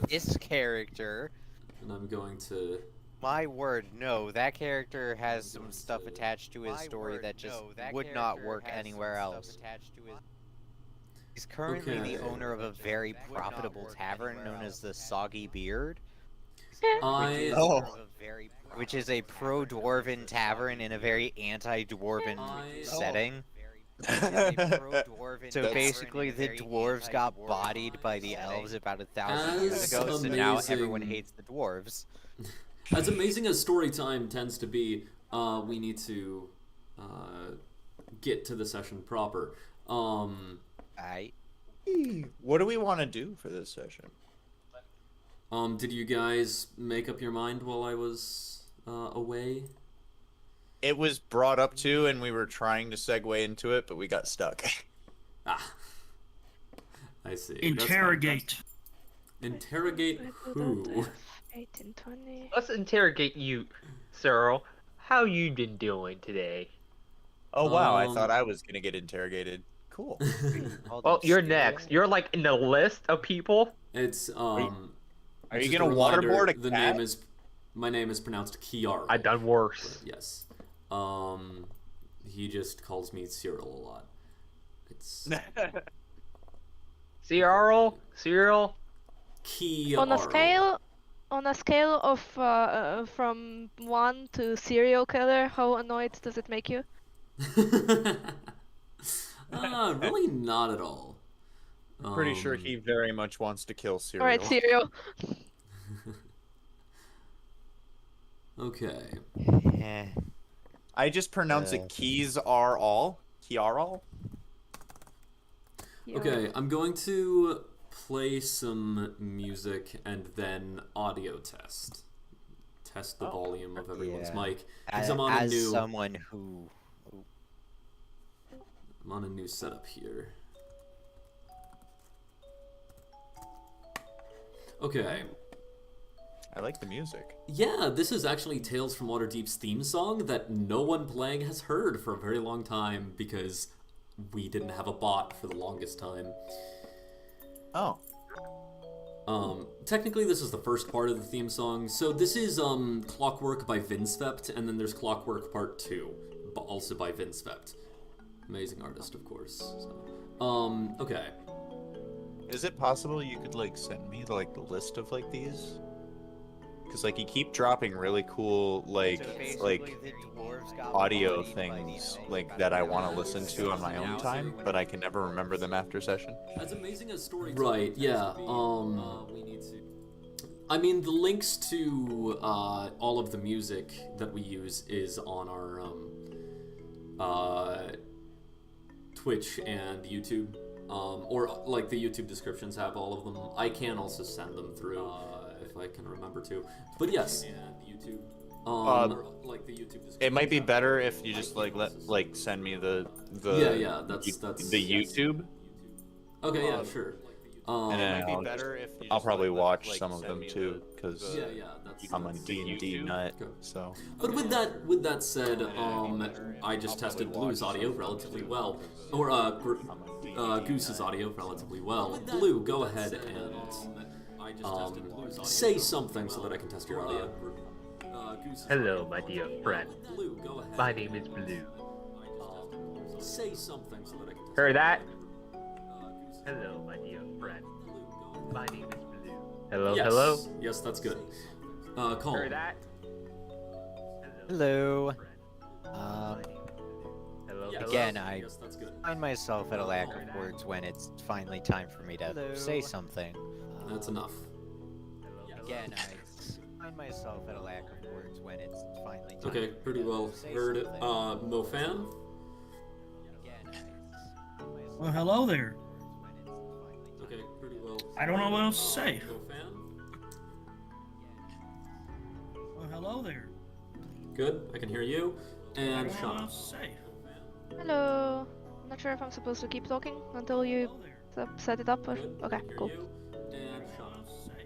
this character. And I'm going to... My word, no. That character has some stuff attached to his story that just would not work anywhere else. He's currently the owner of a very profitable tavern known as the Soggy Beard, I... which is a pro-dwarven tavern in a very anti-dwarven setting. So basically, the dwarves got bodied by the elves about 1,000 years ago, so now everyone hates the dwarves. As amazing as story time tends to be, we need to get to the session proper. What do we want to do for this session? Did you guys make up your mind while I was away? It was brought up to, and we were trying to segue into it, but we got stuck. Ah, I see. Interrogate. Interrogate who? 1820. Let's interrogate you, Cyril. How you been doing today? Oh wow, I thought I was gonna get interrogated. Cool. Well, you're next. You're like in the list of people. It's Are you just gonna reminder, waterboard a the cat? My name is pronounced Kiara. I done worse. Yes. He just calls me Cyril a lot. It's Cyril. Kiara. On a scale of from 1 to serial killer, how annoyed does it make you? Really not at all. Pretty sure he very much wants to kill Cyril. Alright, serial. Okay. I just pronounce it keys are all. Kiaral? Okay, I'm going to play some music and then audio test. Test the volume of everyone's mic. Because I'm on a new... someone who... I'm on a new setup here. Okay. I like the music. Yeah, this is actually Tales from Waterdeep's theme song that no one playing has heard for a very long time because we didn't have a bot for the longest time. Oh. Technically this is the first part of the theme song. So this is Clockwork by Vinsvept, and then there's Clockwork Part 2, also by Vinsvept. Amazing artist, of course. So, okay. Is it possible you could like send me like the list of like these? Because like you keep dropping really cool like audio things like that I want to listen to on my own time, but I can never remember them after session. As amazing as story. Right. Yeah. I mean, the links to all of the music that we use is on our Twitch and YouTube, or like the YouTube descriptions have all of them. I can also send them through if I can remember to. But yes, YouTube. Like the YouTube descriptions. It might be better if you just like send me the that's the YouTube. Okay, yeah, sure. And then I'll probably watch some of them too, because I'm a D&D nut. So. But with that said, I just tested Blue's audio relatively well, or Goose's audio relatively well. Blue, go ahead and say something so that I can test your audio. Hello, my dear friend. Blue, go ahead. My name is Blue. Say something so that I can test Heard that? Hello, my dear friend. My name is Blue. Hello, yes. hello. Yes, that's good. Call. Heard that? Hello. Hello, Again, I Yes, that's good. find myself at a lack of words when it's finally time for me to say something. That's enough. Again, I find myself at a lack of words when it's finally time Okay, for me pretty to well say heard. something. Mofan? Well, hello there. Okay, pretty well. I don't know what else to say. Mofan? Well, hello there. Good, I can hear you. I And don't know what Sean. else to say. Hello. I'm not sure if I'm supposed to keep talking until you Hello there. set it up. Or... Good, Okay, I can hear cool. you. And What Sean. else to say?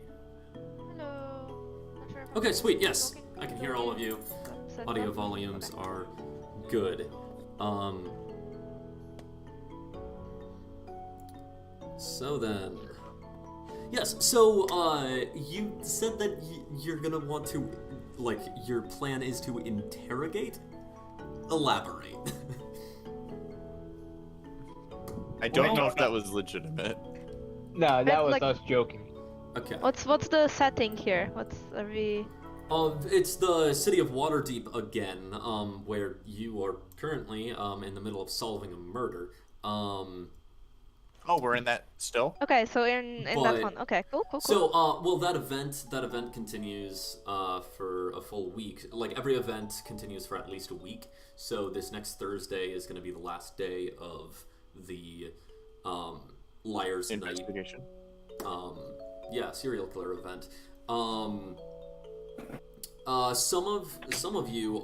Hello. Not sure if I'm Okay, supposed sweet, to keep yes. talking I can hear until all of you. set it Audio up. volumes Okay. are good. So then, Yes, so, you said that you're gonna want to, like, your plan is to interrogate? Elaborate. I don't know Well, if that was legitimate. No, that was like- us joking. Okay. What's the setting here? Are we? It's the city of Waterdeep again, where you are currently, in the middle of solving a murder. Oh, we're in that still? Okay, so in that But- one. Okay, cool. So, well, that event continues, for a full week. Like, every event continues for at least a week. So this next Thursday is gonna be the last day of the, Liar's Night, Investigation. yeah, serial killer event. Some of you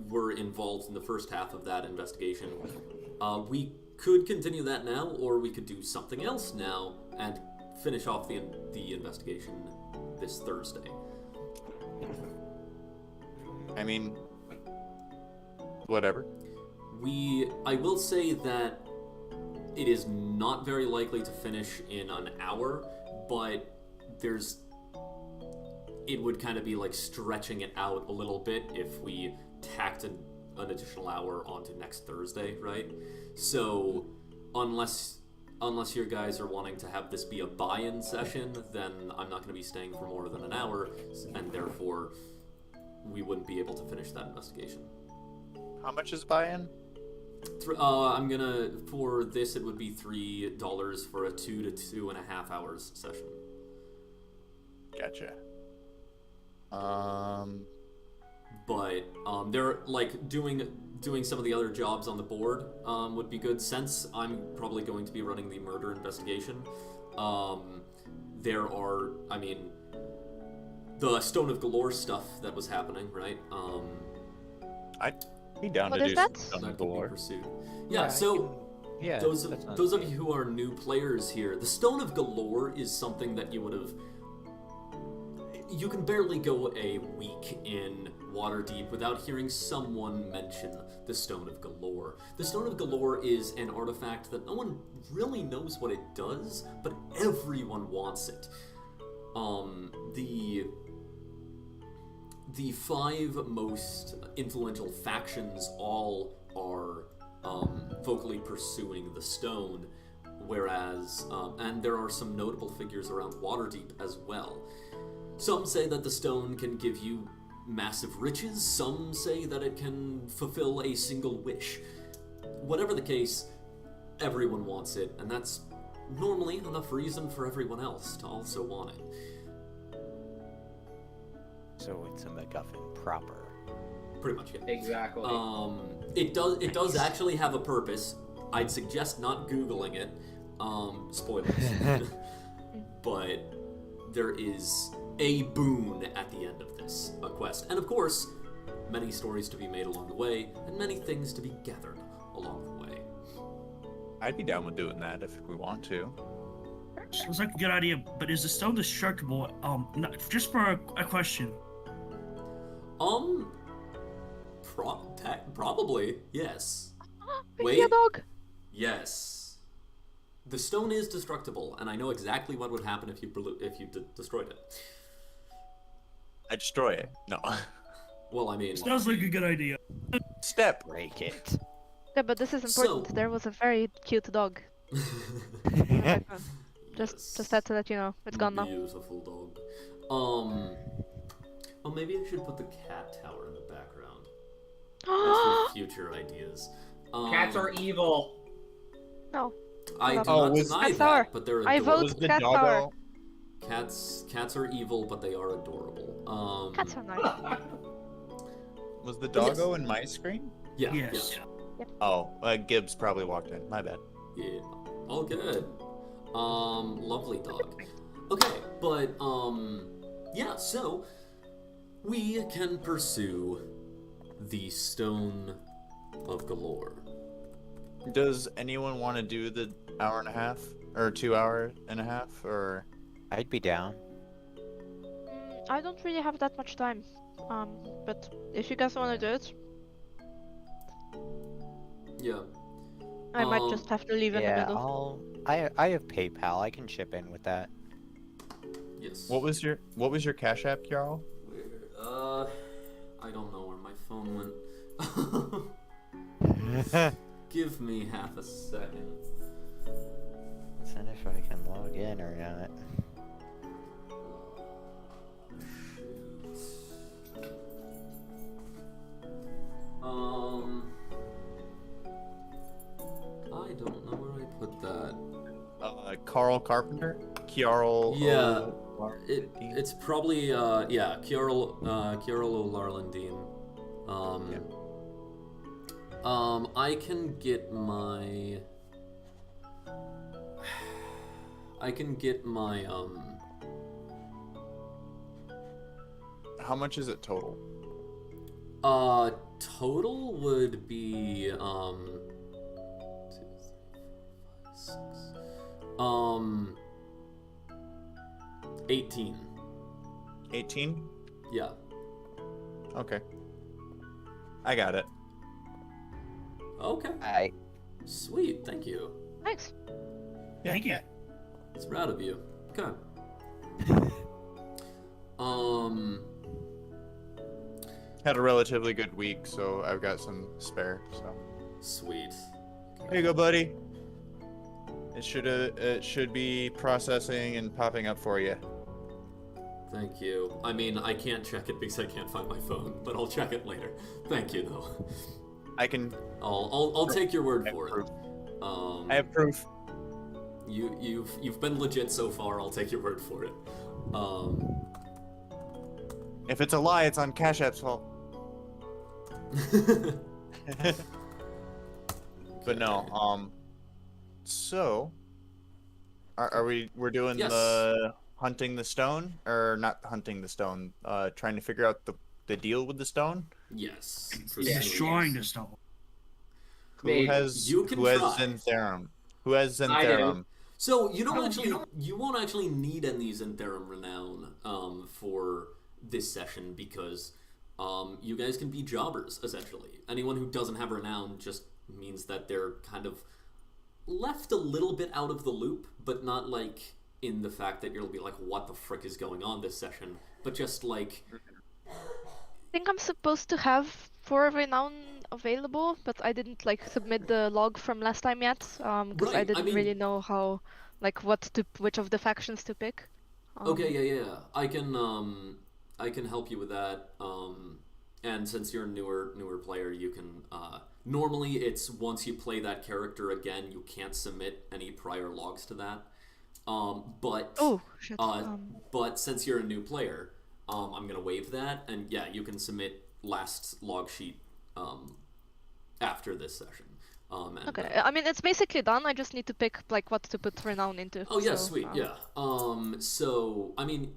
were involved in the first half of that investigation. We could continue that now, or we could do something else now and finish off the investigation this Thursday. I mean, whatever. I will say that it is not very likely to finish in an hour, but it would kind of be like stretching it out a little bit if we tacked an additional hour onto next Thursday, right? So, unless you guys are wanting to have this be a buy-in session, then I'm not going to be staying for more than an hour, and therefore we wouldn't be able to finish that investigation. How much is buy-in? I'm gonna, for this, it would be $3 for a 2 to 2.5 hours session. Gotcha. But they're like doing some of the other jobs on the board would be good, since I'm probably going to be running the murder investigation. There are, I mean, the Stone of Galore stuff that was happening, right? I'd be down What to is do that? some That of could be Galore. pursued. Yeah, Yeah, I so Yeah. those that's not of bad. you who are new players here, the Stone of Galore is something that you would have. You can barely go a week in Waterdeep without hearing someone mention the Stone of Galore. The Stone of Galore is an artifact that no one really knows what it does, but everyone wants it. The 5 most influential factions all are vocally pursuing the stone, whereas, and there are some notable figures around Waterdeep as well. Some say that the stone can give you massive riches, some say that it can fulfill a single wish. Whatever the case, everyone wants it, and that's normally enough reason for everyone else to also want it. So it's a MacGuffin proper. Pretty much, yeah. Exactly. It does actually have a purpose. I'd suggest not Googling it. Spoilers. But there is a boon at the end of this, a quest. And of course, many stories to be made along the way, and many things to be gathered along the way. I'd be down with doing that if we want to. Sounds like a good idea, but is the stone destructible? Just for a question. Probably, yes. Wait. A dog. Yes. The stone is destructible, and I know exactly what would happen if you destroyed it. I destroy it. No. Well, I mean, Sounds like a good idea. Step. Break it. Yeah, but this is important. So- There was a very cute dog. Just had to let you know. It's gone now. Beautiful dog. Oh, maybe I should put the cat tower in the background. That's for future ideas. Cats are evil. No. I do Oh, not was- deny Cat that, tower. but they're I adorable. vote Was the cat doggo? tower. Cats are evil, but they are adorable. Cats are nice. Was the Yes. doggo in my screen? Yeah, Yes. Oh, Gibbs probably walked in. My bad. yeah. All good. Lovely dog. Okay, but, yeah, so we can pursue the Stone of Galore. Does anyone want to do the hour and a half or 2 hour and a half or? I'd be down. I don't really have that much time. But if you guys want to do it, Yeah. I might just have to leave in the Yeah, middle. I have PayPal. I can chip in with that. Yes. What was your Cash App, Jarl? I don't know where my phone went. Give me half a second. And if I can log in or not. I don't know where I put that. Carl Carpenter? Kiarl. Yeah, it's probably yeah, Kiarl O'Larlandine. I can get my How much is it total? total would be 2, 3, 4, 5, 6. 18. 18? Yeah. Okay. I got it. Okay. Alright. Sweet. Thank you. Thanks. Thank you. It's rad of you. Okay. Had a relatively good week, so I've got some spare. So. Sweet. Here you go, buddy. It should be processing and popping up for you. Thank you. I mean, I can't check it because I can't find my phone, but I'll check it later. Thank you, though. I can. I'll take your word for proof. it. I have proof. You've been legit so far. I'll take your word for it. If it's a lie, it's on Cash App's fault. But no. So, we're doing Yes. the hunting the stone, or not hunting the stone? Trying to figure out the deal with the stone. Yes. Destroying the stone. Who Maybe. has You can who has try. Zentherum? Who has I do. Zentherum? So you won't actually need any Zentherum renown for this session because you guys can be jobbers essentially. Anyone who doesn't have renown just means that they're kind of left a little bit out of the loop, but not like in the fact that you'll be like, what the frick is going on this session, but just like I think I'm supposed to have 4 renown available, but I didn't like submit the log from last time yet, because I Right, I didn't mean- really know how, like, which of the factions to pick. Okay, yeah. I can help you with that. And since you're a newer player, you can normally it's once you play that character again, you can't submit any prior logs to that. But Oh shit. but since you're a new player, I'm gonna waive that, and yeah, you can submit last log sheet after this session. And, Okay, I mean it's basically done. I just need to pick like what to put renown into. Oh yeah, so, sweet, yeah. So I mean,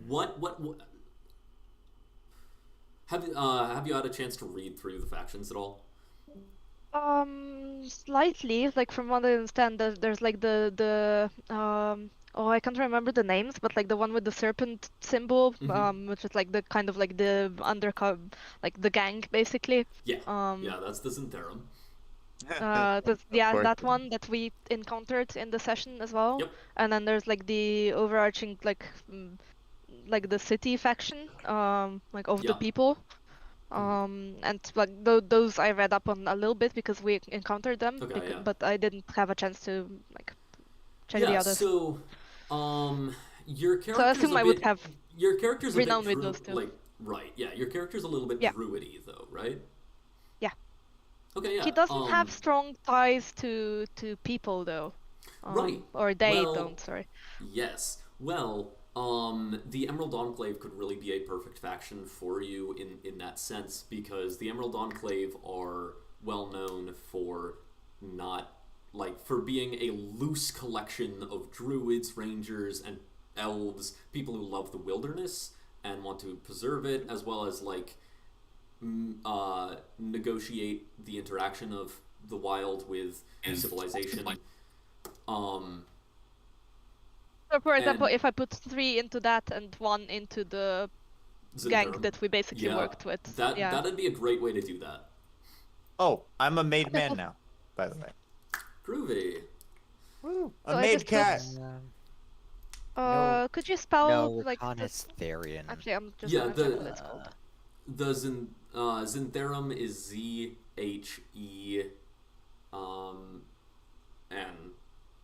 what have you had a chance to read through the factions at all? Slightly, like from what I understand, there's like the oh, I can't remember the names, but like the one with the serpent symbol, which is like the kind of like the undercover, like the gang basically. Yeah, Yeah, that's the Zentherum. course. that one that we encountered in the session as well. Yep. And then there's like the overarching like the city faction, like of the Yeah. people. And like those I read up on a little bit because we encountered them, Okay, yeah. but I didn't have a chance to like check Yeah, the others. so your character's So I assume a I would bit- have your character's a bit renown with those two. like right, yeah, your character's a little bit Yeah. druidy though, right? Yeah. Okay, yeah. He doesn't have strong ties to people though. Right. Or they Well, don't, sorry. Yes. Well, the Emerald Enclave could really be a perfect faction for you in that sense because the Emerald Enclave are well known for not like for being a loose collection of druids, rangers, and elves, people who love the wilderness and want to preserve it, as well as like negotiate the interaction of the wild with civilization. So for example, and- if I put 3 into that and 1 into the gang Zentherum. that we basically Yeah, worked with, That'd be a great way to do that. Oh, I'm a made man now. by the way. Groovy. Woo! So A I made just cat. No. could you spell No, like Reconna's this? Therian. Actually, I'm just Yeah, gonna check what it's called. The Zentherum is N.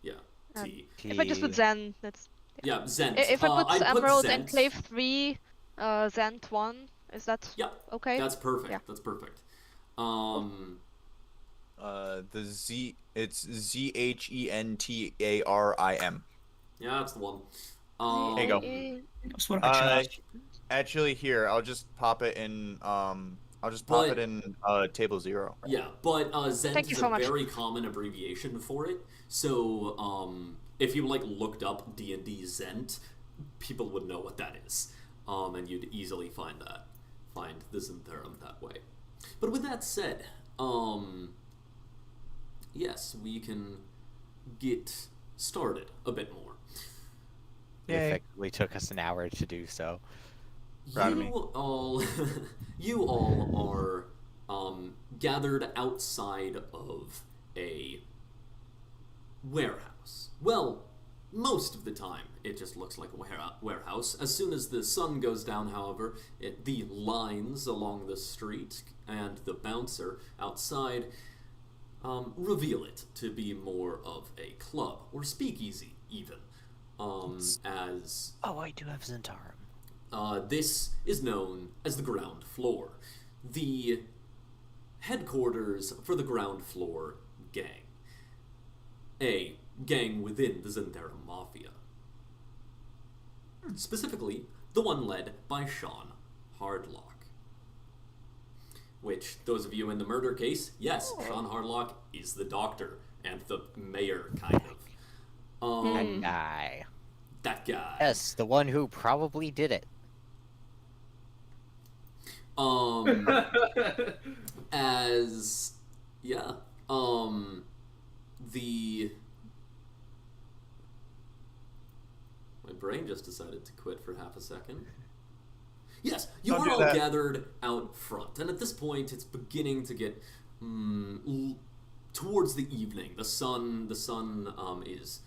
Yeah, T. If I just put Zen, that's Yeah, Zent. if I put I'd Emerald Zent. Enclave 3, Zent 1, is that okay? That's perfect. Yeah. That's perfect. The Z, it's ZHENTARIM. Yeah, that's the one. There you go. That's what I chose. Actually, here, I'll just pop it in, table 0. Yeah, but Zent Thank you is so a much. very common abbreviation for it. So, if you like looked up D&D Zent, people would know what that is. And you'd easily find the Zentherum that way. But with that said, yes, we can get started a bit more. It effectively took us an hour to do so. You all are gathered outside of a warehouse. Well, most of the time, it just looks like a warehouse. As soon as the sun goes down, however, the lines along the street and the bouncer outside reveal it to be more of a club, or speakeasy, even. As... Oh, I do have Zentarum. This is known as the ground floor. The headquarters for the ground floor gang. A gang within the Zentherum Mafia. Specifically, the one led by Sean Hardlock. Which, those of you in the murder case, yes, Sean Hardlock is the doctor, and the mayor, kind of. That guy. That guy. Yes, the one who probably did it. As... Yeah. My brain just decided to quit for half a second. Yes, you are all gathered out front, and at this point it's beginning to get towards the evening. The sun is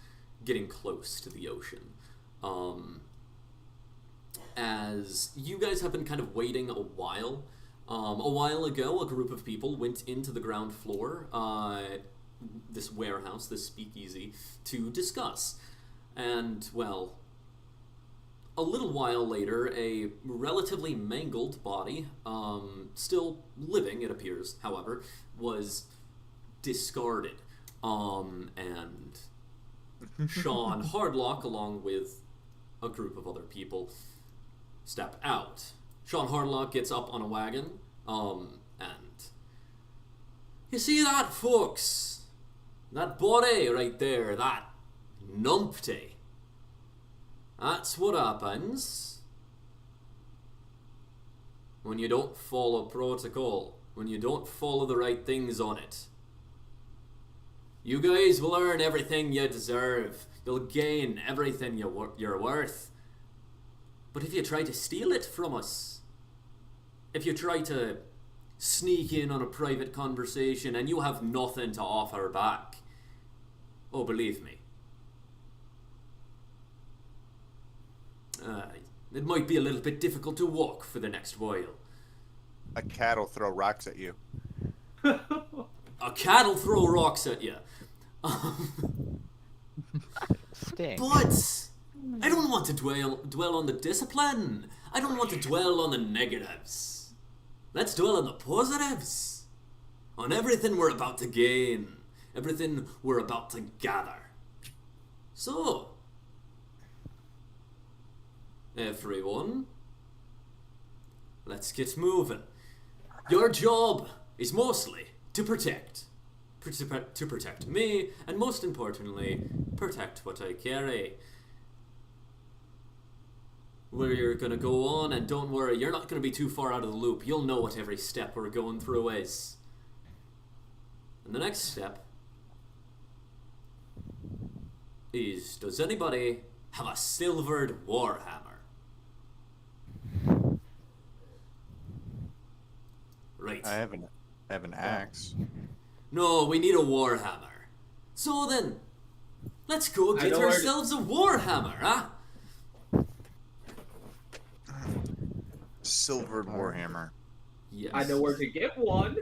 getting close to the ocean. As you guys have been kind of waiting a while. A while ago, a group of people went into the ground floor, this warehouse, this speakeasy, to discuss. And, well, a little while later, a relatively mangled body, still living, it appears, however, was discarded. And Sean Hardlock, along with a group of other people, step out. Sean Hardlock gets up on a wagon, and... You see that, folks? That body right there, that numpty. That's what happens when you don't follow protocol, when you don't follow the right things on it. You guys will earn everything you deserve. You'll gain everything you're worth. But if you try to steal it from us, if you try to sneak in on a private conversation and you have nothing to offer back, oh, believe me, it might be a little bit difficult to walk for the next while. A cat will throw rocks at you. A cat will throw rocks at you. Sting. But I don't want to dwell on the discipline. I don't want to dwell on the negatives. Let's dwell on the positives. On everything we're about to gain. Everything we're about to gather. So, everyone, let's get moving. Your job is mostly to protect. To protect me, and most importantly, protect what I carry. Where you're gonna go on, and don't worry, you're not gonna be too far out of the loop. You'll know what every step we're going through is. And the next step is, does anybody have a silvered warhammer? Right. I have an axe. No, we need a warhammer. So then, let's go I get know where to- ourselves a warhammer, huh? Silvered Warhammer. Yes. I know where to get one.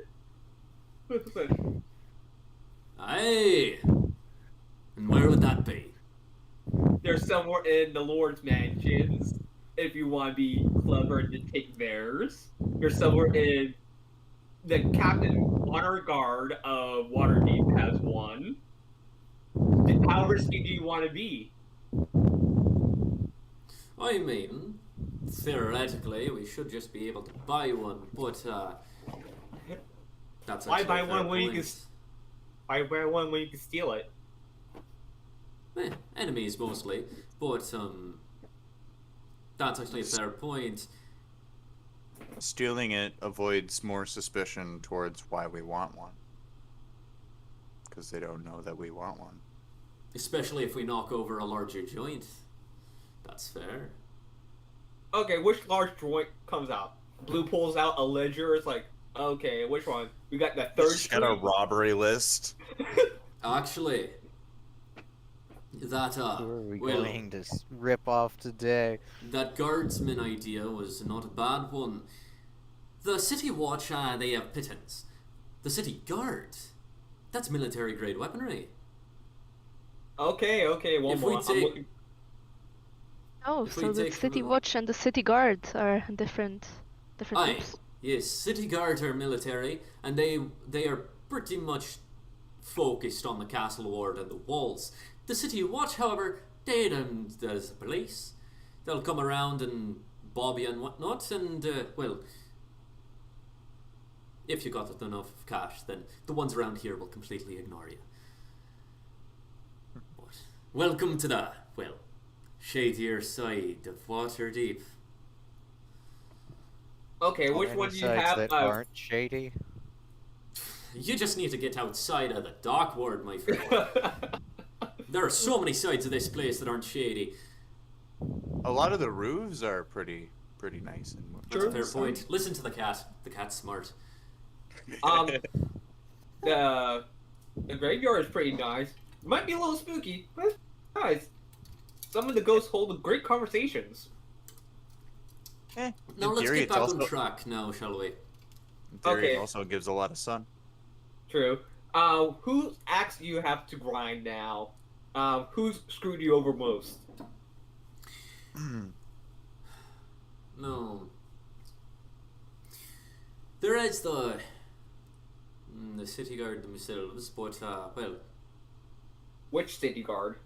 Aye. And where would that be? They're somewhere in the Lord's mansions. If you want to be clever and to take theirs, they're somewhere in the Captain Honor Guard of Waterdeep has one. How risky do you want to be? I mean, theoretically, we should just be able to buy one, but, that's Why actually buy a fair one when you point. can? Why buy one when you can steal it? Enemies mostly, but, that's actually a fair point. Stealing it avoids more suspicion towards why we want one. Because they don't know that we want one. Especially if we knock over a larger joint. That's fair. Okay, which large joint comes out? Blue pulls out a ledger. It's like, okay, which one? We got the third. Just got a robbery list. Actually, that, Who are we well, going to rip off today? that guardsman idea was not a bad one. The City Watch, they have pittance. The City Guard, that's military-grade weaponry. Okay, one If more. we I'm take- looking. Oh, If we so the take City from- Watch and the City Guard are different Aye, groups. yes, City Guard are military, and they are pretty much focused on the castle ward and the walls. The City Watch, however, there's the police. They'll come around and bob you and whatnot, and, well, if you got enough cash, then the ones around here will completely ignore you. But welcome to the, well, shadier side of Waterdeep. Okay, which Any one do you sides have? that aren't shady? You just need to get outside of the dock ward, my friend. There are so many sides of this place that aren't shady. A lot of the roofs are pretty nice and That's a fair point. Listen to the cat. The cat's smart. The graveyard is pretty nice. Might be a little spooky, but it's nice. Some of the ghosts hold great conversations. Now let's get back on track now, shall we? In theory, Okay. it also gives a lot of sun. True. Whose axe do you have to grind now? Who's screwed you over most? No. There is the city guard themselves, but well, Which city guard?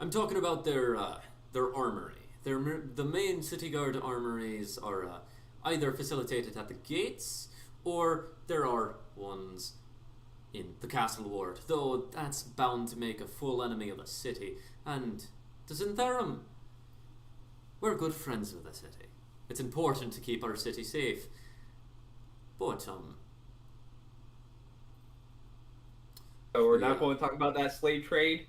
I'm talking about their armory. The main city guard armories are either facilitated at the gates, or there are ones in the castle ward. Though that's bound to make a full enemy of the city. And the Zintherum, we're good friends with the city. It's important to keep our city safe. But So we're Yeah. not going to talk about that slave trade.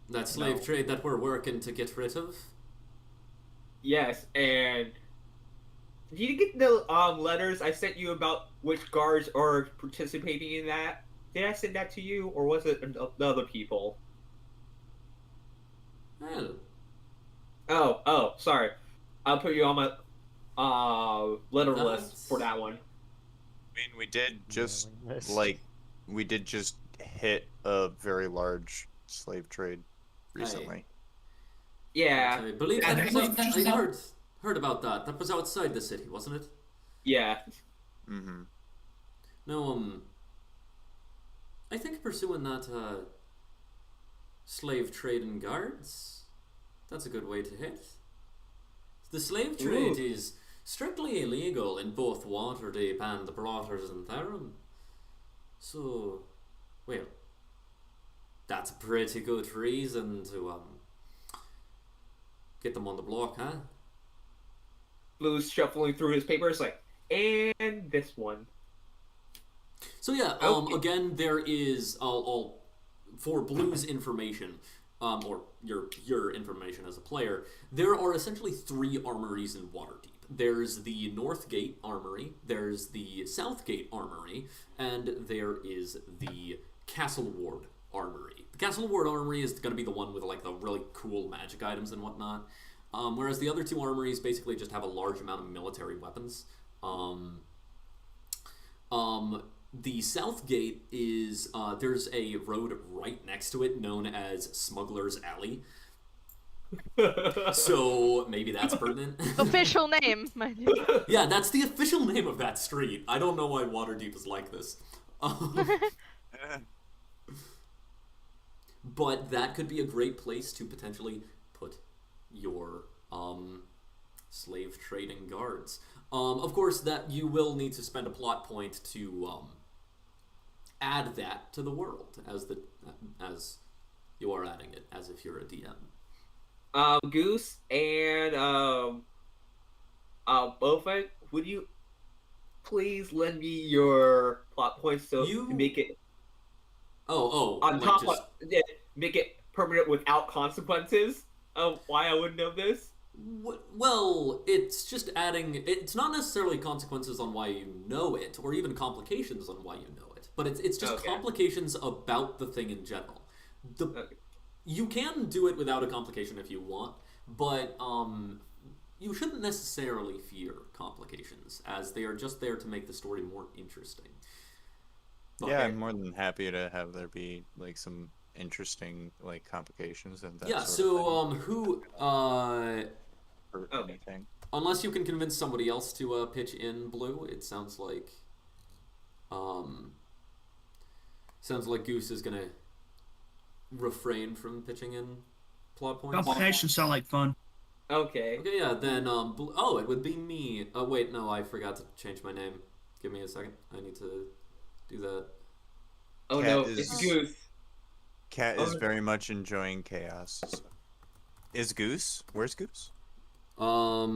that slave trade that we're working to get rid of. Yes, and did you get the letters I sent you about which guards are participating in that? Did I send that to you, or was it the other people? Well, Oh, sorry. I'll put you on my letter That's- list for that one. I mean, we did just hit a very large slave trade recently. Yeah, I believe Yeah, that there's- I heard about that. That was outside the city, wasn't it? yeah. Mm-hmm. No, I think pursuing that slave trade and guards, that's a good way to hit. The slave trade is strictly illegal in both Waterdeep and the Brothers and Therum. So, well, that's a pretty good reason to get them on the block, huh? Blue's shuffling through his papers like, and this one. So yeah, Okay. again, there is all for Blue's information, or your information as a player. There are essentially 3 armories in Waterdeep. there's the North Gate Armory, there's the South Gate Armory, and there is the Castle Ward Armory. The Castle Ward Armory is going to be the one with like the really cool magic items and whatnot, whereas the other two armories basically just have a large amount of military weapons. The South Gate is there's a road right next to it known as Smuggler's Alley. So maybe that's pertinent. Official name, mind you. Yeah, that's the official name of that street. I don't know why Waterdeep is like this. But that could be a great place to potentially put your slave trading guards. Of course, that you will need to spend a plot point to add that to the world as you are adding it, as if you're a DM. Goose and Bowfang, would you please lend me your plot points so you make it on top just... make it permanent without consequences of why I would know this? Well, it's just adding. It's not necessarily consequences on why you know it, or even complications on why you know it, but it's just complications about the thing in general. You can do it without a complication if you want, but you shouldn't necessarily fear complications, as they are just there to make the story more interesting. But, yeah, I'm more than happy to have there be like some interesting like complications and that. Yeah. Sort of who or anything. Unless you can convince somebody else to pitch in Blue, it sounds like Goose is gonna refrain from pitching in plot points. Complications sound like fun. Okay. Okay, yeah, then, it would be me. Oh, wait, no, I forgot to change my name. Give me a second. I need to do that. Oh, Cat no, is... it's Goose. Cat is very much enjoying chaos. So. Is Goose? Where's Goose? Are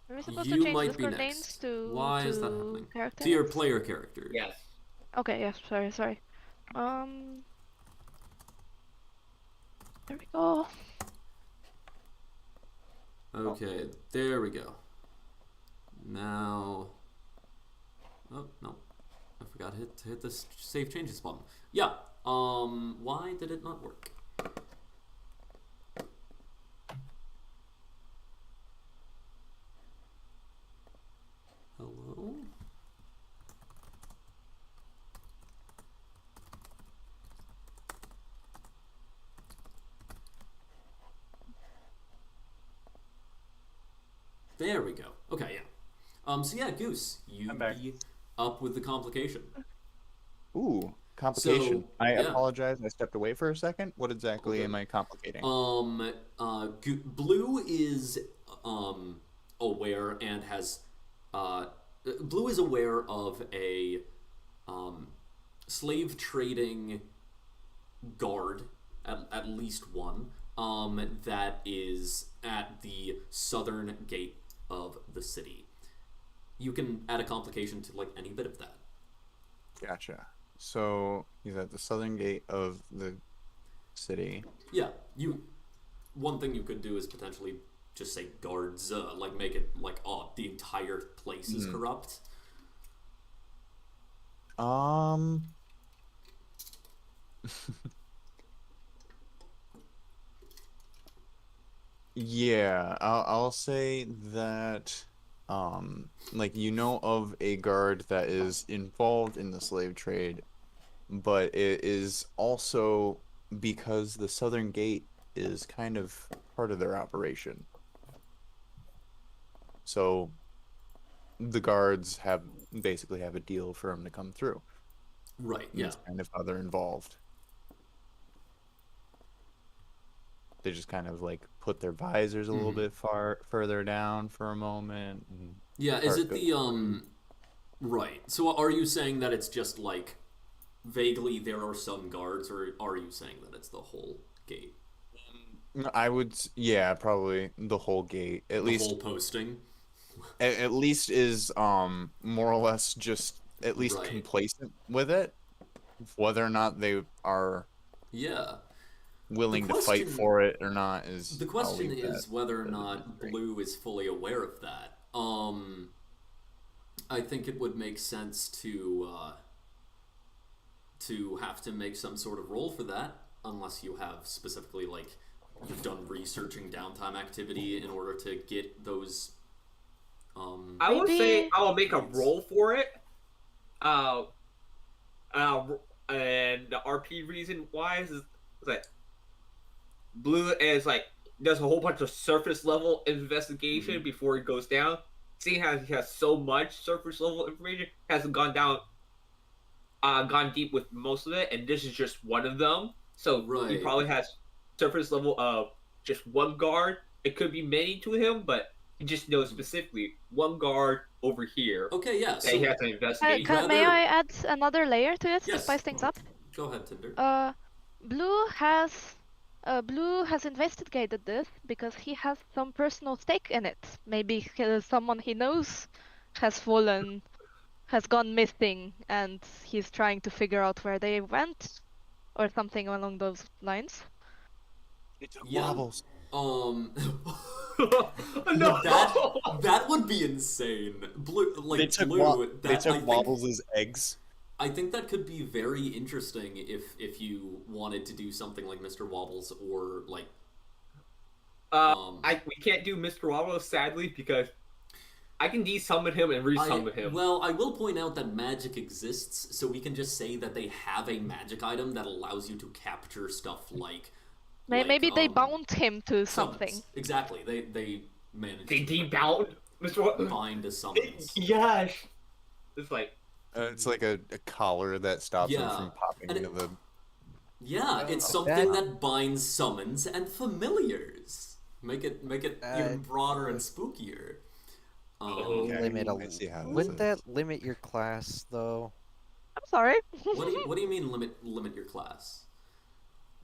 we supposed to change Discord names to Why is that happening? Character To your names? player character. Yes. Okay, yes, sorry. There we go. Okay, there we go. Now... Oh, no. I forgot to hit the save changes button. Yeah, why did it not work? Hello? There we go. Okay, yeah. So yeah, Goose, you be up with the complication. Ooh, complication. So, I apologize. I stepped away for a second. What exactly am I complicating? Blue is aware and has Blue is aware of a slave trading guard, at least one, that is at the southern gate of the city. You can add a complication to like any bit of that. Gotcha. So he's at the southern gate of the city. Yeah, one thing you could do is potentially just say guards, like make it like, oh, the entire place is corrupt. Yeah, I'll say that, like, you know of a guard that is involved in the slave trade, but it is also because the Southern Gate is kind of part of their operation. So the guards basically have a deal for them to come through. Right, And yeah. that's kind of how they're involved. They just kind of like put their visors a little bit further down for a moment. And yeah, is it the right. So are you saying that it's just like vaguely there are some guards, or are you saying that it's the whole gate? I would, yeah, probably the whole gate. At least the whole posting. At least is more or less just at least complacent with it, whether or not they are. Yeah. willing to fight for it or not is the question is whether or not Blue is fully aware of that. I think it would make sense to have to make some sort of roll for that, unless you have specifically, like, you've done researching downtime activity in order to get those. I would say I will make a roll for it. And the RP reason why is like Blue is like does a whole bunch of surface level investigation before it goes down. Seeing how he has so much surface level information, hasn't gone deep with most of it, and this is just one of them. So he probably has surface level of just one guard. It could be many to him, but he just knows specifically one guard over here. Okay, yeah. So he has to investigate. May I add another layer to it to spice things up? Go ahead, Tinder. Blue has investigated this because he has some personal stake in it. Maybe someone he knows has gone missing, and he's trying to figure out where they went, or something along those lines. It took Wobbles. No, that would be insane. Blue, like they took Wobbles' eggs. I think that could be very interesting if you wanted to do something like Mr. Wobbles or like. We can't do Mr. Wobbles sadly because I can desummon him and resummon him. Well, I will point out that magic exists, so we can just say that they have a magic item that allows you to capture stuff like. Maybe they bound him to something. Summons. Exactly, they managed. They debound Mr. Wobbles. Bind to summons. Yes. It's like. It's like a collar that stops him from popping into the. Yeah, it's something that binds summons and familiars. Make it even broader and spookier. Wouldn't that limit your class though? I'm sorry. What do you mean limit your class?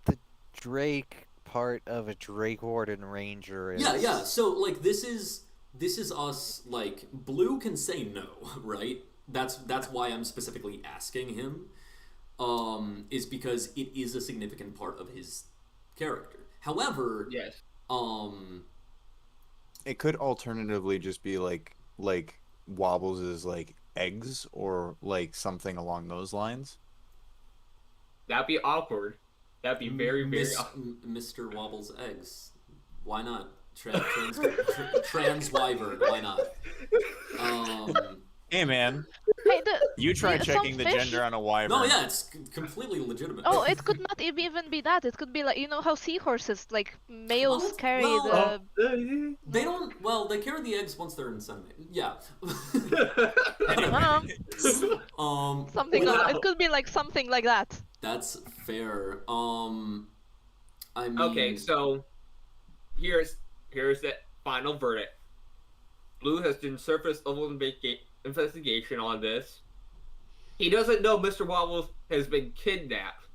The Drake part of a Drake Warden Ranger is... Yeah. So like this is us, like Blue can say no, right? That's why I'm specifically asking him. Is because it is a significant part of his character. However, yes. It could alternatively just be like Wobbles is like eggs or like something along those lines. That'd be awkward. That'd be very Mr. Wobbles eggs. Why not? Trans wyvern. Why not? Hey man, you try checking the gender on a wyvern. No, yeah, it's completely legitimate. Oh, it could not even be that. It could be like, you know how seahorses, like, males carry the... They don't... Well, they carry the eggs once they're inseminated. Yeah. Something it could be like something like that. That's fair. I mean... Okay, so here's the final verdict. Blue has done surface level investigation on this. He doesn't know Mr. Wobbles has been kidnapped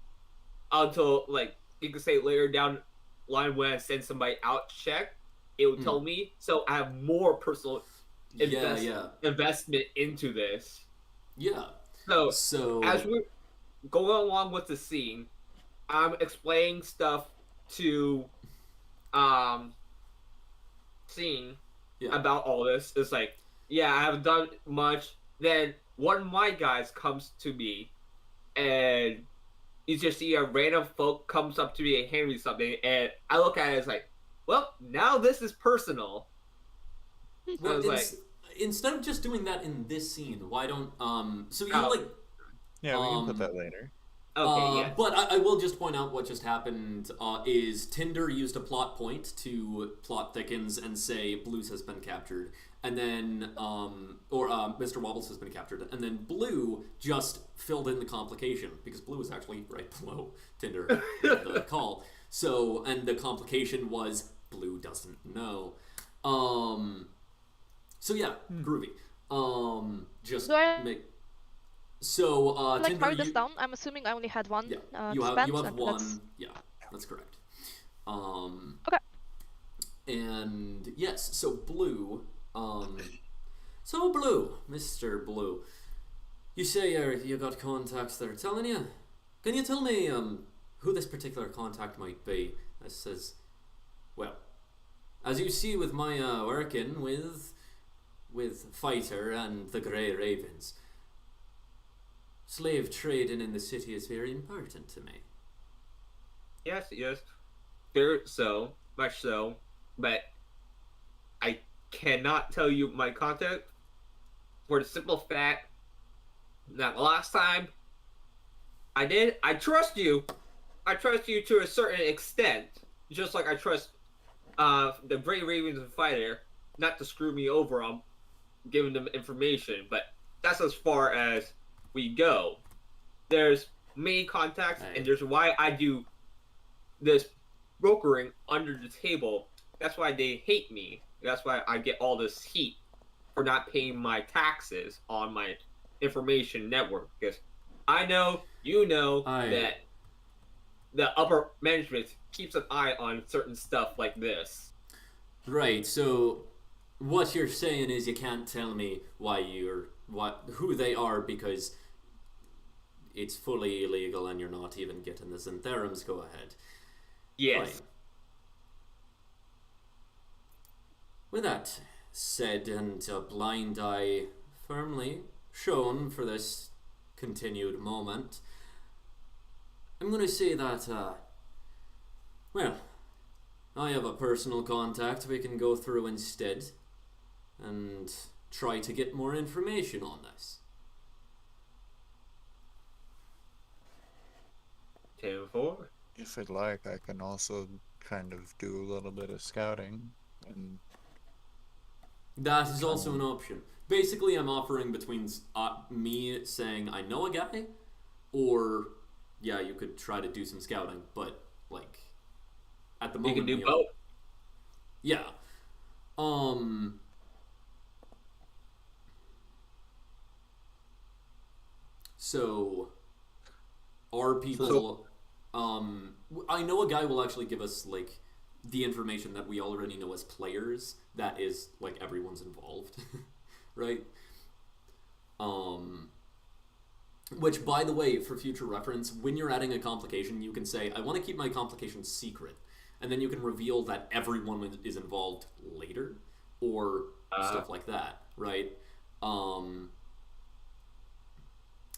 until, like, you could say later down the line when I send somebody out to check, it will tell me. So I have more personal investment into this. Yeah. So as we're going along with the scene, I'm explaining stuff to scene about all this. It's like, yeah, I haven't done much. Then one of my guys comes to me, and you just see a random folk comes up to me and hand me something, and I look at it as like, well, now this is personal. Well, instead of just doing that in this scene, why don't so you like? Yeah, we can put that later. Okay, yeah. But I will just point out what just happened is Tinder used a plot point to plot thickens and say Blues has been captured, and then Mr. Wobbles has been captured, and then Blue just filled in the complication because Blue was actually right below Tinder the call. So and the complication was Blue doesn't know. So yeah, groovy. Just make. So, like, Tinder, mark this down. I'm assuming I only had one. Yeah, you have one. That's... Yeah, that's correct. Okay. And yes, so Blue. So Blue, Mr. Blue, you say you got contacts that are telling you. Can you tell me who this particular contact might be. That says, well, as you see with my working with Fighter and the Grey Ravens, slave trading in the city is very important to me. Yes, very so, much so, but I cannot tell you my contact for the simple fact that the last time I trust you. I trust you to a certain extent, just like I trust the Grey Ravens and Fighter not to screw me over on giving them information, but that's as far as we go. There's many contacts, and there's why I do this brokering under the table. That's why they hate me. That's why I get all this heat for not paying my taxes on my information network. Because I know, you know, that the upper management keeps an eye on certain stuff like this. Right, so what you're saying is you can't tell me who they are because it's fully illegal and you're not even getting the Xantherums. Go ahead. Yes. Fine. With that said, and a blind eye firmly shown for this continued moment, I'm going to say that, well, I have a personal contact we can go through instead and try to get more information on this. 10-4. If I'd like, I can also kind of do a little bit of scouting and. That is also an option. Basically, I'm offering between me saying I know a guy, or yeah, you could try to do some scouting, but like at the moment, you can do both. Yeah. So, are people? I know a guy will actually give us like the information that we already know as players. That is like everyone's involved, right? Which, by the way, for future reference, when you're adding a complication, you can say, I want to keep my complication secret. And then you can reveal that everyone is involved later, or stuff like that, right?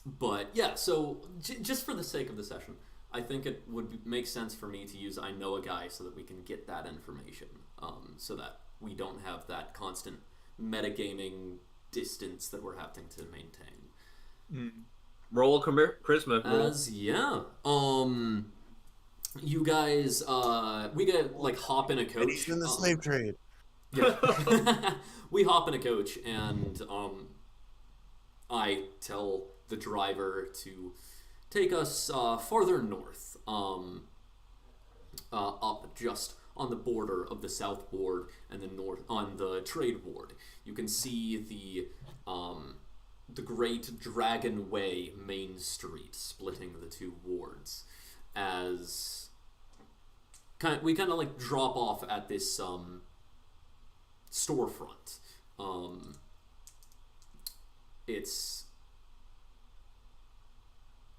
But yeah, so just for the sake of the session, I think it would make sense for me to use I know a guy so that we can get that information, so that we don't have that constant metagaming distance that we're having to maintain. Roll charisma. Yeah. You guys, we get like hop in a coach. He's in the slave trade. Yeah. We hop in a coach, and I tell the driver to take us farther north, up just on the border of the South Ward and the north on the Trade Ward. You can see the Great Dragon Way main street splitting the two wards. As we kind of like drop off at this storefront. It's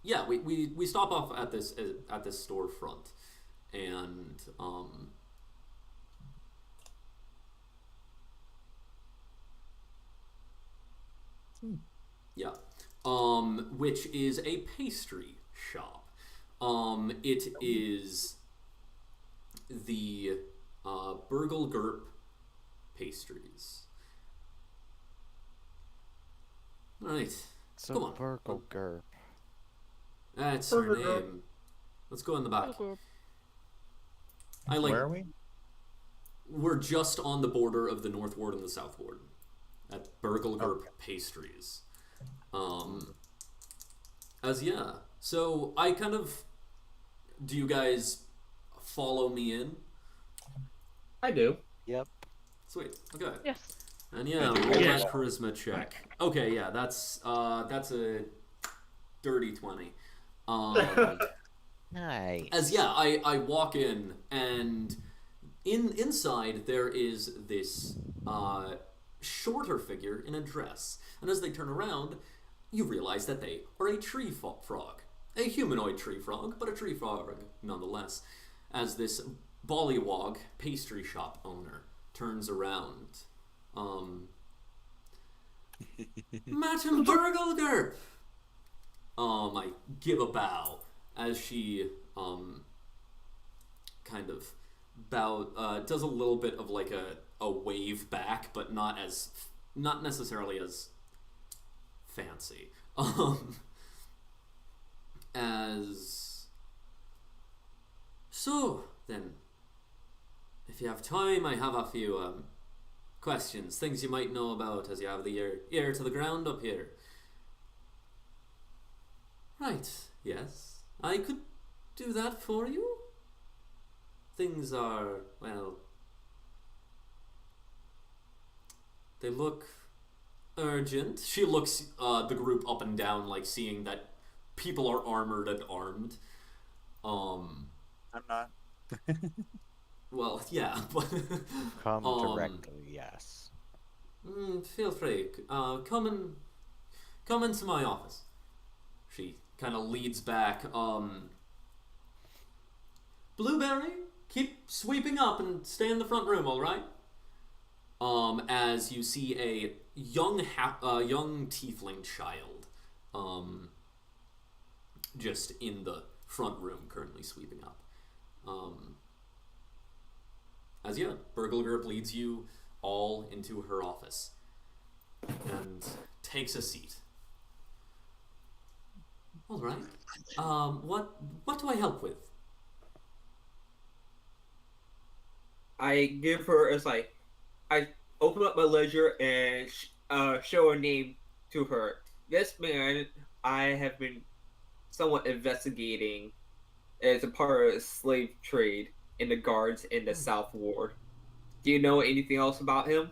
yeah, we stop off at this storefront, and yeah, which is a pastry shop. It is the Burgle Gurp pastries. All right, So come on. Burgle Gurp. That's her name. Let's go in the back. Where are we? We're just on the border of the North Ward and the South Ward at Burgle Gurp Pastries. So I kind of. Do you guys follow me in? I do. Yep. Sweet. Okay. Yes. And yeah, roll that charisma check. Okay, yeah, that's a dirty 20. Nice. As yeah, I walk in, and inside there is this shorter figure in a dress, and as they turn around, you realize that they are a tree frog. a humanoid tree frog, but a tree frog nonetheless, as this Bollywog pastry shop owner turns around. Madam Burgleger! I give a bow as she, kind of does a little bit of like a wave back, but not necessarily as fancy. As so then, if you have time, I have a few questions, things you might know about as you have the ear to the ground up here. Right, yes, I could do that for you. Things are, well, they look urgent. She looks the group up and down, like seeing that people are armored and armed. I'm not. Well, yeah, but Come directly, yes. feel free. Come into my office. She kind of leads back. Blueberry, keep sweeping up and stay in the front room, all right? As you see a young tiefling child, just in the front room, currently sweeping up. As Burglegrip leads you all into her office and takes a seat. All right. What do I help with? I give her as like, I open up my ledger and show a name to her. This man I have been somewhat investigating as a part of a slave trade in the guards in the South Ward. Do you know anything else about him?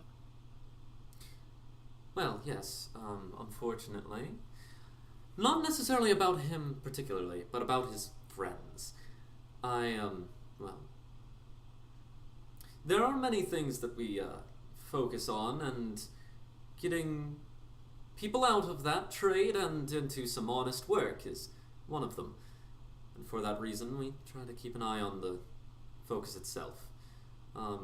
Well, yes, unfortunately. Not necessarily about him particularly, but about his friends. Well, there are many things that we focus on, and getting people out of that trade and into some honest work is one of them. And for that reason, we try to keep an eye on the focus itself. I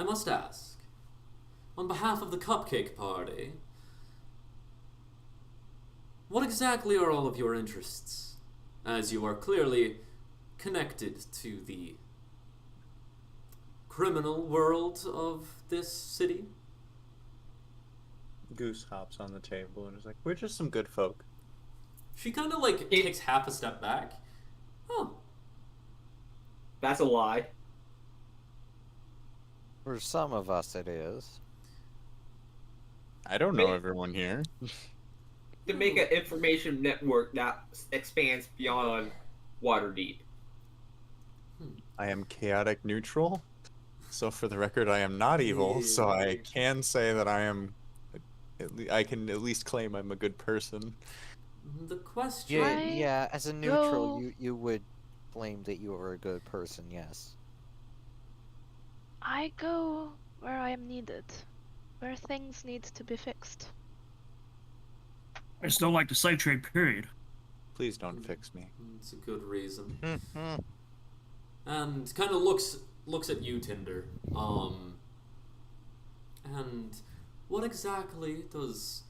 must ask, on behalf of the Cupcake Party, what exactly are all of your interests, as you are clearly connected to the criminal world of this city? Goose hops on the table and is like, "We're just some good folk." She kind of like takes half a step back. Oh, That's a lie. For some of us, it is. I don't know everyone here. To make an information network that expands beyond Waterdeep. I am chaotic neutral. So for the record, I am not evil. So I can say that I am. I can at least claim I'm a good person. the question. Yeah, as a neutral, you would claim that you are a good person, yes. I go where I am needed, where things need to be fixed. I just don't like the slave trade, period. Please don't fix me. It's a good reason. And kind of looks at you, Tinder. And what exactly does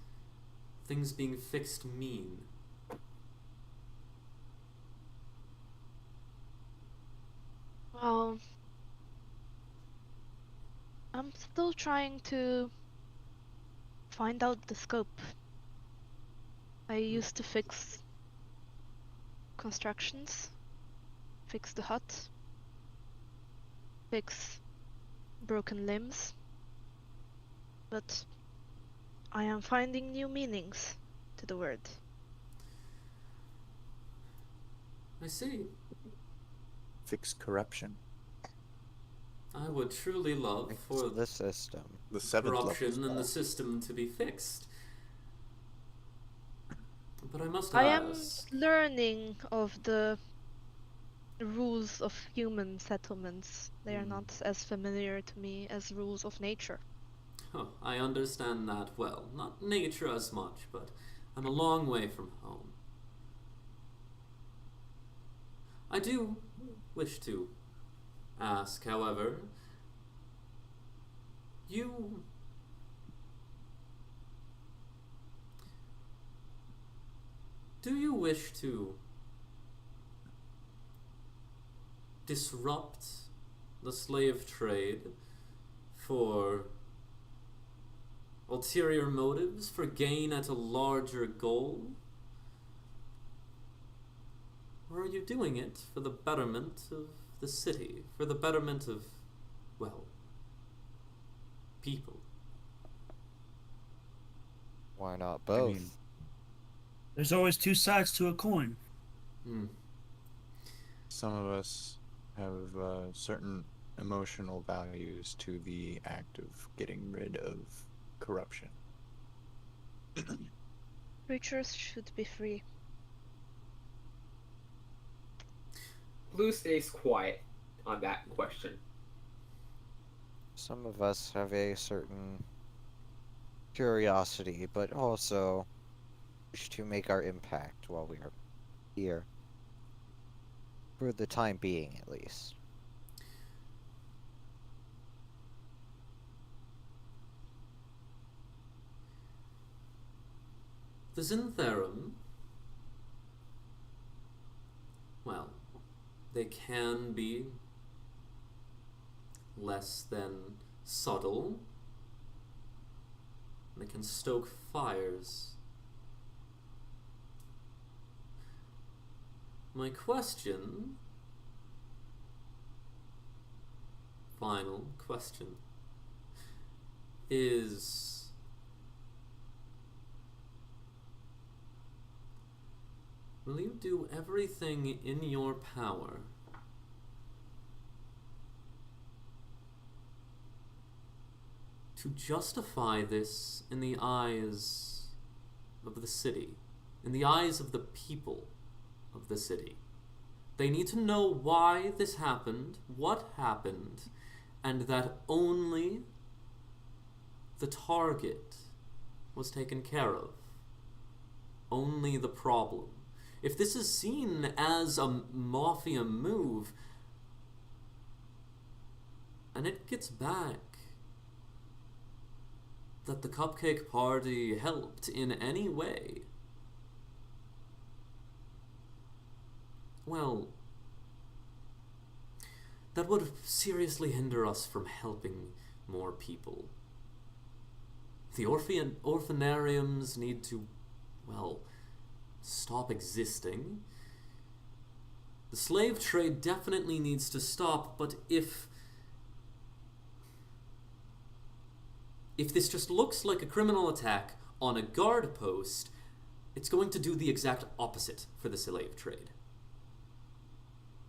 things being fixed mean? Well, I'm still trying to find out the scope. I used to fix constructions, fix the hut, fix broken limbs, but I am finding new meanings to the word. I see. Fix corruption. I would truly love Fix for the system. The seventh level corruption in the spell. system to be fixed. But I must I am ask. learning of the rules of human settlements. They are not as familiar to me as rules of nature. Oh, I understand that well. Not nature as much, but I'm a long way from home. I do wish to ask, however, do you wish to disrupt the slave trade for ulterior motives, for gain at a larger goal? Or are you doing it for the betterment of the city, for the betterment of, well, people? Why not both? I mean, There's always two sides to a coin. some of us have certain emotional values to the act of getting rid of corruption. Creatures should be free. Blue stays quiet on that question. Some of us have a certain curiosity, but also wish to make our impact while we are here. For the time being, at least. The Zintherum, well, they can be less than subtle. They can stoke fires. My question, final question, is will you do everything in your power to justify this in the eyes of the city, in the eyes of the people of the city? They need to know why this happened, what happened, and that only the target was taken care of. Only the problem. If this is seen as a mafia move, and it gets back that the Cupcake Party helped in any way, well, that would seriously hinder us from helping more people. The orphanariums need to, well, stop existing. The slave trade definitely needs to stop, but if this just looks like a criminal attack on a guard post, it's going to do the exact opposite for the slave trade.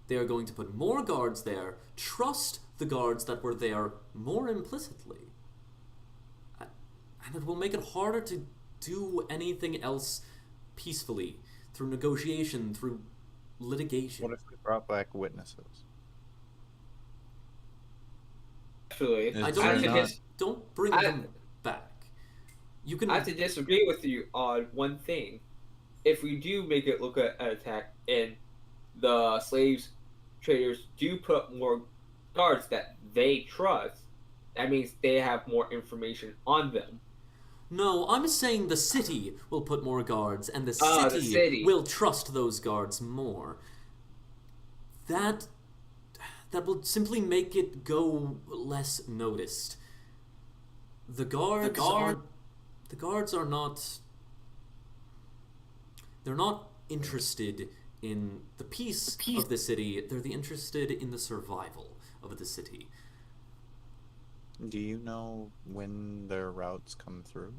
They are going to put more guards there, trust the guards that were there more implicitly, and it will make it harder to do anything else peacefully, through negotiation, through litigation. What if we brought back witnesses? Actually, Is I there not- don't bring them back. You can. I have to disagree with you on one thing. If we do make it look at an attack and the slaves traders do put more guards that they trust, that means they have more information on them. No, I'm saying the city will put more guards, and the The city will trust those guards more. That will simply make it go less noticed. The guards are not. They're not interested in the peace of the city. They're interested in the survival of the city. Do you know when their routes come through?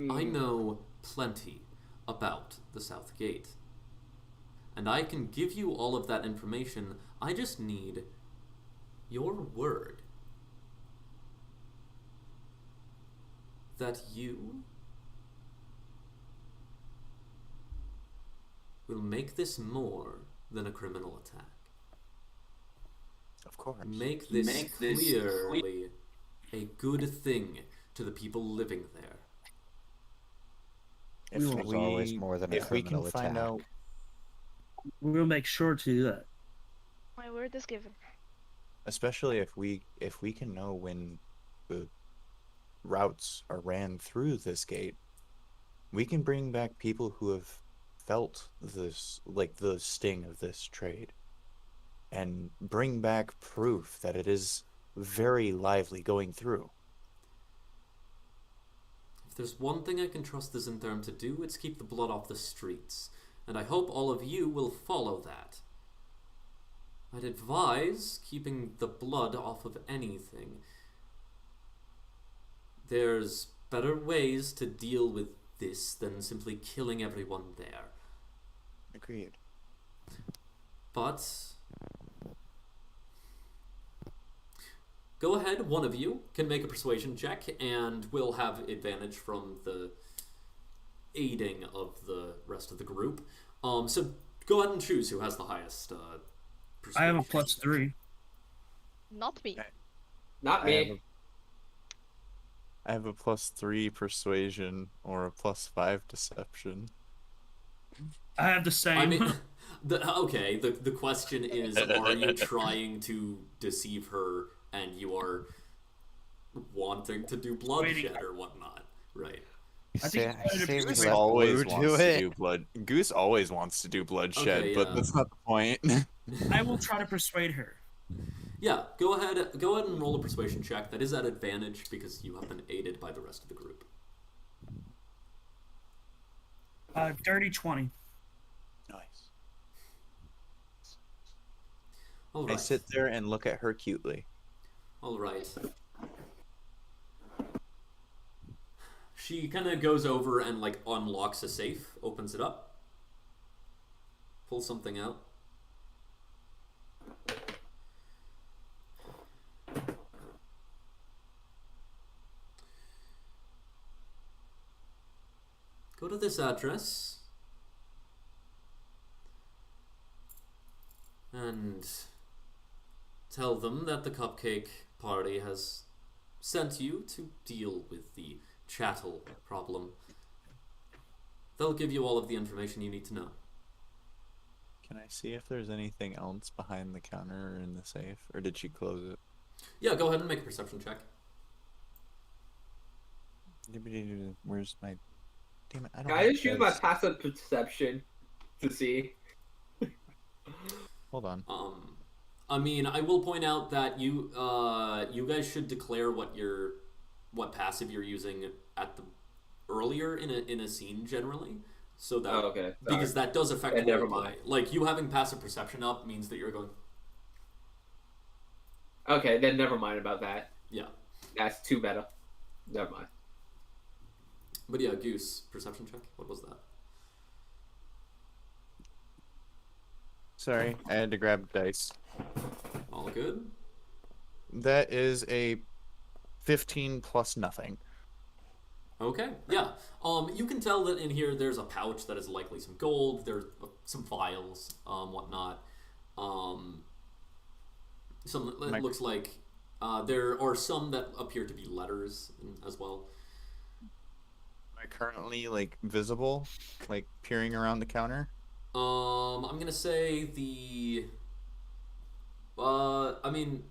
I know plenty about the South Gate. And I can give you all of that information. I just need your word that you will make this more than a criminal attack. Of course. Make this clearly a good thing to the people living there. If There's always more than a if we can criminal find attack. out, We'll make sure to do that. My word is given. especially if we can know when the routes are ran through this gate, we can bring back people who have felt this, like the sting of this trade, and bring back proof that it is very lively going through. If there's one thing I can trust the Zintherm to do, it's keep the blood off the streets. And I hope all of you will follow that. I'd advise keeping the blood off of anything. There's better ways to deal with this than simply killing everyone there. Agreed. But go ahead, one of you can make a persuasion check, and we'll have advantage from the aiding of the rest of the group. So go ahead and choose who has the highest persuasion. I have a +3. Not me. Not I me. have a +3 persuasion or a +5 deception. I have the same. I mean, the question is, are you trying to deceive her and you are wanting to do bloodshed or whatnot? Right. I think Goose Let always Blue wants do to it. do blood. Goose always wants to do bloodshed, Okay, but yeah. that's not the point. I will try to persuade her. Yeah, go ahead and roll a persuasion check. That is at advantage because you have been aided by the rest of the group. Dirty 20. Nice. All I right. sit there and look at her cutely. All right. She kind of goes over and like unlocks a safe, opens it up, pulls something out. Go to this address and tell them that the cupcake party has sent you to deal with the chattel problem. They'll give you all of the information you need to know. Can I see if there's anything else behind the counter or in the safe, or did she close it? Yeah, go ahead and make a perception check. Where's my? Damn it! I don't. Can I have just use my dice. passive perception to see? Hold on. I mean, I will point out that you guys should declare what passive you're using at the earlier in a scene generally, so that Oh, okay. because that does affect Okay, never roleplay. mind. Like you having passive perception up means that you're going. Okay, then never mind about that. Yeah, That's too better. Never mind. but yeah, Goose perception check. What was that? Sorry, I had to grab dice. All good. That is a 15 plus nothing. Okay, yeah. You can tell that in here there's a pouch that is likely some gold. There's some vials, whatnot. Some it looks like there are some that appear to be letters as well. Am I currently like visible, like peering around the counter? I'm gonna say the. I mean,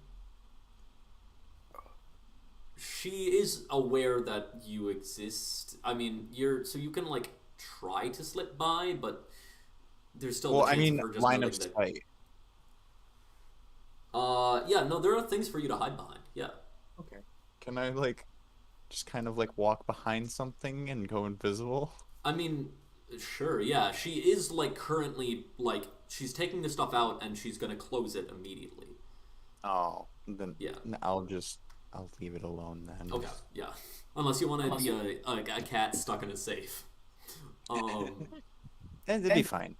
she is aware that you exist. I mean, so you can like try to slip by, but there's still. Well, the I chance mean, of her just line noting of that- sight. Yeah, no, there are things for you to hide behind. Yeah. Okay. Can I like, just kind of like walk behind something and go invisible? I mean, sure, yeah. She is like currently like she's taking the stuff out and she's gonna close it immediately. Oh, then Yeah. I'll leave it alone then. Okay, yeah. Unless you want to be a cat stuck in a safe. And it'd be fine.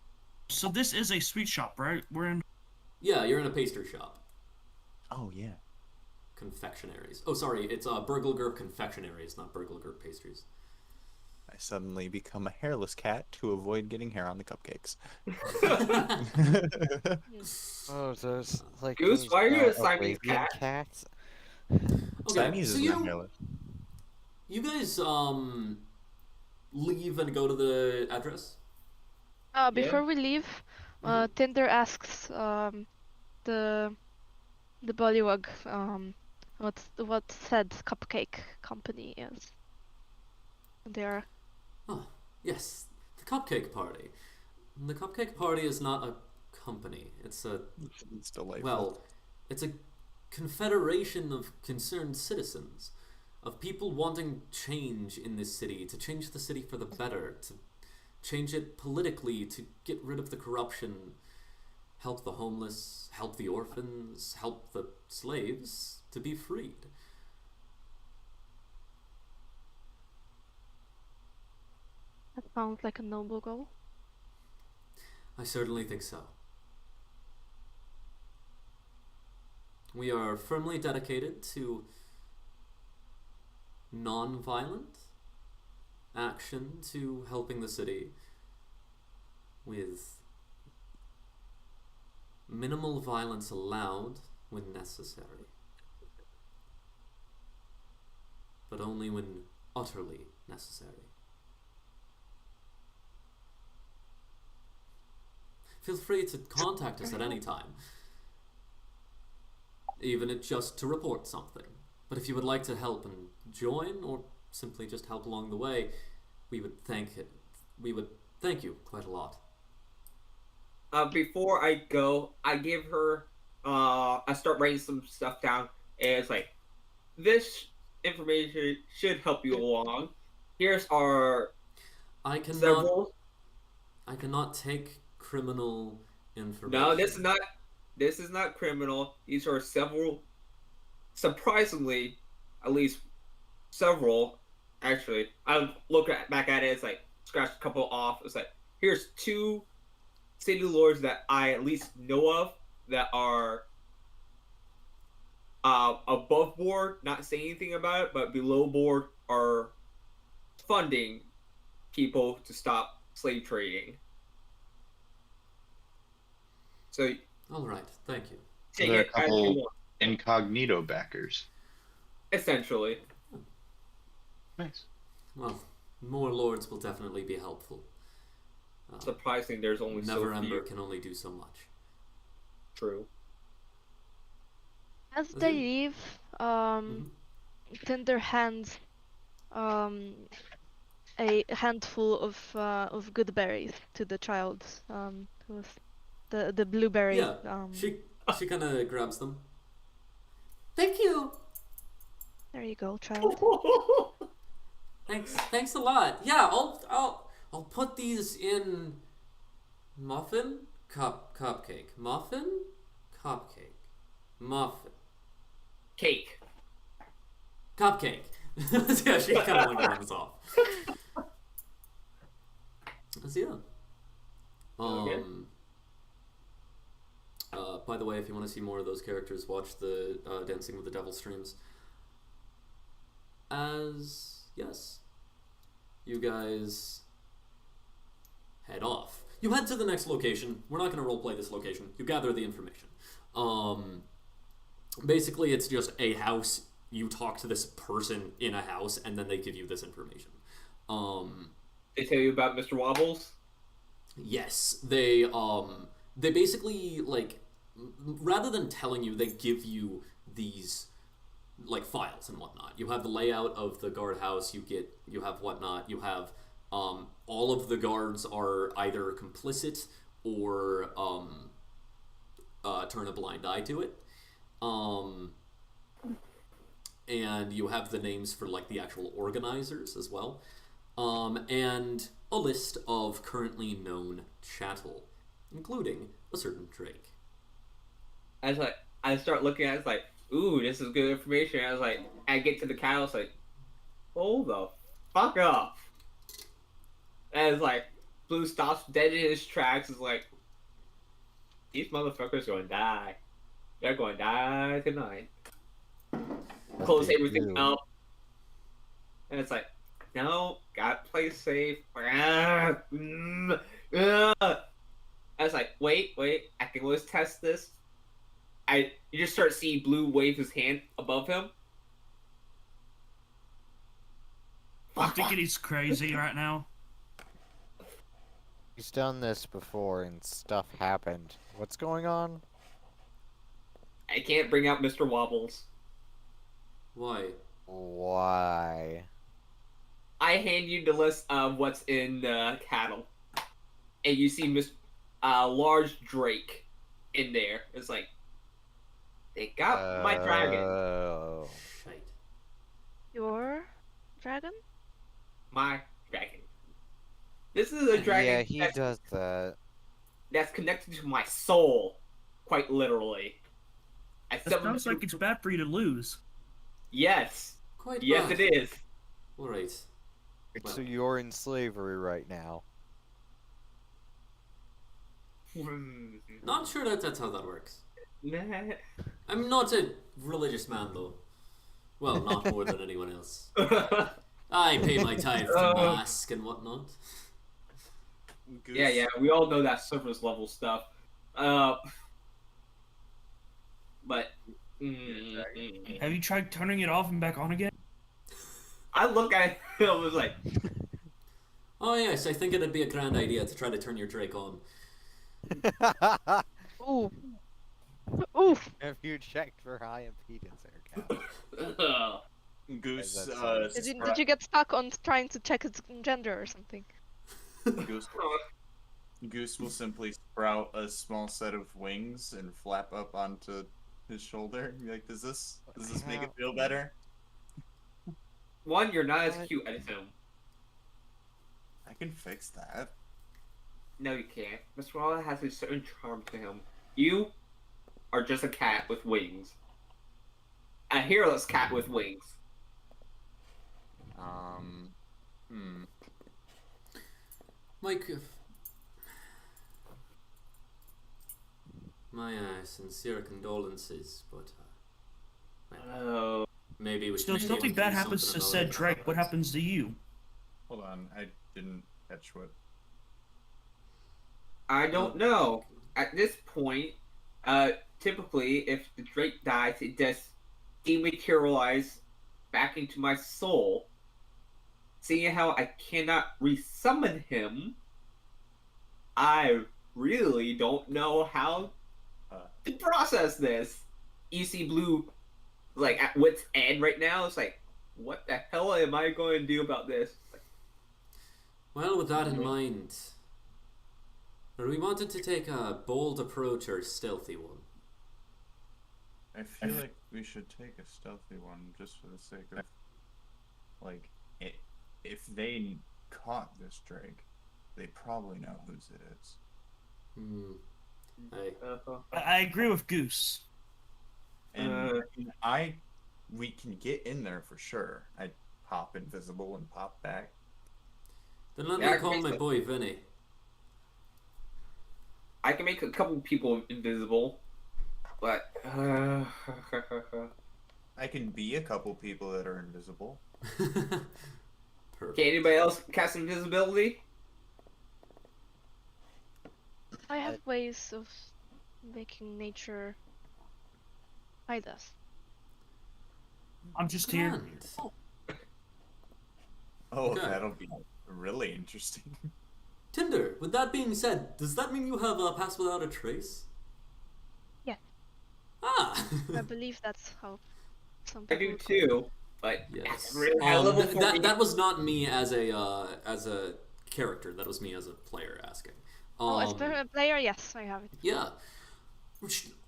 So this is a sweet shop, right? We're in. Yeah, you're in a pastry shop. Oh yeah. Confectionaries. Oh, sorry, it's Burglegurp Confectionaries, not Burglegurp Pastries. I suddenly become a hairless cat to avoid getting hair on the cupcakes. Oh, those like Goose, those, why are you a Siamese Arabian cat? cats? Okay, Siamese so is not hairless. you guys leave and go to the address? Before we leave, Tinder asks the Bullywug what said cupcake company is. They are. Oh, yes, the Cupcake Party. The Cupcake Party is not a company. It's delightful. well, it's a confederation of concerned citizens, of people wanting change in this city, to change the city for the better, to change it politically, to get rid of the corruption, help the homeless, help the orphans, help the slaves to be freed. That sounds like a noble goal. I certainly think so. We are firmly dedicated to non-violent action, to helping the city with minimal violence allowed when necessary, but only when utterly necessary. Feel free to contact us at any time, even if just to report something. But if you would like to help and join, or simply just help along the way, we would thank you quite a lot. Before I go, I give her, I start writing some stuff down, and it's like, this information should help you along. Here's our I several. cannot take criminal information. No, this is not criminal. These are several, surprisingly, at least several. Actually, I look back at it. It's like scratch a couple off. It's like, here's 2 city lords that I at least know of that are above board, not saying anything about it, but below board are funding people to stop slave trading. So, all right, thank you. take There are it a as you couple want. incognito backers. Essentially. Nice. Well, more lords will definitely be helpful. Surprising, there's only Never so Ember few. can only do so much. True. As they leave, Tinder hands a handful of good berries to the child, who's the blueberry. Yeah, she kind of grabs them. Thank you. There you go, child. Thanks a lot. Yeah, I'll put these in muffin, cupcake, muffin, cupcake, muffin, Cake. cupcake. Yeah, she kind of wanders off. So yeah. Okay. By the way, if you want to see more of those characters, watch the Dancing with the Devil streams. Yes, you guys head off. You head to the next location. We're not going to roleplay this location. You gather the information. Basically, it's just a house. You talk to this person in a house, and then they give you this information. They tell you about Mr. Wobbles? Yes, they basically, like, rather than telling you, they give you these, like, files and whatnot. You have the layout of the guardhouse, you have whatnot, you have, all of the guards are either complicit or, turn a blind eye to it. And you have the names for, like, the actual organizers as well. And a list of currently known chattel, including a certain Drake. I start looking at it, it's like, ooh, this is good information. I was like, I get to the cow, it's like, hold the fuck up. And it's like, Blue stops dead in his tracks, is like, these motherfuckers gonna die. They're gonna die tonight. Close everything up. And it's like, no, gotta play safe. I was like, wait, I can always test this. You just start seeing Blue wave his hand above him. I'm thinking he's crazy right now. He's done this before and stuff happened. What's going on? I can't bring out Mr. Wobbles. Why? Why? I hand you the list of what's in the cattle, and you see large Drake in there. It's like, they got my dragon. Oh. Shite. Your dragon? My dragon. This is a dragon Yeah, he does that. that's connected to my soul, quite literally. It sounds like it's bad for you to lose. Yes. Quite Yes, bad. it is. Alright. So you're in slavery right now. Not sure that that's how that works. Nah. I'm not a religious man, though. Well, not more than anyone else. I pay my tithe to mask and whatnot. Goose, Yeah, we all know that surface level stuff. But Have you tried turning it off and back on again? I look at it, I was like, Oh yes, I think it'd be a grand idea to try to turn your Drake on. Ooh. Oof. Have you checked for high impedance air cap? Goose, That's- Did you get stuck on trying to check its gender or something? Goose, Goose will simply sprout a small set of wings and flap up onto his shoulder. Be like, does this make it feel better? one, you're not as cute as him. I can fix that. No, you can't. Mr. Wallace has a certain charm to him. You are just a cat with wings. A hairless cat with wings. Mike, my sincere condolences, but Oh. maybe we Still, should something bad happens to said Drake. What happens to you? Hold on, I didn't catch what. I don't know. At this point, typically, if the Drake dies, it just dematerializes back into my soul. Seeing how I cannot resummon him, I really don't know how to process this. You see Blue, like, at wit's end right now. It's like, what the hell am I going to do about this? Well, with that in mind, are we wanted to take a bold approach or a stealthy one? I feel like we should take a stealthy one just for the sake of, like, if they caught this Drake, they probably know whose it is. Hey. I agree with Goose. And we can get in there for sure. I pop invisible and pop back. Then let Yeah, me call my boy Vinny. I can make a couple people invisible, but I can be a couple people that are invisible. Perfect. can anybody else cast invisibility? I have ways of making nature hide us. I'm just here. Grand. Oh, Okay. that'll be really interesting. Tinder, with that being said, does that mean you have Pass Without a Trace? Yeah. Ah! I believe that's how some I people do too, but Yes. that's really high level for me. That was not me as a character. That was me as a player asking. Oh, as a player, yes, I have it. Yeah.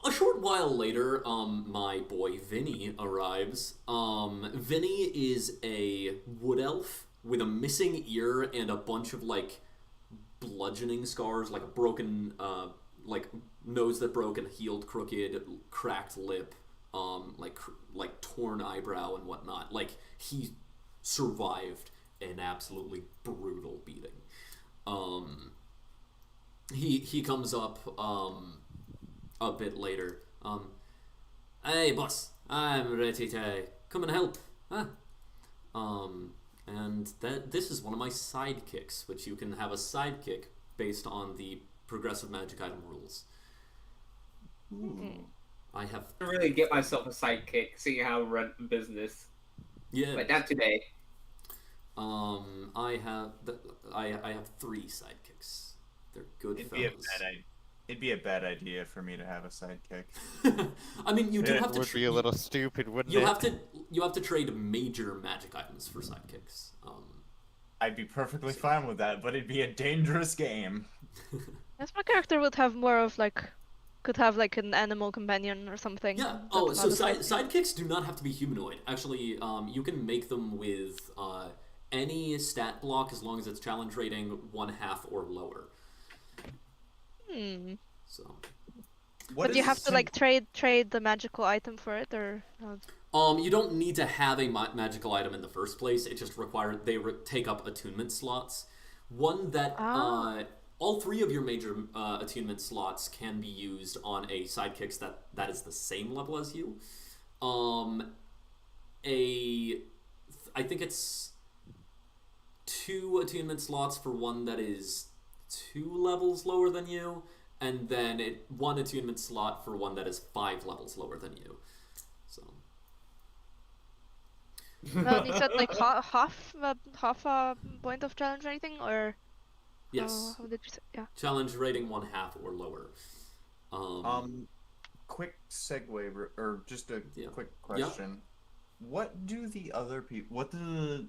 A short while later, my boy Vinny arrives. Vinny is a wood elf with a missing ear and a bunch of like bludgeoning scars, like a broken, like nose that broke and healed, crooked, cracked lip, like torn eyebrow and whatnot. Like he survived an absolutely brutal beating. He comes up a bit later. Hey boss, I'm ready to come and help. Huh? And this is one of my sidekicks, which you can have a sidekick based on the progressive magic item rules. I have I really get myself a sidekick, seeing how I run a business, yeah. but not today. I have I have 3 sidekicks. They're good It'd be a fellas. it'd be a bad idea for me to have a sidekick. I mean, you do It have to. would be a little stupid, wouldn't You it? have to trade major magic items for sidekicks. I'd be perfectly fine with that, but it'd be a dangerous game. Guess my character would have more of like, could have like an animal companion or something. Yeah. that's Oh, not so a sidekick. sidekicks do not have to be humanoid. Actually, you can make them with any stat block as long as it's challenge rating 1/2 or lower. Hmm. So. What But you is have to like trade the magical item for it, or You don't need to have a magical item in the first place. It just requires take up attunement slots. One that all 3 of your major attunement slots can be used on a sidekicks that is the same level as you. I think it's 2 attunement slots for one that is 2 levels lower than you, and then 1 attunement slot for one that is 5 levels lower than you. So. well, you said like half a point of challenge or anything, or Yes. how did you say? Yeah. Challenge rating 1/2 or lower. Quick segue, or just a quick question. What do the other people? What do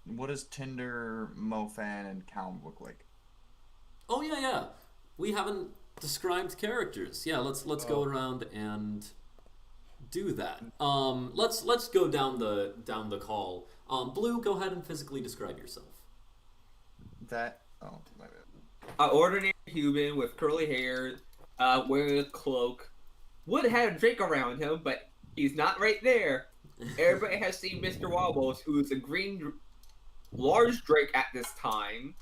what does Tinder, Mofan, and Calm look like? Oh yeah. We haven't described characters. Yeah, let's go around and do that. Let's go down the call. Blue, go ahead and physically describe yourself. My bad. An ordinary human with curly hair, wearing a cloak. Would have a drink around him, but he's not right there. Everybody has seen Mr. Wobbles, who is a green, large drake at this time,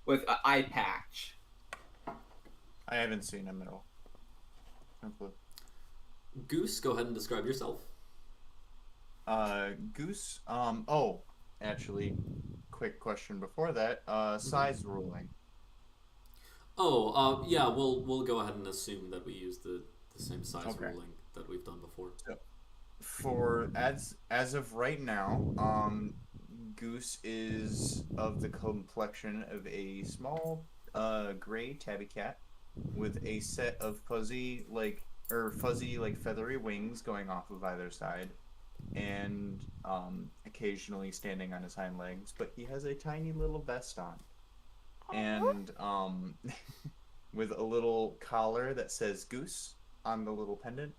with an eye patch. I haven't seen him at all. No clue. Goose, go ahead and describe yourself. Goose. Actually, quick question before that. Size ruling. Yeah, we'll go ahead and assume that we use the same size Okay. ruling that we've done before. So, for as of right now, Goose is of the complexion of a small gray tabby cat with a set of fuzzy feathery wings going off of either side, and occasionally standing on his hind legs, but he has a tiny little vest on. And with a little collar that says Goose on the little pendant,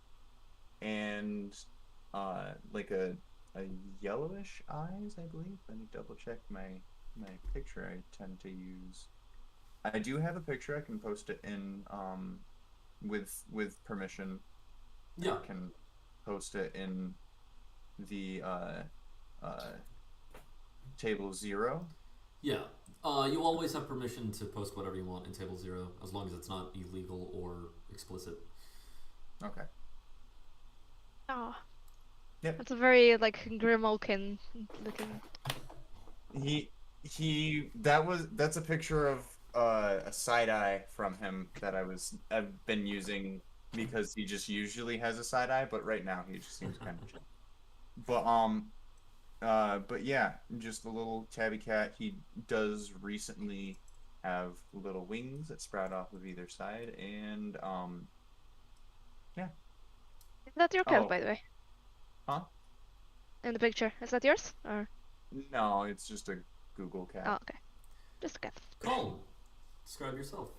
and like a yellowish eyes, I believe. Let me double check my picture I tend to use. I do have a picture. I can post it in with permission. Yeah. I can post it in the table 0. Yeah. You always have permission to post whatever you want in table 0, as long as it's not illegal or explicit. Okay. Oh. Yep. That's a very like Grimalkin looking. That's a picture of a side eye from him that I've been using because he just usually has a side eye, but right now he just seems kind of chill. But yeah, just a little tabby cat. He does recently have little wings that sprout off of either side, and yeah. Is that your cat, Oh. by the way? Huh? In the picture, is that yours or? No, it's just a Google cat. Oh, okay. Just a cat. Calm. Describe yourself.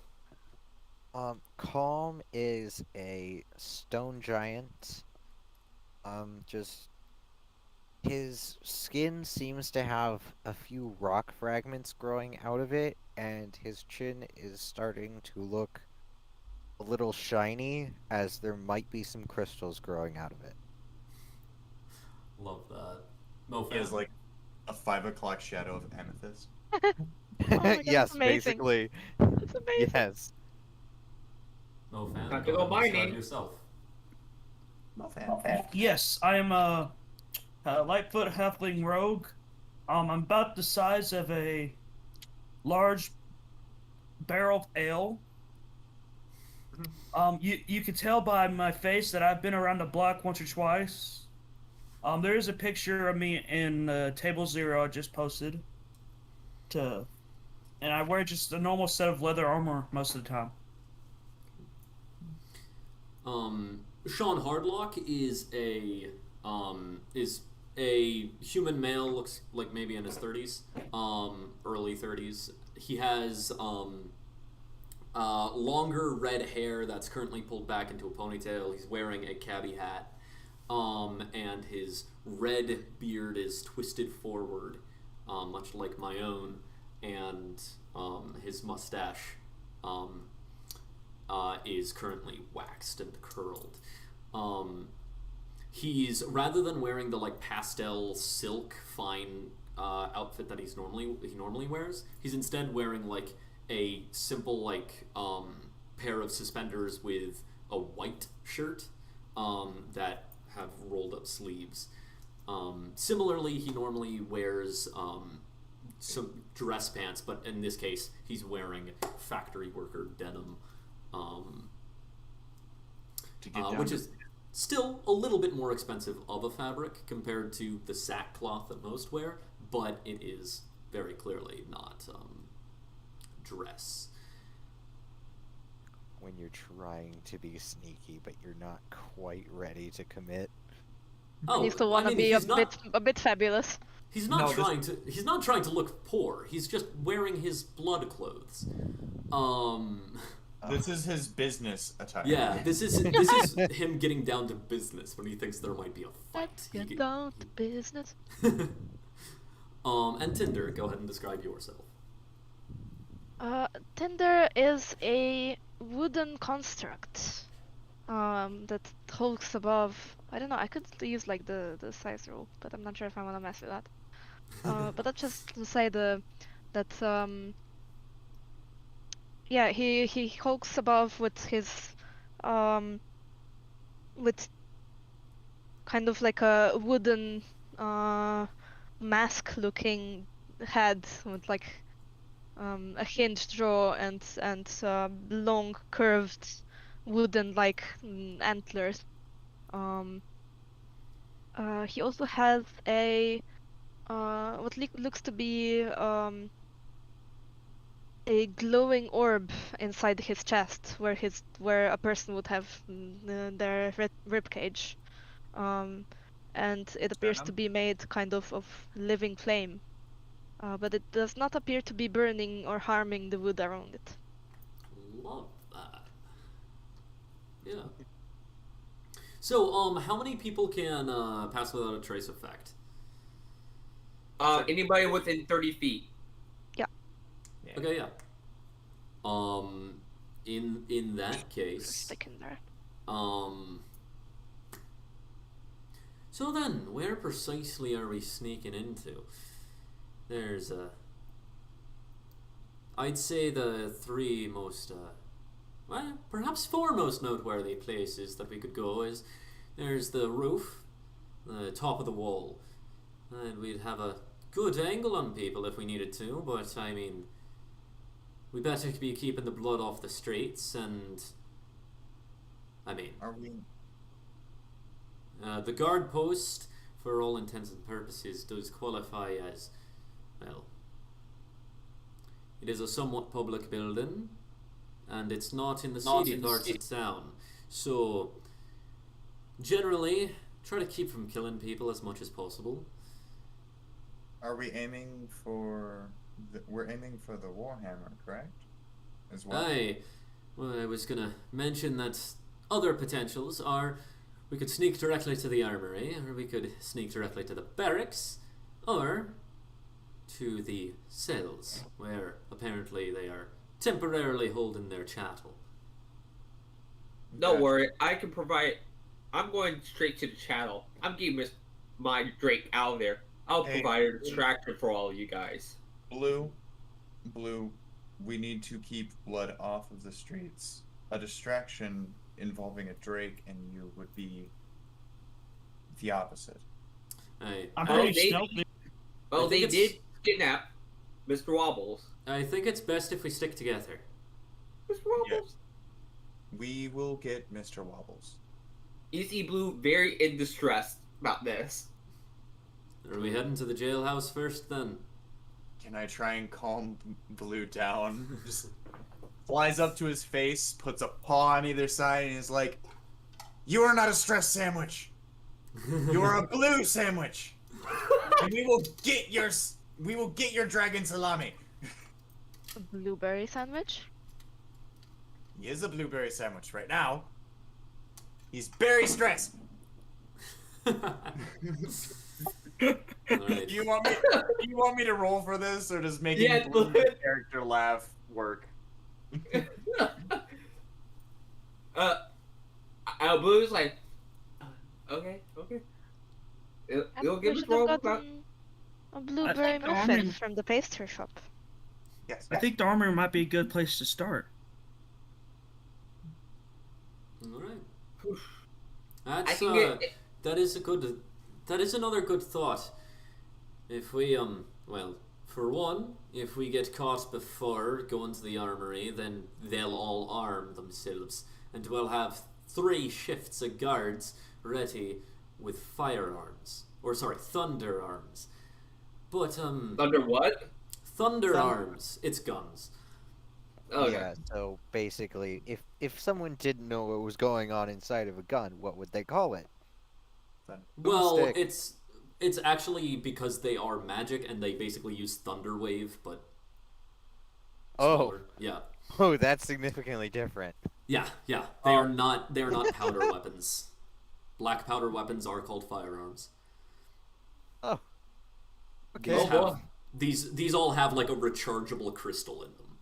Calm is a stone giant. Just his skin seems to have a few rock fragments growing out of it, and his chin is starting to look a little shiny, as there might be some crystals growing out of it. Love that. No He has fan. like a 5 o'clock shadow of amethyst. Oh my God, Yes, that's amazing. basically. That's amazing. Yes. No fan. Time to Go go ahead and describe mining. yourself. Yes, I am a Lightfoot halfling rogue. I'm about the size of a large barrel of ale. You could tell by my face that I've been around the block once or twice. There is a picture of me in Table Zero I just posted. And I wear just a normal set of leather armor most of the time. Sean Hardlock is a human male, looks like maybe in his 30s, early 30s. He has longer red hair that's currently pulled back into a ponytail. He's wearing a cabbie hat, and his red beard is twisted forward, much like my own, and his mustache is currently waxed and curled. He's, rather than wearing the like pastel silk fine outfit that he normally wears, he's instead wearing like a simple like pair of suspenders with a white shirt that have rolled up sleeves. Similarly, he normally wears some dress pants, but in this case, he's wearing factory worker denim, which is still a little bit more expensive of a fabric compared to the sackcloth that most wear, but it is very clearly not dress. When you're trying to be sneaky, but you're not quite ready to commit. And you still want to be a bit fabulous. He's not He's not trying to look poor. He's just wearing his blood clothes. This is his business attire. Yeah, this is him getting down to business when he thinks there might be a fight. Let's get down to business. And Tinder, go ahead and describe yourself. Tinder is a wooden construct that hulks above. I don't know. I could use like the size rule, but I'm not sure if I want to mess with that. But that's just to say yeah, he hulks above with his with kind of like a wooden mask-looking head with like a hinged jaw and long curved wooden like antlers. He also has a what looks to be a glowing orb inside his chest, where a person would have their rib cage, and it appears to be made kind of living flame, but it does not appear to be burning or harming the wood around it. Love that. Yeah. So, how many people can pass without a trace effect? Anybody within 30 feet. Okay, yeah. In that case, so then, where precisely are we sneaking into? There's I'd say the three most, well, perhaps four most noteworthy places that we could go is, there's the roof, the top of the wall, and we'd have a good angle on people if we needed to, but I mean, we better be keeping the blood off the streets, and I mean, Are we? the guard post, for all intents and purposes, does qualify as, well, it is a somewhat public building, and it's not in the seedy parts of town, so generally try to keep from killing people as much as possible. Are we aiming for? We're aiming for the Warhammer, correct? As well. Well, I was gonna mention that other potentials are, we could sneak directly to the armory, or we could sneak directly to the barracks, or to the cells, where apparently they are temporarily holding their chattel. Don't worry, I can provide. I'm going straight to the channel. I'm keeping my Drake out of there. I'll provide a distraction for all of you guys. Blue, we need to keep blood off of the streets. A distraction involving a Drake and you would be the opposite. I'm pretty stealthy. Well, they did kidnap Mr. Wobbles. I think it's best if we stick together. Mr. Wobbles? Yes. We will get Mr. Wobbles. You see Blue very in distress about this. Are we heading to the jailhouse first then? Can I try and calm Blue down? Just flies up to his face, puts a paw on either side, and is like, "You are not a stress sandwich. You are a blue sandwich, and we will get your dragon salami." A blueberry sandwich? He is a blueberry sandwich right now. He's very stressed. Alright. Do you want me to roll for this, or does making Blue's character laugh work? Blue's like, okay. It'll give We us should have roll. gotten a blueberry muffin from the pastry shop. Yes. I think the armory might be a good place to start. Alright. I That's can get. that is another good thought. If we well, for one, if we get caught before going to the armory, then they'll all arm themselves, and we'll have 3 shifts of guards ready with firearms. Or sorry, thunder arms. But Under what? thunder arms. It's guns. Okay. Yeah, so basically, if someone didn't know what was going on inside of a gun, what would they call it? Well, Boomstick. it's actually because they are magic and they basically use thunder wave, but smaller. Yeah. Oh, that's significantly different. Yeah. They are not powder weapons. Black powder weapons are called firearms. Oh. These all have like a rechargeable crystal in them.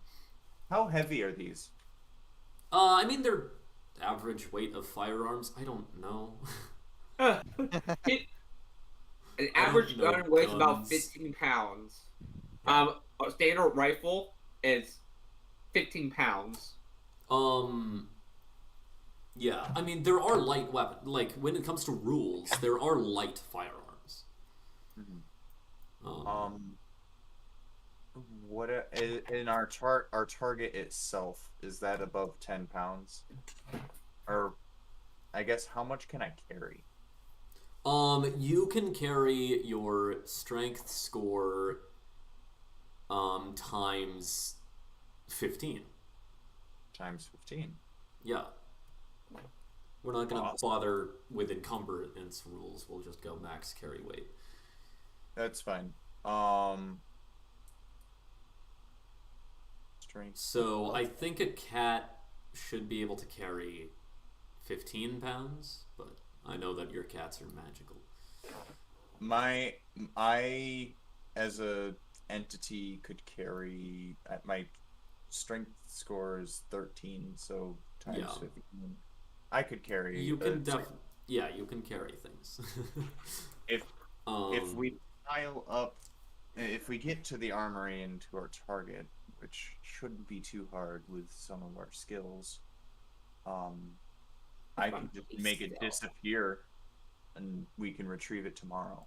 How heavy are these? I mean they're average weight of firearms. I don't know. An average know gun weighs about guns. 15 pounds. A standard rifle is 15 pounds. Yeah. I mean there are light weapons. Like when it comes to rules, there are light firearms. What in our target itself, is that above 10 pounds? Or I guess how much can I carry? You can carry your strength score times 15. Times 15. Yeah. We're not gonna bother with encumbrance rules. We'll just go max carry weight. That's fine. Strength. So I think a cat should be able to carry 15 pounds, but I know that your cats are magical. I as a entity could carry at my strength score is 13, so times 15. I could carry. You can you can carry things. if we pile up, if we get to the armory and to our target, which shouldn't be too hard with some of our skills, I can just make it disappear, and we can retrieve it tomorrow.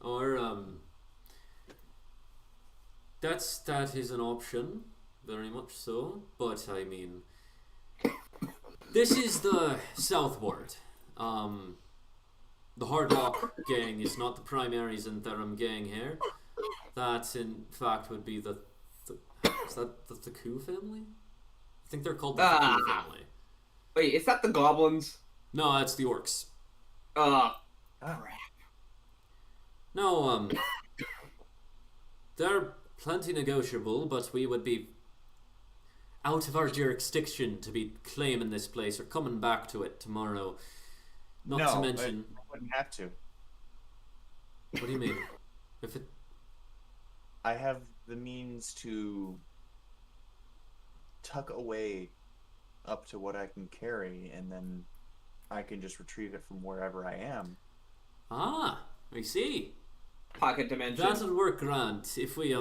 Or that is an option, very much so. But I mean, this is the South Ward. The Hardlock gang is not the primary Zentherum gang here. That, in fact, would be is that the Thaku family? I think they're called the Thaku family. Wait, is that the goblins? No, that's the orcs. Crap. No, they're plenty negotiable, but we would be out of our jurisdiction to be claiming this place or coming back to it tomorrow. Not to mention, I wouldn't have to. what do you mean? If it I have the means to tuck away up to what I can carry, and then I can just retrieve it from wherever I am. I see. Pocket dimension. That'll work, Grant. If we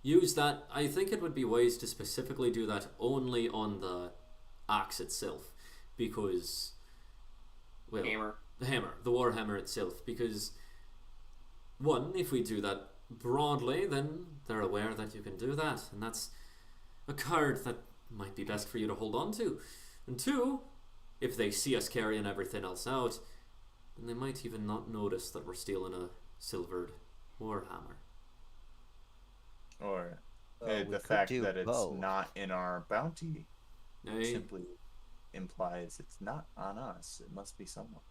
use that, I think it would be wise to specifically do that only on the axe itself, because Hammer. The warhammer itself, because one, if we do that broadly, then they're aware that you can do that, and that's a card that might be best for you to hold on to. And two, if they see us carrying everything else out, then they might even not notice that we're stealing a silvered warhammer. Or we the could fact do that it's both. not in our bounty Hey, simply implies it's not on us. It must be someone.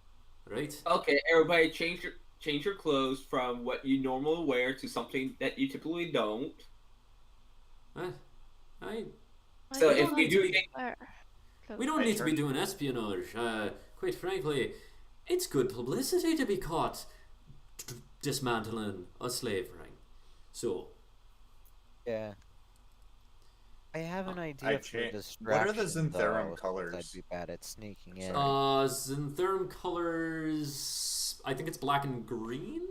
right? Okay, everybody, change your clothes from what you normally wear to something that you typically don't. I So we if don't you need do to be, think we don't need to be doing espionage. Quite frankly, it's good publicity to be caught dismantling a slave ring. So, Yeah. I have an I idea for cha- distraction. What are the Xantherum though, colors? since I'd be bad at sneaking in. Xantherum colors. I think it's black and green.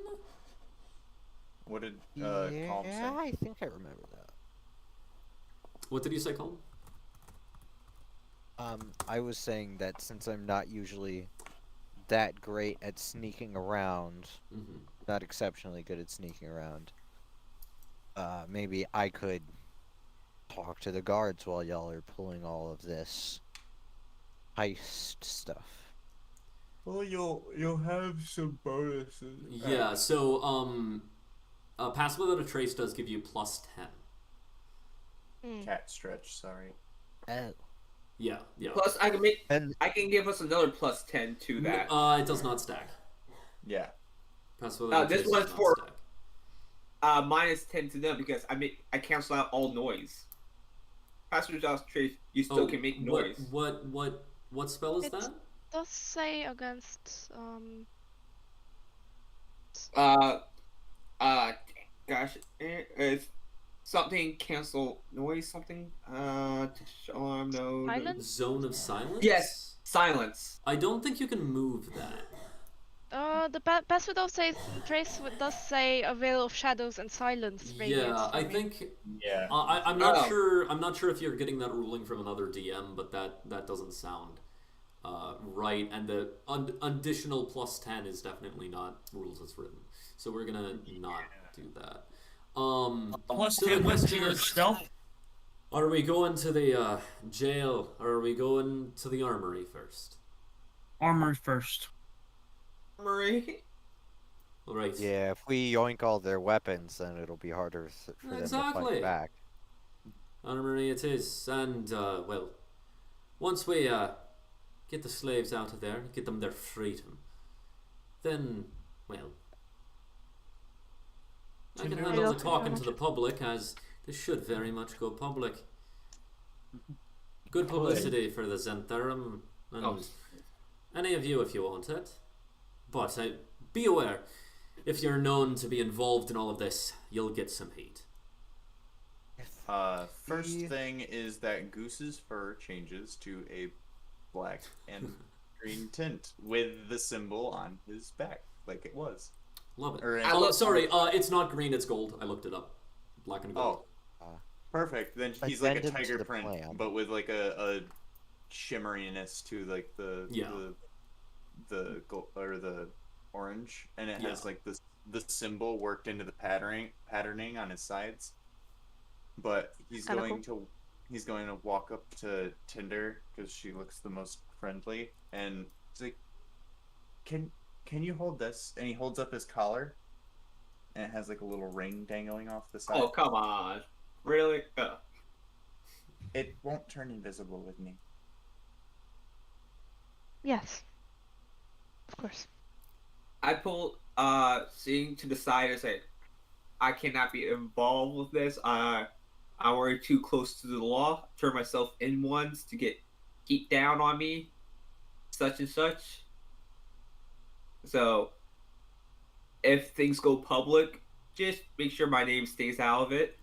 What did Yeah, Calm say? I think I remember that. What did you say, Colin? I was saying that since I'm not usually that great at sneaking around, not exceptionally good at sneaking around, maybe I could talk to the guards while y'all are pulling all of this heist stuff. Well, you'll have some bonuses. Yeah. So, pass without a trace does give you +10. Cat stretch. Sorry. Oh. Yeah. plus I can give us another +10 to that. It does not stack. Yeah. Pass without a This trace one's does for- not stack. -10 to them because I cancel out all noise. Pass without trace, you still can make noise. What spell is It's- that? Does say against Gosh, it's something cancel noise something. Alarm no. Silence? Zone of silence. Yes, silence. I don't think you can move that. the pass without say trace does say a veil of shadows and silence radiates Yeah, I from it. think. Yeah. I'm not Oh. sure. I'm not sure if you're getting that ruling from another DM, but that doesn't sound right. And the additional +10 is definitely not rules as written. So we're gonna not do that. Plus so the 10 with question your is, stealth. are we going to the jail or are we going to the armory first? Armor first. Marie. All right. Yeah, if we yoink all their weapons, then it'll be harder for them to Exactly. fight back. Armory it is, and well, once we get the slaves out of there, get them their freedom, then, well, I can handle the talking to the public, as this should very much go public. Good publicity for the Xantherum, and any of you if you want it. But be aware, if you're known to be involved in all of this, you'll get some heat. First thing is that Goose's fur changes to a black and green tint with the symbol on his back, like it was. Love it. Or sorry, it's not green, it's gold. I looked it up. Black and gold. Perfect. Then he's like a tiger print, but with like a shimmeriness to like the gold or the orange, and it has like the symbol worked into the patterning on his sides. But he's going to walk up to Tinder because she looks the most friendly, and he's like, Can you hold this? And he holds up his collar, and it has like a little ring dangling off the side. Oh, come on. Really? It won't turn invisible with me. Yes. Of course. I pull seeing to the side and say, I cannot be involved with this. I'm already too close to the law. Turn myself in once to get heat down on me, such and such. So, if things go public, just make sure my name stays out of it.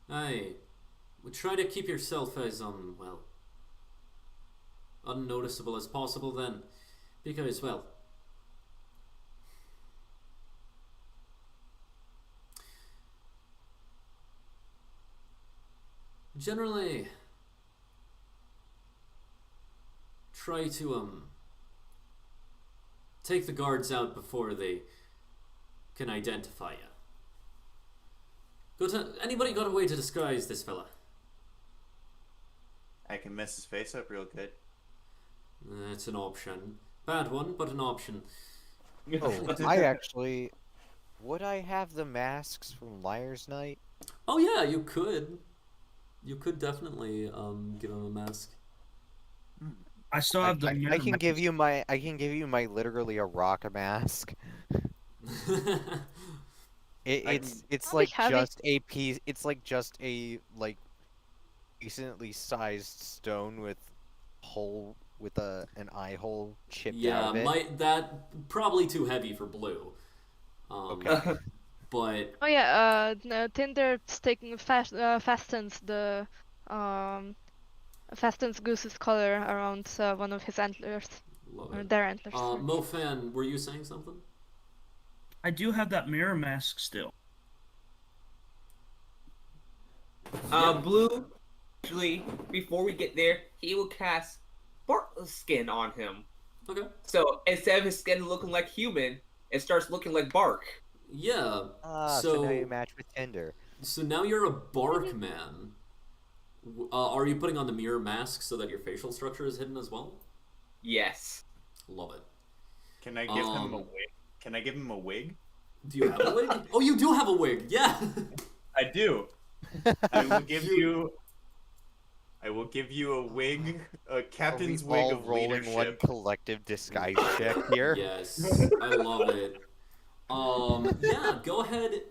Aye. Try to keep yourself as, unnoticeable as possible then. Because, well, generally try to, take the guards out before they can identify you. Anybody got a way to disguise this fella? I can mess his face up real good. It's an option. Bad one, but an option. Oh, I actually... Would I have the masks from Liar's Night? Oh yeah, you could. You could definitely give him a mask. I still have the I can give you my literally a rock mask. It's Probably like heavy. just a piece. It's like just a like decently sized stone with hole with an eye hole chipped Yeah, out of it. that probably too heavy for Blue. Okay. But Oh yeah, no, Tinder fastens fastens Goose's collar around one of his antlers, love or it. their antlers. sorry. Mofan, were you saying something? I do have that mirror mask still. Blue, actually, before we get there, he will cast bark skin on him. Okay. So instead of his skin looking like human, it starts looking like bark. Yeah. So now you match with Tinder. So now you're a bark man. Are you putting on the mirror mask so that your facial structure is hidden as well? Yes. Love it. Can I give him a wig? Can I give him a wig? Do you have a wig? Oh, you do have a wig. Yeah. I do. I will give you. I will give you a wig, a captain's Are we all wig of rolling leadership. one collective disguise check here? Yes. I love it. Yeah, go ahead.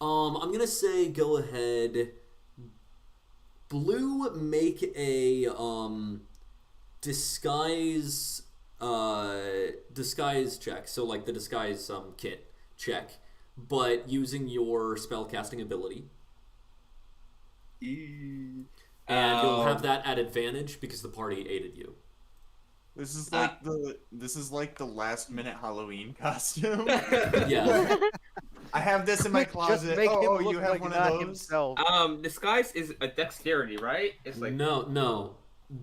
I'm gonna say go ahead. Blue, make a disguise check. So like the disguise kit check, but using your spellcasting ability. And you'll have that at advantage because the party aided you. This is like the last minute Halloween costume. Yeah. I have this in my Just closet. make him Oh, look you have like one not of those? himself. Disguise is a dexterity, right? It's like No.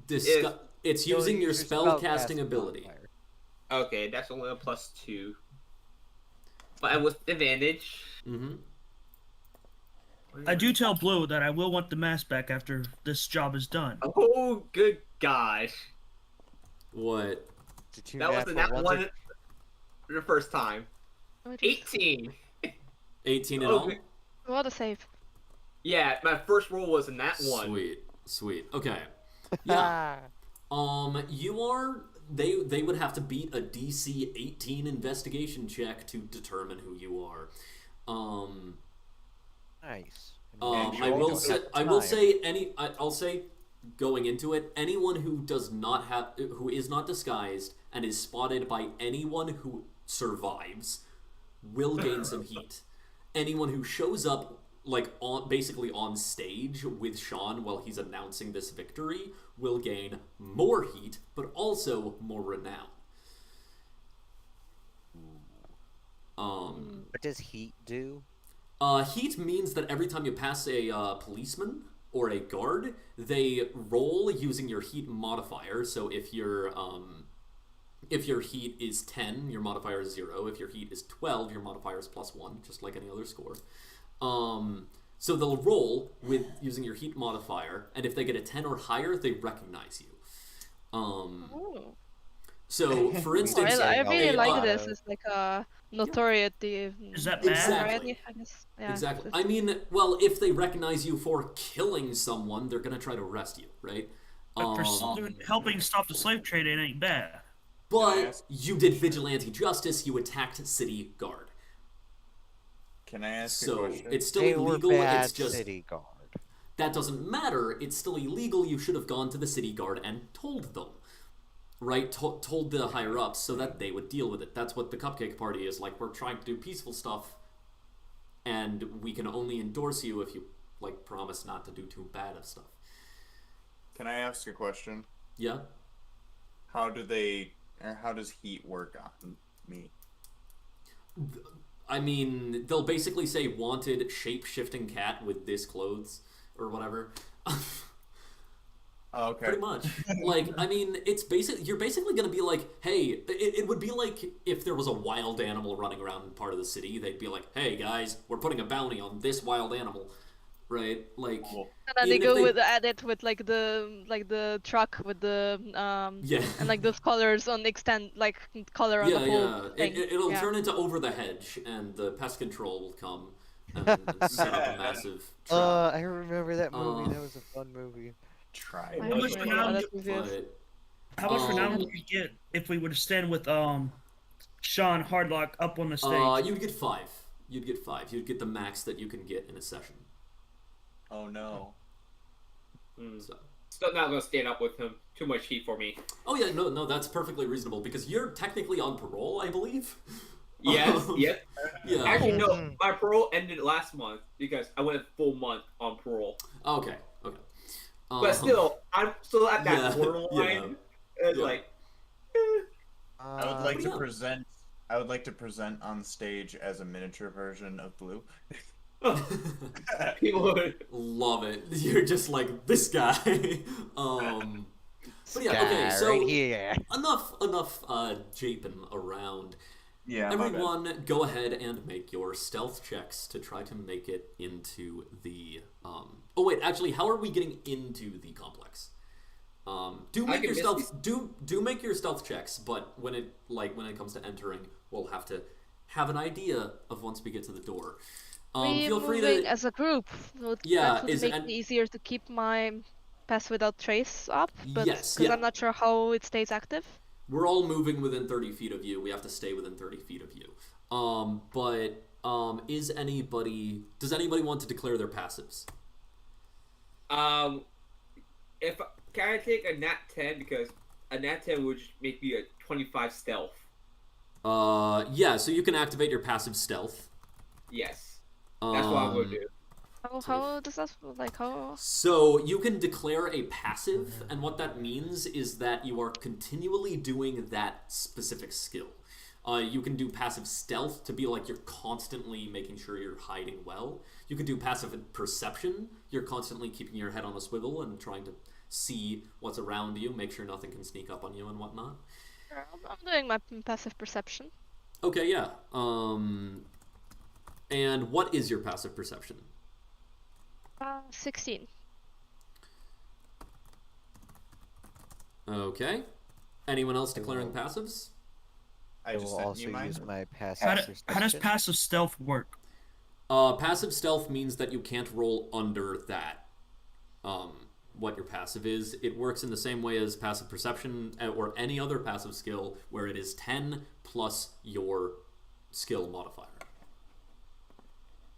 Is- It's You'll using your use spellcasting ability. modifier. okay, that's only a +2, but with advantage. Mm-hmm. I do tell Blue that I will want the mask back after this job is done. Oh, good gosh, What? that wasn't that ones one the first time. Oh, geez. 18. 18 in Oh, all? good. What a save. Yeah, my first roll was in that one. Sweet. Okay. Yeah. You are. They would have to beat a DC 18 investigation check to determine who you are. Nice. And you I will also say. have I will time. say I'll say, going into it, anyone who is not disguised and is spotted by anyone who survives will gain some heat. Anyone who shows up basically on stage with Sean while he's announcing this victory will gain more heat, but also more renown. What does heat do? Heat means that every time you pass a policeman or a guard, they roll using your heat modifier. So if your heat is 10, your modifier is 0. If your heat is 12, your modifier is +1, just like any other score. So they'll roll with using your heat modifier, and if they get a 10 or higher, they recognize you. Ooh. So, for Oh, instance, I really a, like this. It's like a notoriety. Is that mad? Exactly. I guess. Yeah, Exactly. it's- I mean, well, if they recognize you for killing someone, they're gonna try to arrest you, right? But for helping stop the slave trade, it ain't bad. But you did vigilante justice. You attacked city guard. Can I ask a So question? it's still They were illegal. bad It's just city guard. that doesn't matter. It's still illegal. You should have gone to the city guard and told them, right? Told the higher ups so that they would deal with it. That's what the cupcake party is like. We're trying to do peaceful stuff, and we can only endorse you if you promise not to do too bad of stuff. Can I ask a question? Yeah. How does heat work on me? I mean, they'll basically say wanted shape-shifting cat with this clothes or whatever. Oh, okay. Pretty much. I mean, you're basically going to be like, hey, it would be like if there was a wild animal running around in part of the city. They'd be like, hey, guys, we're putting a bounty on this wild animal, right? Like, And then they even if go with at it with like the truck with the yeah, and like those colors on the extend like color on the whole thing. It'll Yeah. turn into Over the Hedge, and the pest control will come and set up a massive trap. I remember that movie. That was a fun movie. Try. I How much remember renown? that reviews. But How much renown would we get if we were to stand with Sean Hardlock up on the stage? you'd get 5. You'd get 5. You'd get the max that you can get in a session. Oh no. So. Still not gonna stand up with him. Too much heat for me. Oh yeah, no, that's perfectly reasonable because you're technically on parole, I believe. Yes, yes. Yeah. Actually, no. My parole ended last month because I went a full month on parole. Okay. But still, I'm still at that yeah, borderline. It's yeah. like. I would like to yeah. present. I would like to present on stage as a miniature version of Blue. People would Love it. You're just like this guy. But yeah, okay. So right here. enough japing around. Yeah. my bad. Everyone, go ahead and make your stealth checks to try to make it into the. Oh wait, actually, how are we getting into the complex? Do make your stealth. Do make your stealth checks, but when it comes to entering, we'll have to have an idea of once we get to the door. Feel free to as a group. That would make it easier to keep my pass without trace up, but Yes, because yeah. I'm not sure how it stays active. We're all moving within 30 feet of you. We have to stay within 30 feet of you. Does anybody want to declare their passives? If can I take a nat 10 because a nat 10 would just make me a 25 stealth. Yeah. So you can activate your passive stealth. Yes, that's what I'm gonna do. How does that how? So you can declare a passive, and what that means is that you are continually doing that specific skill. You can do passive stealth to be like you're constantly making sure you're hiding well. You can do passive perception. You're constantly keeping your head on a swivel and trying to see what's around you, make sure nothing can sneak up on you and whatnot. I'm doing my passive perception. Okay, yeah. And what is your passive perception? 16. Okay. Anyone else declaring passives? I I just will sent also you mine. use my How, passive how does perception. passive stealth work? Passive stealth means that you can't roll under that. What your passive is. It works in the same way as passive perception or any other passive skill, where it is 10 plus your skill modifier.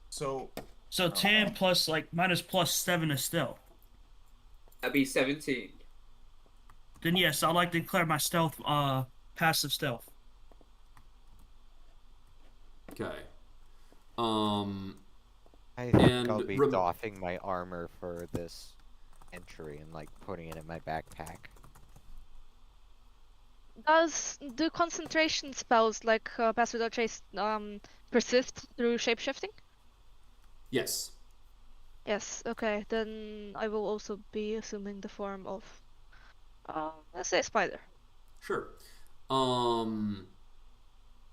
So 10 plus minus plus 7 is stealth. That'd be 17. Then yes, I'd like to declare my stealth passive stealth. Okay. I think and I'll be doffing my armor for this entry and putting it in my backpack. Do concentration spells like pass without trace persist through shapeshifting? Yes. Yes. Okay. Then I will also be assuming the form of, let's say, a spider. Sure.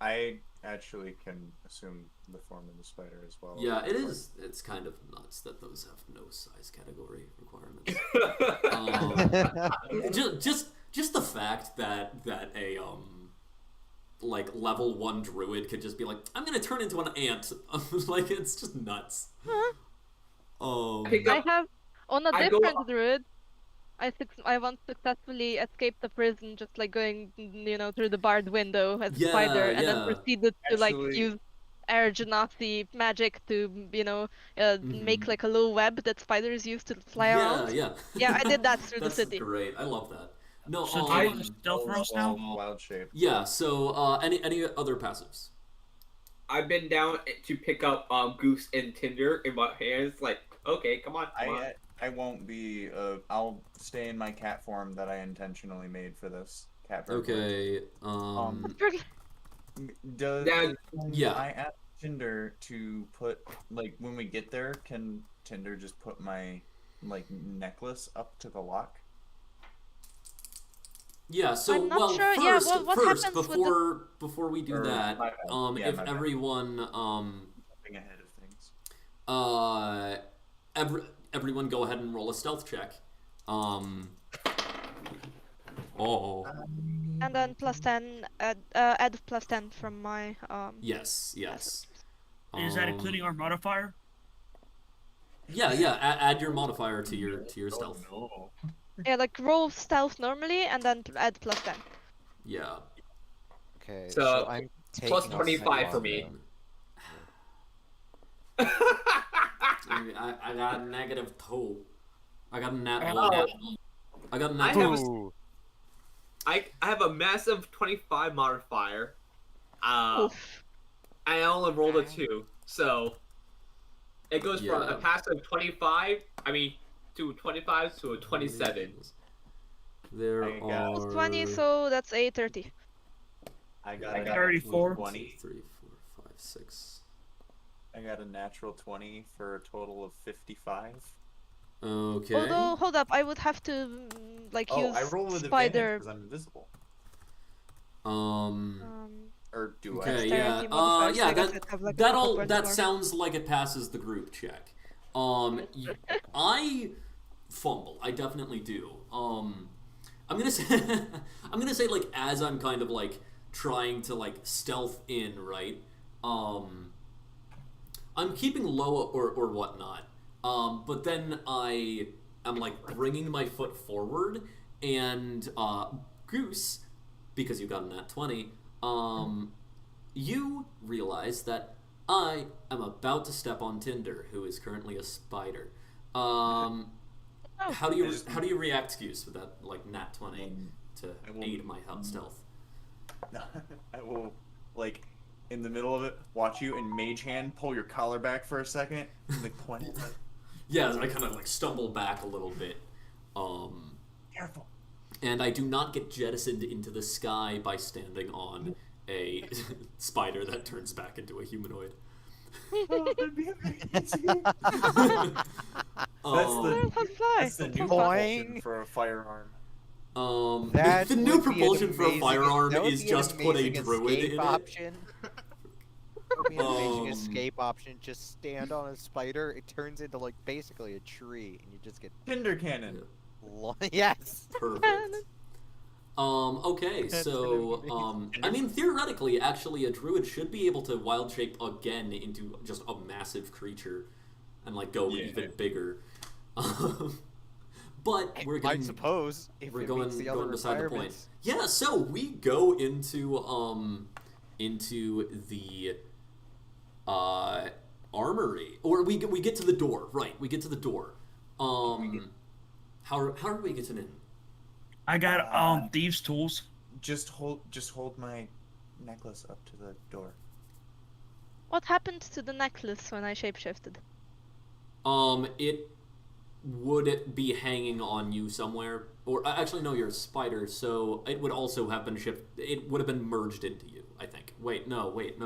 I actually can assume the form of the spider as well. Yeah, it is. It's kind of nuts that those have no size category requirements. Just the fact that a level 1 druid could just be like, I'm gonna turn into an ant. It's just nuts. I have on a different druid. I once successfully escaped the prison, just going, through the barred window as a spider, and then proceeded to use air genasi magic to, make a little web that spiders use to fly around. Yeah. Yeah, I did that through the city. That's great. I love that. No, So do you want to stealth roast now? Wild shape. yeah. So, any other passives? I've been down to pick up Goose and Tinder in my hands. Okay, come on. I won't be. I'll stay in my cat form that I intentionally made for this cat. Okay. Does Yeah. I ask Tinder to put when we get there? Can Tinder just put my necklace up to the lock? Yeah, so I'm not sure. Yeah, what first happens before we do Or that, my bad. Yeah, if my bad. everyone Jumping ahead of things. everyone go ahead and roll a stealth check. Oh. And then +10, add +10 from my Yes. Is that including our modifier? Yeah. Add your modifier to your stealth. No. Yeah, like roll stealth normally and then add +10. Yeah. Okay, So, I'm it's plus taking 25 for off me. then. I got a -2. I got a nat Oh. 1. I got a nat I have 1. Ooh. I have a massive 25 modifier. Oof. I only rolled a 2, so it goes from Yeah. a passive 25. To 25 to a 27. There I got are Plus 20, so that's a 30. I got a 34. natural 20. 3, 4, 5, 6. I got a natural 20 for a total of 55. Okay. Although, hold up, I would have to use I roll with advantage spider. because I'm invisible. Or do Okay, Dexterity yeah. modifier, so I guess That I'd have, like, a couple points that more. sounds like it passes the group check. I fumble. I definitely do. I'm gonna say I'm gonna say like as I'm kind of like trying to like stealth in, right? I'm keeping low or whatnot. But then I am like bringing my foot forward, and Goose, because you got a nat 20, you realize that I am about to step on Tinder, who is currently a spider. How do you react, Goose, with that like nat 20 to aid my stealth? I will, like, in the middle of it, watch you and mage hand pull your collar back for a second, and like point it. Yeah, I kind of like stumble back a little bit. Careful. And I do not get jettisoned into the sky by standing on a spider that turns back into a humanoid. Oh, that'd be amazing. That's the new propulsion for a firearm. That the new would be an propulsion for a amazing- firearm that would is be an just put a amazing druid escape in it. option. That would be an amazing Um, escape option. Just stand on a spider. It turns into like basically a tree, and you just get Tinder cannon. yes. Perfect. Okay, That's so, amazing. I mean, theoretically, actually, a druid should be able to wild shape again into just a massive creature and, like, go even bigger. But we're I getting... suppose if We're it going, meets the other going beside the point. requirements. Yeah, so we go into the, armory. Or we get to the door, right, we get to the door. How are we getting in? I got thieves' tools. Just hold my necklace up to the door. What happened to the necklace when I shapeshifted? It would be hanging on you somewhere, or actually no, you're a spider, so it would also have been it would have been merged into you, I think. Wait, no. Wait,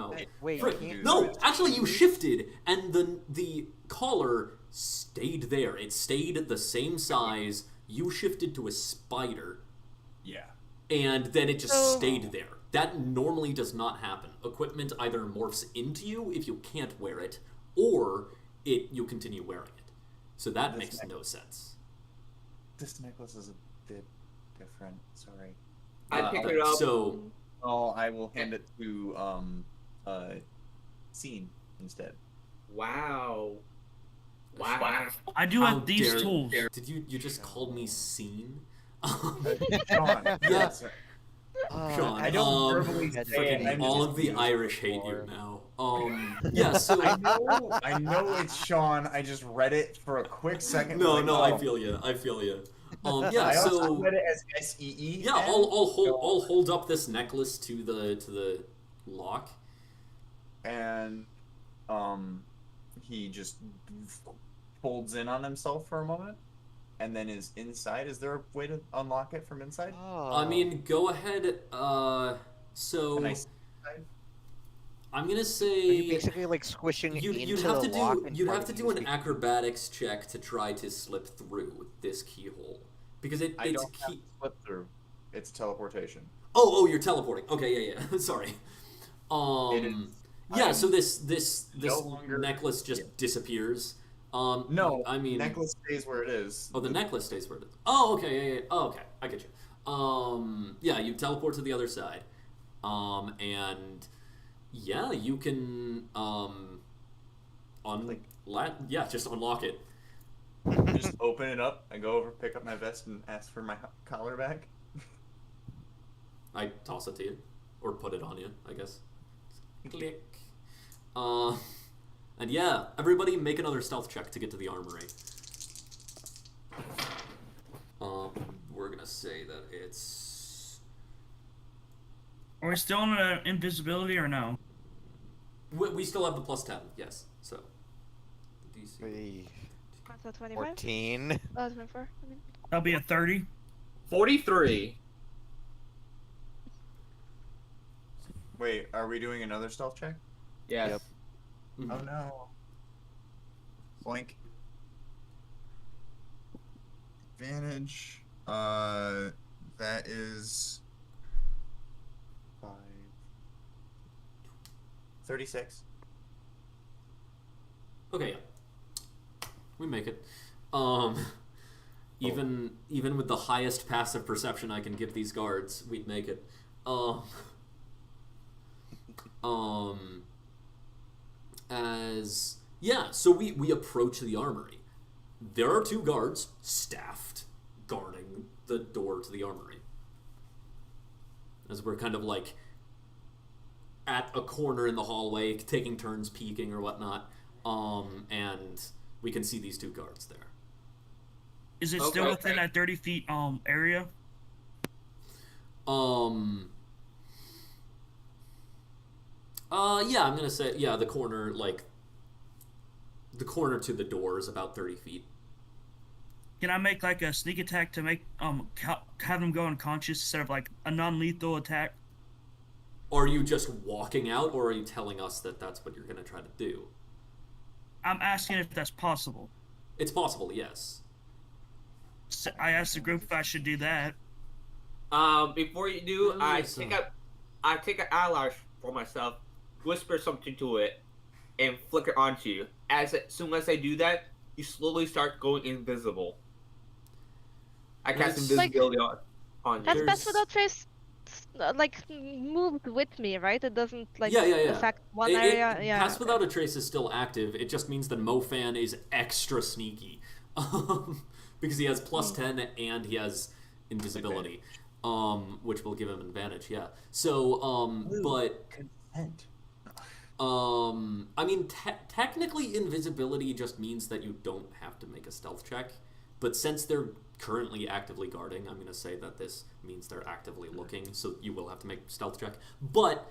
Frick, can't no, you- actually you shifted, and the collar stayed there. It stayed the same size. You shifted to a spider, Yeah. and then it just So- stayed there. That normally does not happen. Equipment either morphs into you if you can't wear it, or you continue wearing it. So that This makes neck- no sense. This necklace is a bit different. Sorry. I pick it up. So, Oh, I will hand it to Scene instead. Wow. I do how have these dare- tools. Did you just called me Scene? Sean. Yeah. sorry. Sean, I don't verbally say say it, I'm all just of the used Irish hate you before. now. Yeah, so I know it's Sean. I just read it for a quick second. no, like, no, oh. I feel you. Yeah, I also so read it as SEE. yeah, I'll hold up this necklace to the lock. And he just folds in on himself for a moment, and then is inside. Is there a way to unlock it from inside? I mean, go ahead. So Can I see inside? I'm gonna Are say you basically like squishing you'd into have the to lock do and you'd trying have to to do use an the- acrobatics check to try to slip through this keyhole because I it's don't have to slip through. It's teleportation. Oh, you're teleporting. Okay, yeah. Sorry. It is. Yeah. I'm So this no longer- necklace just disappears, No, I mean, necklace stays where it is. oh, the necklace stays where it is. Oh, okay, yeah. Oh, okay, I get you. Yeah, you teleport to the other side. And yeah, you can just unlock it. Just open it up. I go over, pick up my vest, and ask for my collar back. I toss it to you, or put it on you, I guess. Click. And yeah, everybody make another stealth check to get to the armory. We're gonna say that it's. Are we still in invisibility or no? We still have the +10, yes. So. DC. That's 25? 14. 24, I mean. That'll be a 30. 43. Wait, are we doing another stealth check? Yes. Yep. Oh no. Boink. Advantage. That is 36. Okay, yeah. We make it. Even with the highest passive perception I can give these guards, we'd make it. So we approach the armory. There are 2 guards staffed guarding the door to the armory. As we're kind of like at a corner in the hallway, taking turns peeking or whatnot. And we can see these 2 guards there. Is it still within that 30 feet area? Yeah, I'm gonna say the corner, like the corner to the door is about 30 feet. Can I make like a sneak attack to make have them go unconscious instead of like a non-lethal attack? Are you just walking out, or are you telling us that that's what you're gonna try to do? I'm asking if that's possible. It's possible, yes. So I asked the group if I should do that. Before you do, I take an eyelash for myself, whisper something to it, and flick it onto you. As soon as I do that, you slowly start going invisible. I cast invisibility on you. That's best without trace. Like moved with me, right? It doesn't like affect one area. Pass without a trace is still active. It just means that Mofan is extra sneaky, because he has +10 and he has invisibility, which will give him advantage. Yeah. So, but consent. I mean, technically, invisibility just means that you don't have to make a stealth check. But since they're currently actively guarding, I'm going to say that this means they're actively looking, so you will have to make a stealth check. But,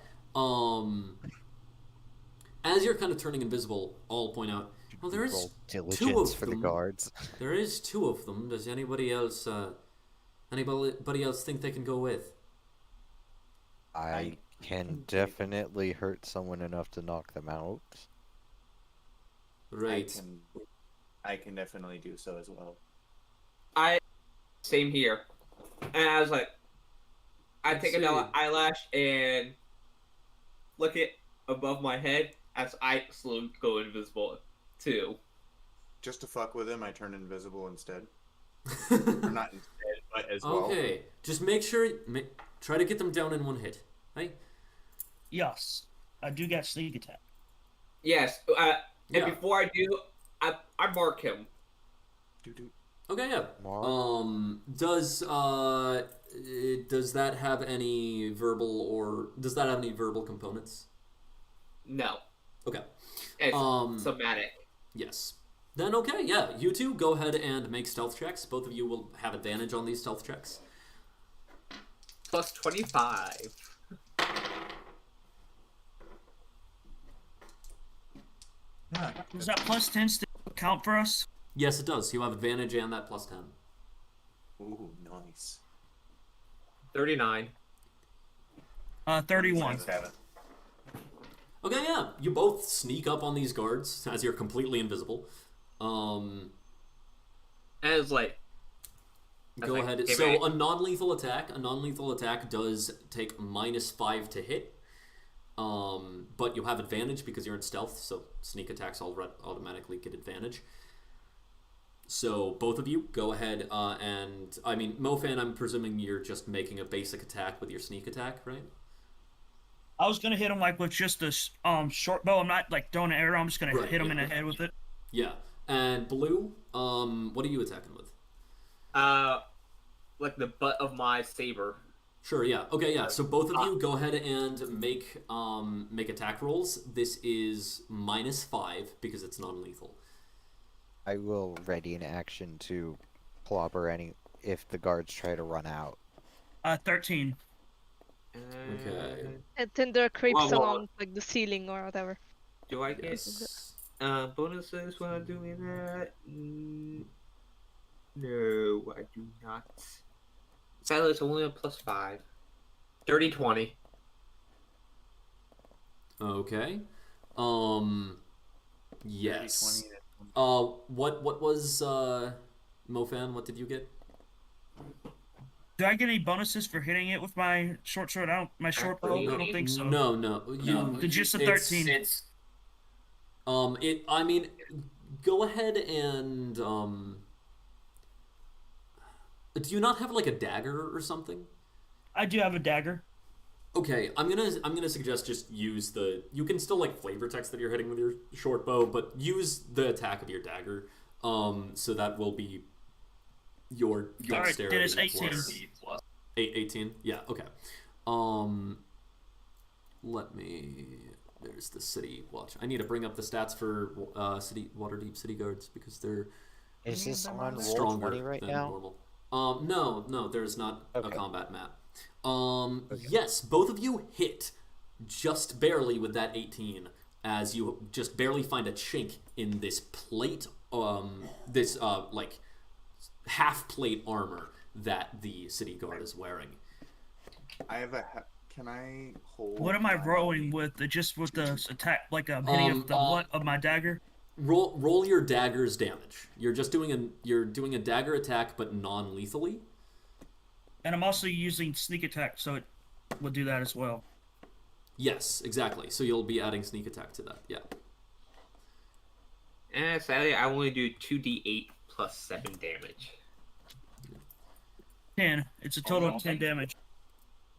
as you're kind of turning invisible, I'll point out, well, there is 2 of them. For the guards. There is 2 of them. Does anybody else think they can go with? I can definitely hurt someone enough to knock them out. Right. I can definitely do so as well. Same here. And I was like, I take another eyelash and flick it above my head as I slowly go invisible too. Just to fuck with him, I turn invisible instead. Or not instead, but as well. Okay, just make sure, try to get them down in 1 hit, right? Yes, I do get sneak attack. Yes, and before I do, I mark him. Okay, yeah. Does that have any verbal components? No. Okay. It's somatic. Yes. Then okay, yeah. You 2 go ahead and make stealth checks. Both of you will have advantage on these stealth checks. Plus 25. Does that +10 still count for us? Yes, it does. You have advantage and that +10. Ooh, nice. 39. 31. Okay, yeah. You both sneak up on these guards as you're completely invisible. And it's like... Go ahead. So a non-lethal attack does take -5 to hit. But you have advantage because you're in stealth, so sneak attacks automatically get advantage. So both of you go ahead and I mean Mofan, I'm presuming you're just making a basic attack with your sneak attack, right? I was gonna hit him like with just this short bow. I'm not like throwing an arrow. I'm just gonna Right, hit him yeah. in the head with it. Yeah. And Blue, what are you attacking with? Like the butt of my saber. Sure, yeah. Okay, yeah. So both of you go ahead and make attack rolls. This is -5 because it's non-lethal. I will ready an action to clobber any if the guards try to run out. 13. Okay. And Tinder creeps Well, along like the ceiling or whatever. Do I get Yes. bonuses when I'm doing that? No, I do not. Sadly, it's only a +5. Dirty 20. Okay. Yes. 30, 20, What was Mofan? What did you get? Do I get any bonuses for hitting it with my short sword? My short bow? I don't think so. No. Just a it's- 13. I mean, go ahead and do you not have like a dagger or something? I do have a dagger. Okay, I'm gonna suggest just use the. You can still like flavor text that you're hitting with your short bow, but use the attack of your dagger. So that will be your Alright, dexterity then it's 18. plus 18. Yeah. Okay. Let me. There's the city watch. I need to bring up the stats for Waterdeep city guards because they're Is this on roll stronger 20 right than now? normal. No, there's not a Okay. combat map. Yes, both of you hit just barely with that 18 as you just barely find a chink in this plate, this like half plate armor that the city guard is wearing. I have a. Can I hold? What am I rolling with? Just with the attack, like I'm hitting of the butt of my dagger? Roll your dagger's damage. You're doing a dagger attack, but non-lethally. And I'm also using sneak attack, so it will do that as well. Yes, exactly. So you'll be adding sneak attack to that. Yeah. And sadly, I only do 2d8 plus 7 damage. 10. It's a total of 10 damage.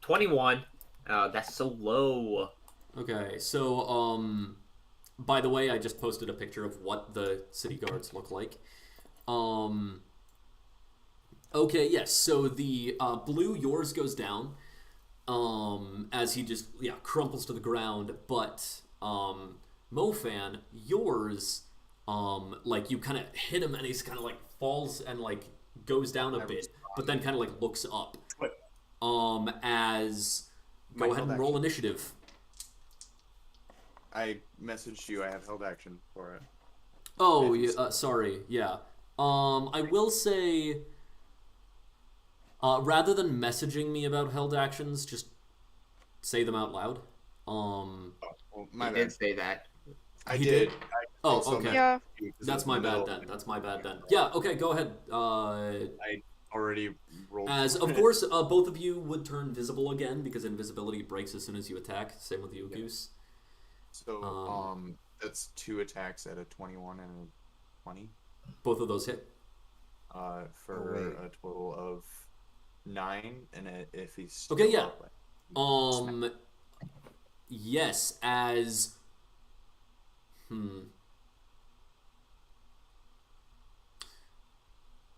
21. That's so low. Okay. So by the way, I just posted a picture of what the city guards look like. Okay, yes. So the Blue, yours goes down as he just crumples to the ground. But Mofan, yours, like you kind of hit him and he's kind of like falls and like goes down a bit, but then kind of like looks up. As go ahead and roll initiative. I messaged you. I have held action for it. Oh, yeah, sorry. Yeah. I will say. Rather than messaging me about held actions, just say them out loud. Well, my I bad. did say that. I He did. did? I Oh, also okay. messaged Yeah. you 'cause That's it's my in the bad middle. then. That's my bad then. Yeah, okay, go ahead. I already rolled. As, for of it. course, both of you would turn visible again because invisibility breaks as soon as you attack. Same with you, Goose. So that's 2 attacks at a 21 and a 20. Both of those hit. For a total of 9, and if he's still Okay, yeah. up, Yes, as...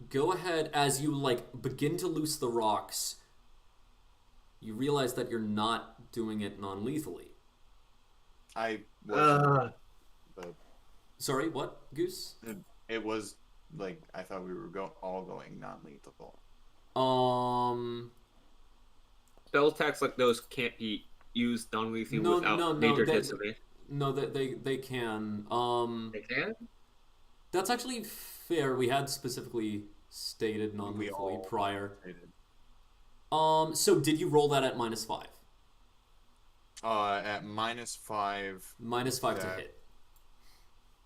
Go ahead, as you, like, begin to loose the rocks, you realize that you're not doing it non-lethally. I wasn't, but Sorry, what, Goose? it was like I thought we were all going non-lethal. Spell attacks like those can't be used non-lethally without major disadvantage. No, they can. They can? That's actually fair. We had specifically stated non-lethally all prior. stated. So did you roll that at -5? At -5. -5 to that- hit.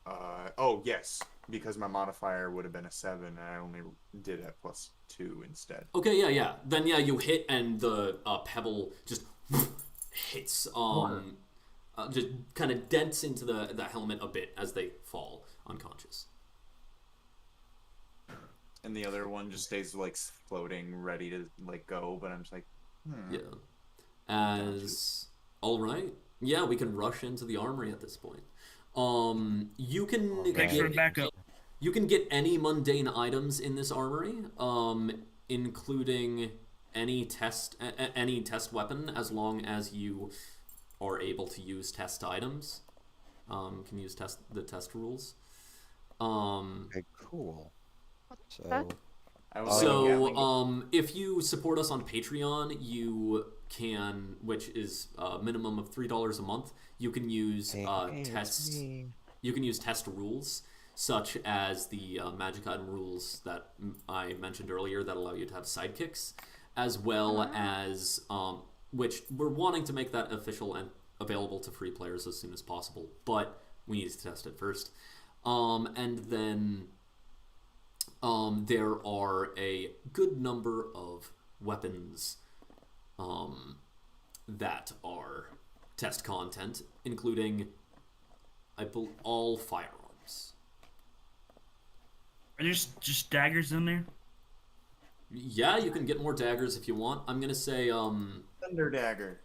Oh yes, because my modifier would have been a 7, and I only did it at +2 instead. Okay, yeah. Then you hit, and the pebble just hits. Just kind of dents into the helmet a bit as they fall unconscious. And the other one just stays like floating, ready to like go. But I'm just like, Yeah. As all right, yeah, we can rush into the armory at this point. You can Thanks for the backup. you can get any mundane items in this armory, including any test weapon, as long as you are able to use test items. Can use the test rules. Okay, cool. That? So, if you support us on Patreon, you can, which is a minimum of $3 a month. You can use tests. You can use test rules, such as the magic item rules that I mentioned earlier that allow you to have sidekicks, as well as which we're wanting to make that official and available to free players as soon as possible, but we need to test it first. And then there are a good number of weapons that are test content, including all firearms. Are there just daggers in there? Yeah, you can get more daggers if you want. I'm gonna say Thunder dagger.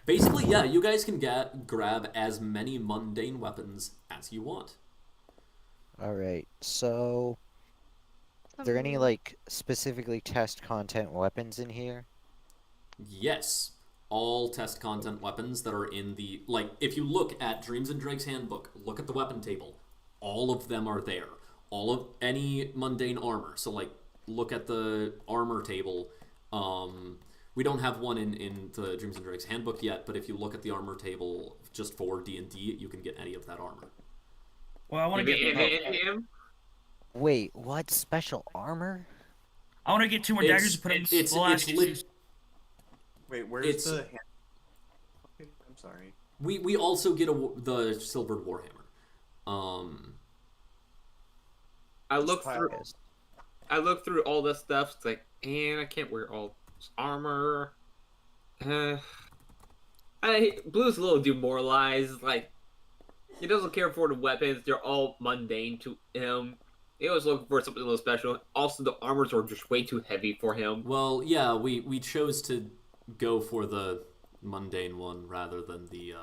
basically, yeah, you guys can grab as many mundane weapons as you want. All right. So, are there any like specifically test content weapons in here? Yes, all test content weapons that are in the, like, if you look at Dreams and Dregs Handbook, look at the weapon table. All of them are there. All of any mundane armor. So, like, look at the armor table. We don't have one in the Dreams and Dregs Handbook yet, but if you look at the armor table just for D&D, you can get any of that armor. Well, I want to get. Wait, what special armor? I want to get 2 more daggers and put them in the last. Wait, where's the hand? Okay, I'm sorry. We also get the Silvered Warhammer. I look through all this stuff. It's like, and I can't wear all this armor. Blue's a little demoralized. Like, he doesn't care for the weapons. They're all mundane to him. He was looking for something a little special. Also, the armors are just way too heavy for him. Well, yeah, we chose to go for the mundane one rather than the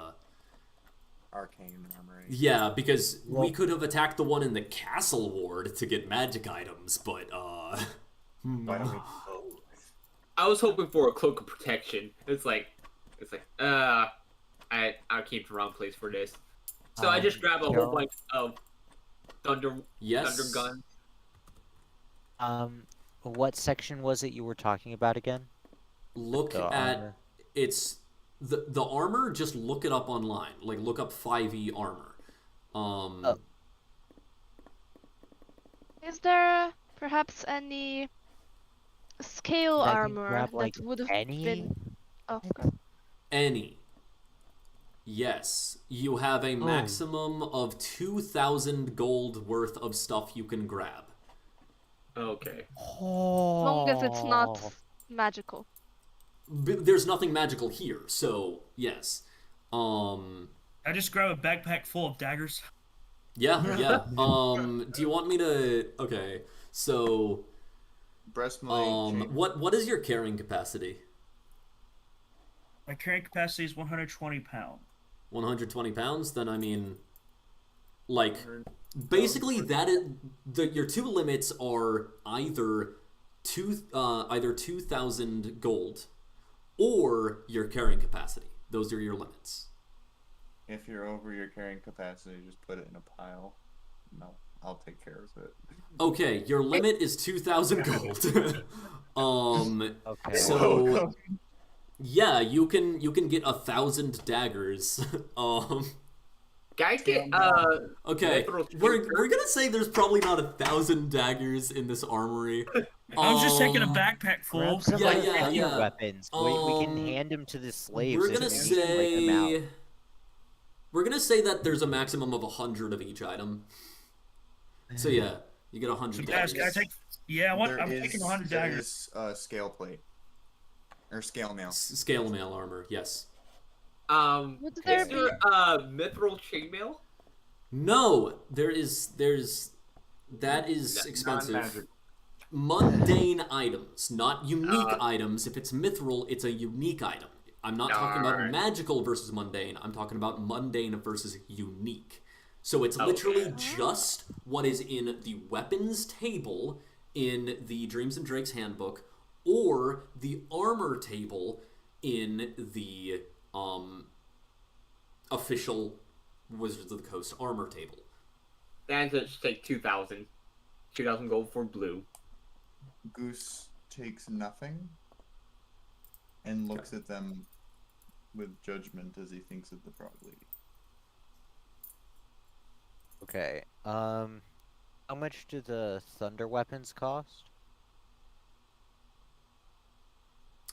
Arcane armor. Yeah, because we could have attacked the one in the castle ward to get magic items, but Why don't we? I was hoping for a cloak of protection. It's like, I came to the wrong place for this. So I just grabbed a whole bunch of thunder guns. What section was it you were talking about again? Look The at armor. it's the armor. Just look it up online. Like, look up 5e armor. Is there perhaps any scale I can armor grab, like, that would have any? been? Oh, okay. Any. Yes, you have a maximum of 2,000 gold worth of stuff you can grab. Okay. As long as it's not magical. There's nothing magical here, so yes. I just grab a backpack full of daggers. Yeah. Do you want me to? Okay, so Breastplate. what is your carrying capacity? My carrying capacity is 120 pounds. 120 pounds? Then I mean, like, basically that is your two limits are either 2,000 gold or your carrying capacity. Those are your limits. If you're over your carrying capacity, just put it in a pile. No, I'll take care of it. Okay, your limit is 2,000 gold. Okay. So yeah, you can get 1,000 daggers. Guys get Okay, we're gonna say there's probably not 1,000 daggers in this armory. I was just taking a backpack full. Grab some Yeah, like, yeah, heavy yeah. weapons. We can hand them to the slaves. We're and gonna we can break them out. say we're gonna say that there's a maximum of 100 of each item. So yeah, you get 100 Guys, daggers. can I take? Yeah, I'm taking 100 There daggers. is scale plate. Or scale mail. Scale mail armor, yes. Would there is be? there mithril chainmail? No, there's That is expensive. Non-magic. Mundane items, not unique items. If it's mithril, it's a unique item. I'm not talking about Alright. magical versus mundane. I'm talking about mundane versus unique. So it's literally just what is in the weapons table in the Dreams and Drakes handbook, or the armor table in the official Wizards of the Coast armor table. That's it. Just take 2,000. 2,000 gold for blue. Goose takes nothing and looks at them with judgment as he thinks of the frog lady. Okay. How much do the thunder weapons cost?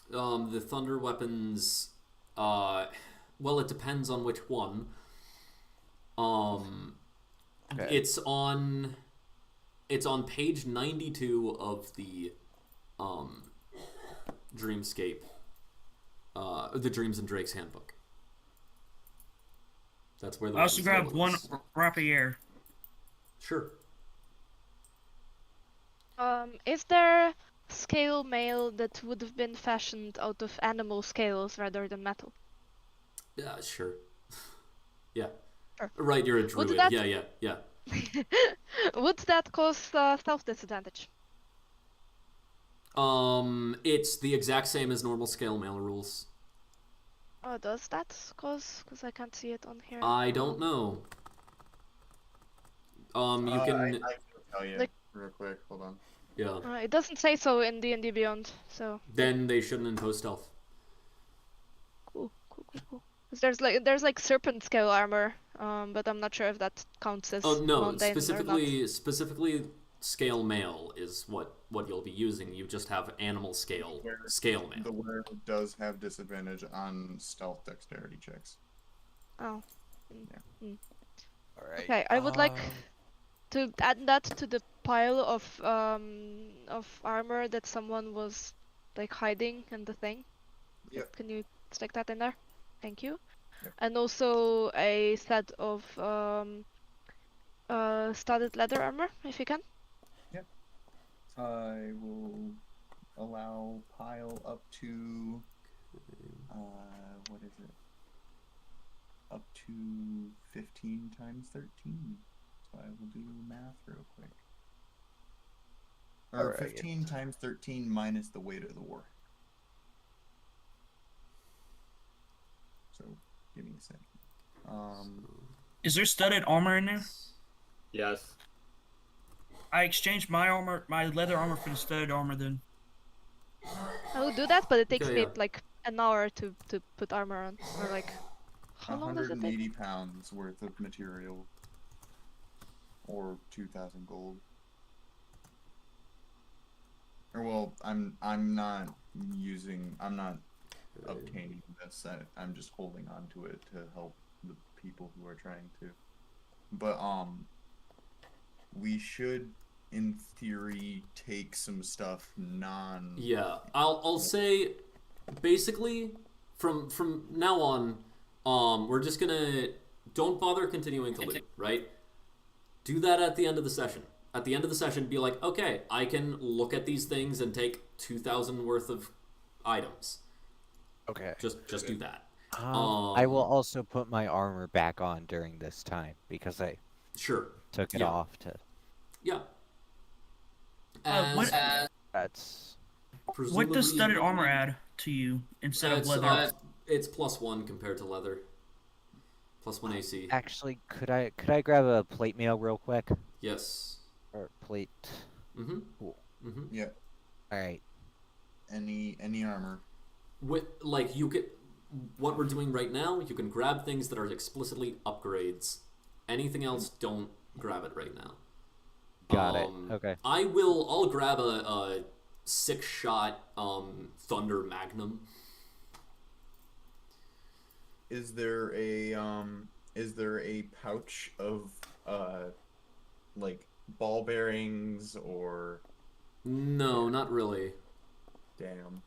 The thunder weapons, well, it depends on which one. Okay. It's on page 92 of the Dreamscape, the Dreams and Drakes handbook. That's where the I also weapons grabbed table one is. rapier. Sure. Is there scale mail that would have been fashioned out of animal scales rather than metal? Yeah, sure. Yeah. Sure. Right, you're a druid. that- Yeah. Would that cause stealth disadvantage? It's the exact same as normal scale mail rules. Oh, does that cause? Because I can't see it on here. I don't know. You can. I can tell you Like- real quick. Hold on. Yeah. It doesn't say so in D&D Beyond, so Then they shouldn't impose stealth. cool. 'Cause there's like serpent scale armor, but I'm not sure if that counts as Oh no! mundane or not. Specifically, scale mail is what you'll be using. You just have animal scale The mail. wearer does have disadvantage on stealth dexterity checks. Oh. All right. Okay, I would like to add that to the pile of armor that someone was like hiding in the thing. Yep. Can you stick that in there? Thank you. Yep. And also a set of studded leather armor, if you can. I will allow pile up to what is it? Up to 15 times 13. So I will do math real quick. Or Alright. 15 times 13 minus the weight of the war. So give me a second. Is there studded armor in there? Yes. I exchanged my leather armor for the studded armor then. I will do that, but it takes Okay, me yeah. like an hour to put armor on, or like how long does it take? 180 pounds worth of material. Or 2,000 gold. Or well, I'm not obtaining this. I'm just holding on to it to help the people who are trying to. But we should, in theory, take some stuff non. Yeah, I'll say, basically, from now on, we're just gonna don't bother continuing to loot, right? Do that at the end of the session. At the end of the session, be like, okay, I can look at these things and take 2,000 worth of items. Okay. Just do that. I will also put my armor back on during this time because I Sure. took it Yeah. off to. Yeah. What That's. does presumably- studded armor add to you instead of It's, leather? it's +1 compared to leather. +1 AC. Actually, could I grab a plate mail real quick? Yes. Or plate. Mm-hmm. Cool. Mm-hmm. Yeah. All right. Any armor. With like you could, what we're doing right now, you can grab things that are explicitly upgrades. Anything else, don't grab it right now. Got it. Okay. I'll grab a 6-shot Thunder Magnum. Is there a pouch of like ball bearings or No, not really. damn?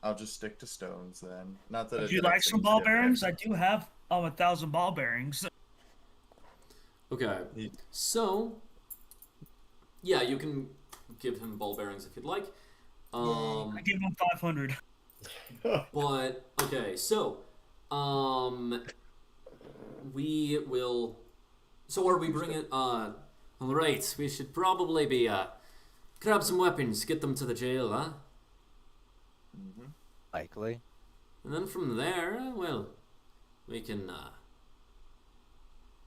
I'll just stick to stones then. Not that Would it you like makes some any ball difference. bearings? I do have 1,000 ball bearings. Okay. Ye- So Yeah, you can give him ball bearings if you'd like. I give him 500. But okay, so we will. So are we bringing? All right, we should probably be grab some weapons, get them to the jail, huh? Likely. And then from there, well, we can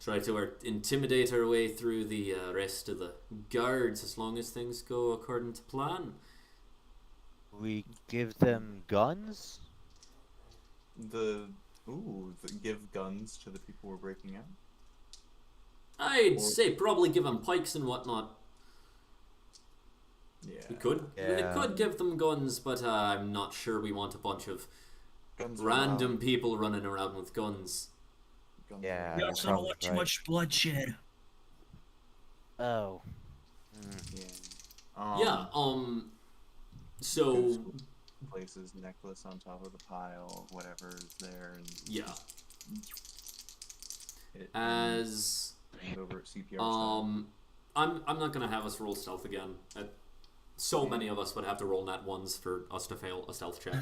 try to intimidate our way through the rest of the guards as long as things go according to plan. We give them guns? Give guns to the people we're breaking out. I'd say probably give them pikes and whatnot. Yeah. We could. Yeah. We could give them guns, but I'm not sure we want a bunch of Guns are random loud. people running around with guns. Guns are Yeah. loud. We also don't want too right. much bloodshed. Oh. Yeah. Yeah. So Places necklace on top of the pile, whatever is there, and yeah. it As hand over at CPR style. I'm not gonna have us roll stealth again. So many of us would have to roll nat ones for us to fail a stealth check.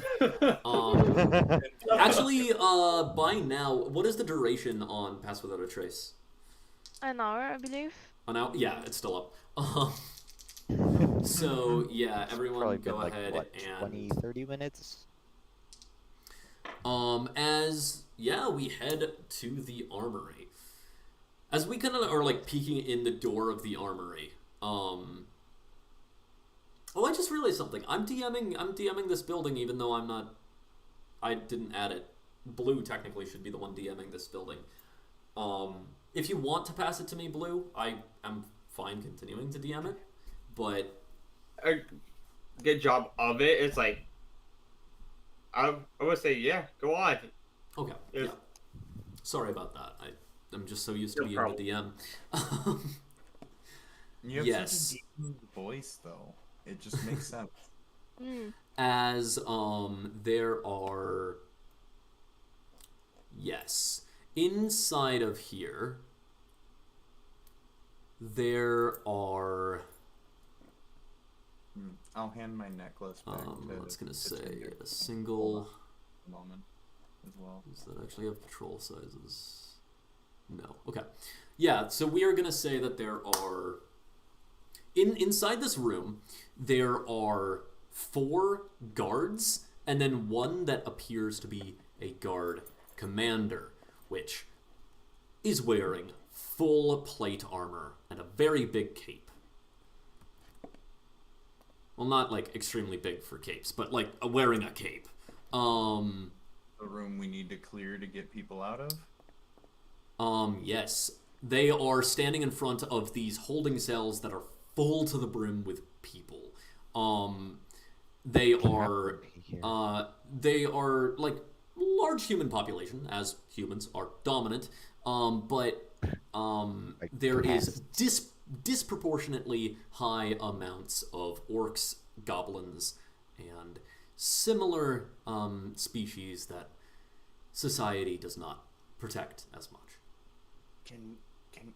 Actually, by now, what is the duration on Pass Without a Trace? An hour, I believe. An hour? Yeah, it's still up. So yeah, everyone Probably go been like, ahead what, and 20, 30 minutes? We head to the armory. As we kind of are like peeking in the door of the armory. Oh, I just realized something. I'm DMing this building even though I didn't add it. Blue technically should be the one DMing this building. If you want to pass it to me, Blue, I am fine continuing to DM it. But A good job of it. It's like I would say, yeah, go on. okay, Yes. yeah. Sorry about that. I'm just so used to No being problem. the DM. You have yes. such a deep voice, though. It just makes sense. As there are, yes, inside of here there are I'll hand my necklace back to. I was gonna to say Tinder. a single. A moment, as well. Does that actually have patrol sizes? No. Okay. Yeah. So we are gonna say that there are inside this room there are 4 guards and then one that appears to be a guard commander, which is wearing full plate armor and a very big cape. Well, not like extremely big for capes, but like wearing a cape. The room we need to clear to get people out of? Yes. They are standing in front of these holding cells that are full to the brim with people. They are like large human population, as humans are dominant. But there is disproportionately high amounts of orcs, goblins, and similar species that society does not protect as much. Can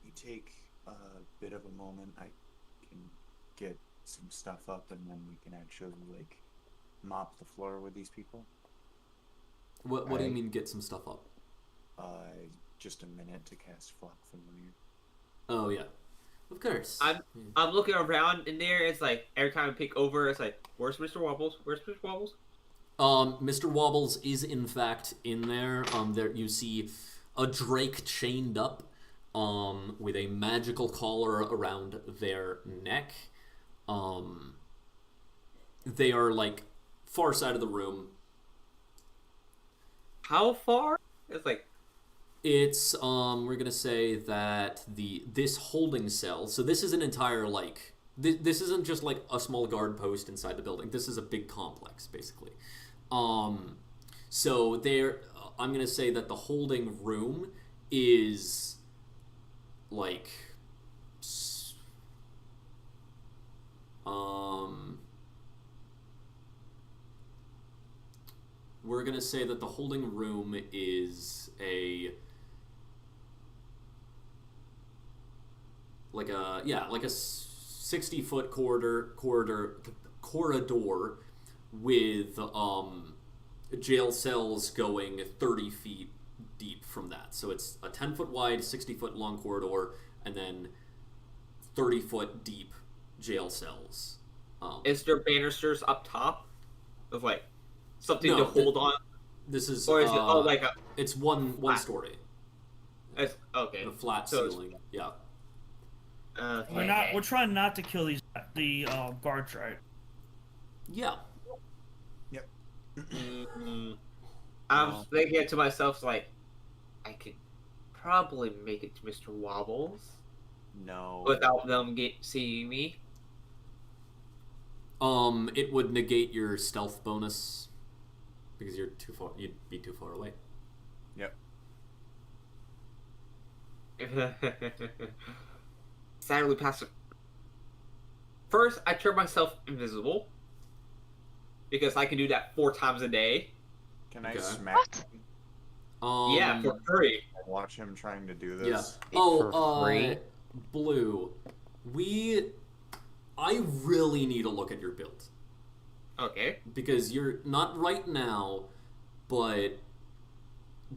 we take a bit of a moment? I can get some stuff up, and then we can actually like mop the floor with these people. What do you mean get some stuff up? Just a minute to cast Flock Familiar. Oh yeah, of course. I'm looking around in there. It's like every time I peek over, it's like, where's Mr. Wobbles? Where's Mr. Wobbles? Mr. Wobbles is in fact in there. There you see a drake chained up, with a magical collar around their neck. They are like far side of the room. How far? It's like It's we're gonna say that this holding cell. So this is an entire like this isn't just like a small guard post inside the building. This is a big complex basically. So there, I'm gonna say that the holding room is like we're gonna say that the holding room is like a 60-foot corridor with jail cells going 30 feet deep from that. So it's a 10-foot wide, 60-foot long corridor, and then 30-foot deep jail cells. Is there banisters up top of like something No, to hold on? This is Or is it like a it's one story. it's, okay. A flat So ceiling. Yeah. We're trying not to kill the guards, right? Yeah. I was thinking to myself, like, I could probably make it to Mr. Wobbles No. without them seeing me. It would negate your stealth bonus because you're too far. You'd be too far away. Yep. Sadly, passive. First, I turn myself invisible because I can do that 4 times a day. Can I Okay. smack What? him? Yeah, for free. I watch him trying to do Yeah. this? For free? Blue. I really need to look at your build Okay. because you're not right now, but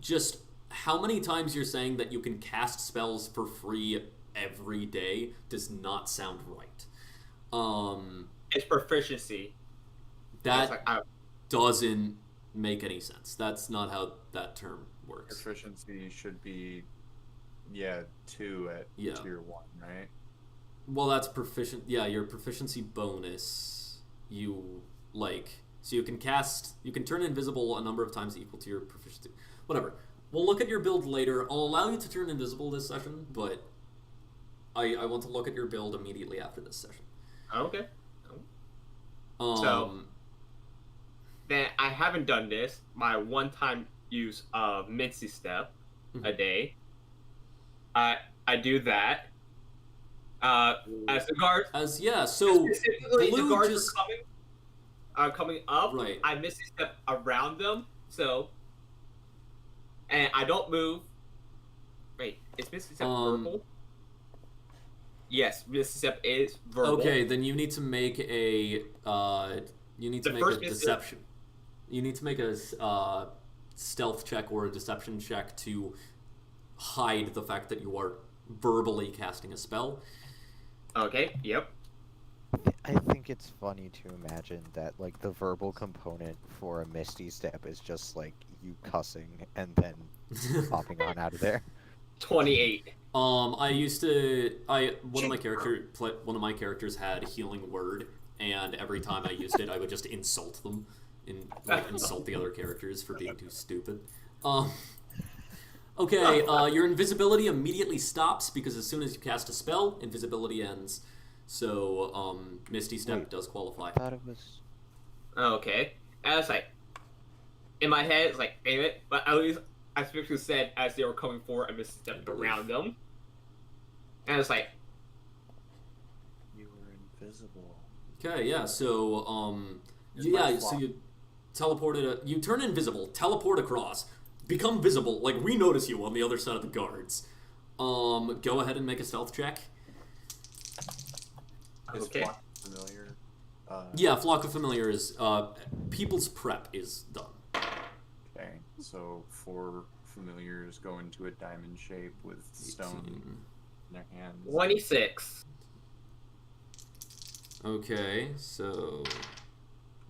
just how many times you're saying that you can cast spells for free every day does not sound right. It's proficiency. That It's like, doesn't make any sense. That's not how that term works. Proficiency should be, 2 at Yeah. tier 1, right? Well, that's proficient. Yeah, your proficiency bonus. So you can turn invisible a number of times equal to your proficiency. Whatever. We'll look at your build later. I'll allow you to turn invisible this session, but I want to look at your build immediately after this session. okay. So Then I haven't done this. My one-time use of Mincy Step a day. I do that. As the guards, so specifically the Blue guards just are coming up. Right. I Misty Step around them, and I don't move. Wait, is Misty Step verbal? Yes, Misty Step is verbal. Okay, then you need to make a deception. You need to make a stealth check or a deception check to hide the fact that you are verbally casting a spell. Okay. Yep. I think it's funny to imagine that, like, the verbal component for a Misty Step is just, like, you cussing and then popping on out of there. 28. One of my characters had healing word, and every time I used it, I would just insult them, insult the other characters for being too stupid. Okay, your invisibility immediately stops because as soon as you cast a spell, invisibility ends. So, Misty Step does qualify. I thought it was... Okay. And I was like, in my head, it's like, damn it. But at least I specifically said as they were coming forward, I Misty Stepped around them. And it's like, You were invisible. Okay, yeah, so, so you teleported, you turn invisible, teleport across, become visible, like, we notice you on the other side of the guards. Go ahead and make a stealth check. Is Okay. Flock familiar? Yeah, Flock of Familiar is, People's Prep is done. Okay, so 4 familiars go into a diamond shape with stone 18. in their hands. 26. Okay, so...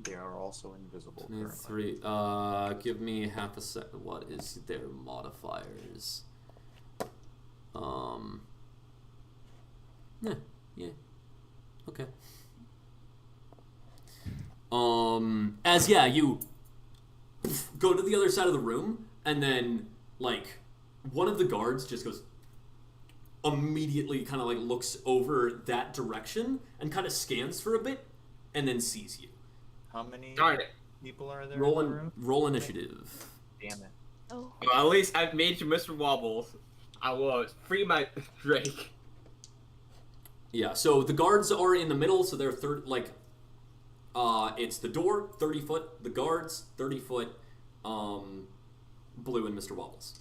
They are also invisible And currently. 3, give me half a second. What is their modifiers? Yeah. Okay. You go to the other side of the room, and then, like, one of the guards just goes, immediately kind of, like, looks over that direction, and kind of scans for a bit, and then sees you. How many Darn it. people are there in the room? Roll initiative. Damn it. Oh. Well, at least I've made you Mr. Wobbles. I will free my Drake. Yeah, so the guards are in the middle, so they're it's the door, 30 foot, the guards, 30 foot, Blue and Mr. Wobbles.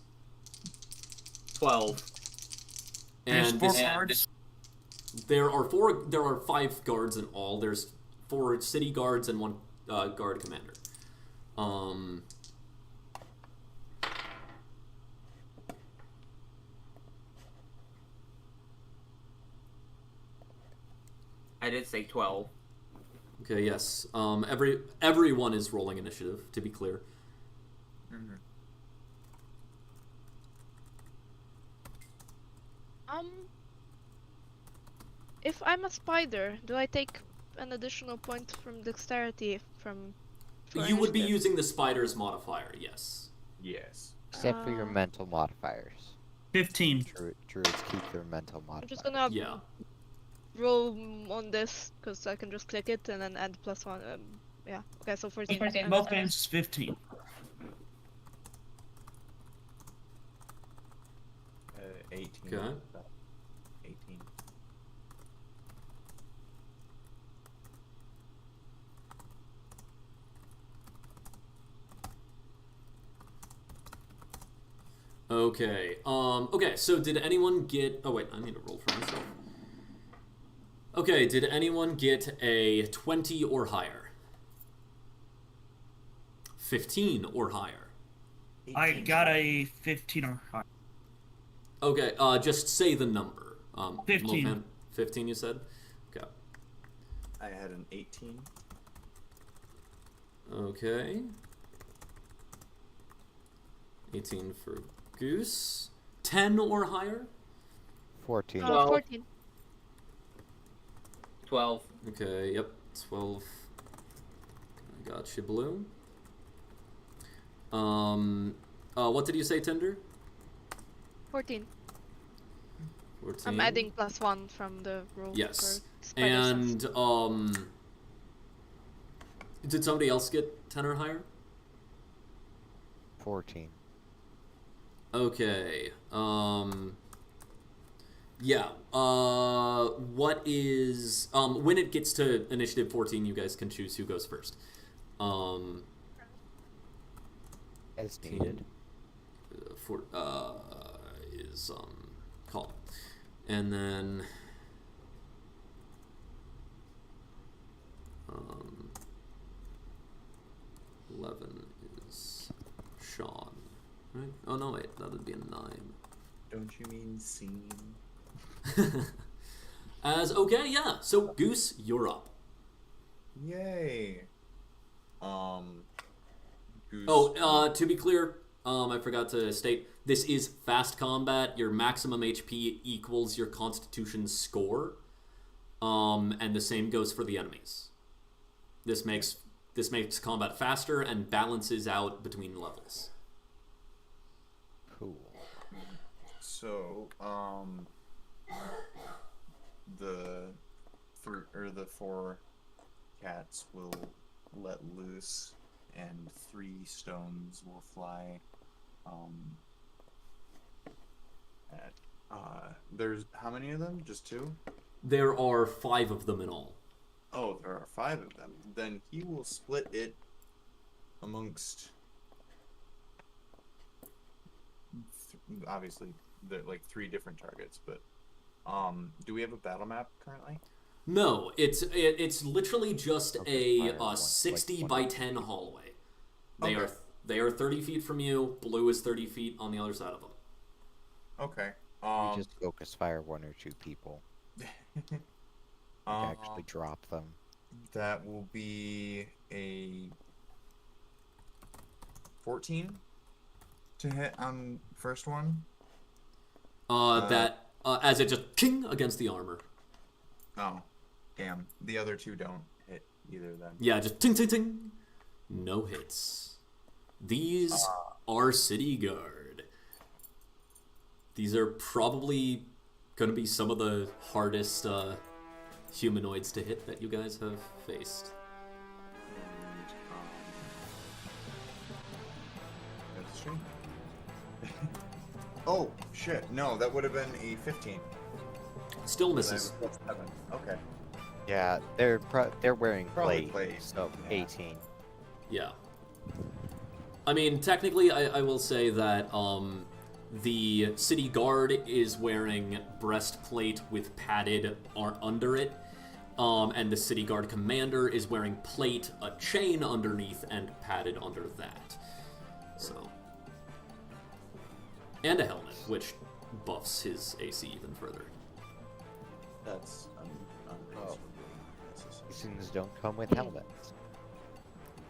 12. There's And 4 this, guards. There are 5 guards in all. There's 4 city guards and 1 guard commander. I did say 12. Okay, yes. Everyone is rolling initiative, to be clear. Mm-hmm. If I'm a spider, do I take an additional point from dexterity for You would be initiative? using the spider's modifier, yes. Yes. Except for your mental modifiers. 15. Druids keep their mental I'm just modifiers. gonna Yeah. roll on this because I can just click it and then add +1. Yeah. Okay, so 14. Both games is 15. 18. Okay. 18. Okay. Okay, so did anyone get... Oh, wait, I need to roll for myself. Okay, did anyone get a 20 or higher? 15 or higher? I got a 15 or higher. Okay, just say the number. 15. Lopan, 15 you said? Okay. I had an 18. Okay. 18 for Goose. 10 or higher? 14. 14. 12. Okay, yep. 12. I got you, Blue. What did you say, Tinder? 14. 14. I'm adding +1 from the roll. Yes. for spider sense. And, did somebody else get 10 or higher? 14. Okay. Yeah. What is... when it gets to initiative 14, you guys can choose who goes first. As needed. Is, call. And then... 11 is Sean. Right? Oh, no, wait. That would be a 9. Don't you mean scene? Okay, yeah. So, Goose, you're up. Yay. Goose. Oh, to be clear, I forgot to state, this is fast combat. Your maximum HP equals your Constitution score. And the same goes for the enemies. This makes combat faster and balances out between levels. Cool. So, the 4 cats will let loose, and 3 stones will fly. There's how many of them? Just 2? There are 5 of them in all. Oh, there are 5 of them. Then he will split it amongst. Obviously, they're like 3 different targets, but do we have a battle map currently? No, it's literally just Okay, a 60 by 10 hallway. They Okay. are 30 feet from you. Blue is 30 feet on the other side of them. Okay. You just focus fire 1 or 2 people. Actually drop them. That will be a 14 to hit on first one. As it just king against the armor. Oh, damn. The other 2 don't hit either then. Yeah, just ting ting ting. No hits. These are city guard. These are probably going to be some of the hardest humanoids to hit that you guys have faced. And, that's true. Oh, shit. No, that would have been a 15. Still But I misses. have a +7. Okay. Yeah, they're wearing Probably blades, blades, so yeah. 18. Yeah. I mean, technically, I will say that The city guard is wearing breastplate with padded under it. And the city guard commander is wearing plate, a chain underneath, and padded under that. So. And a helmet, which buffs his AC even further. That's These things don't come with helmets.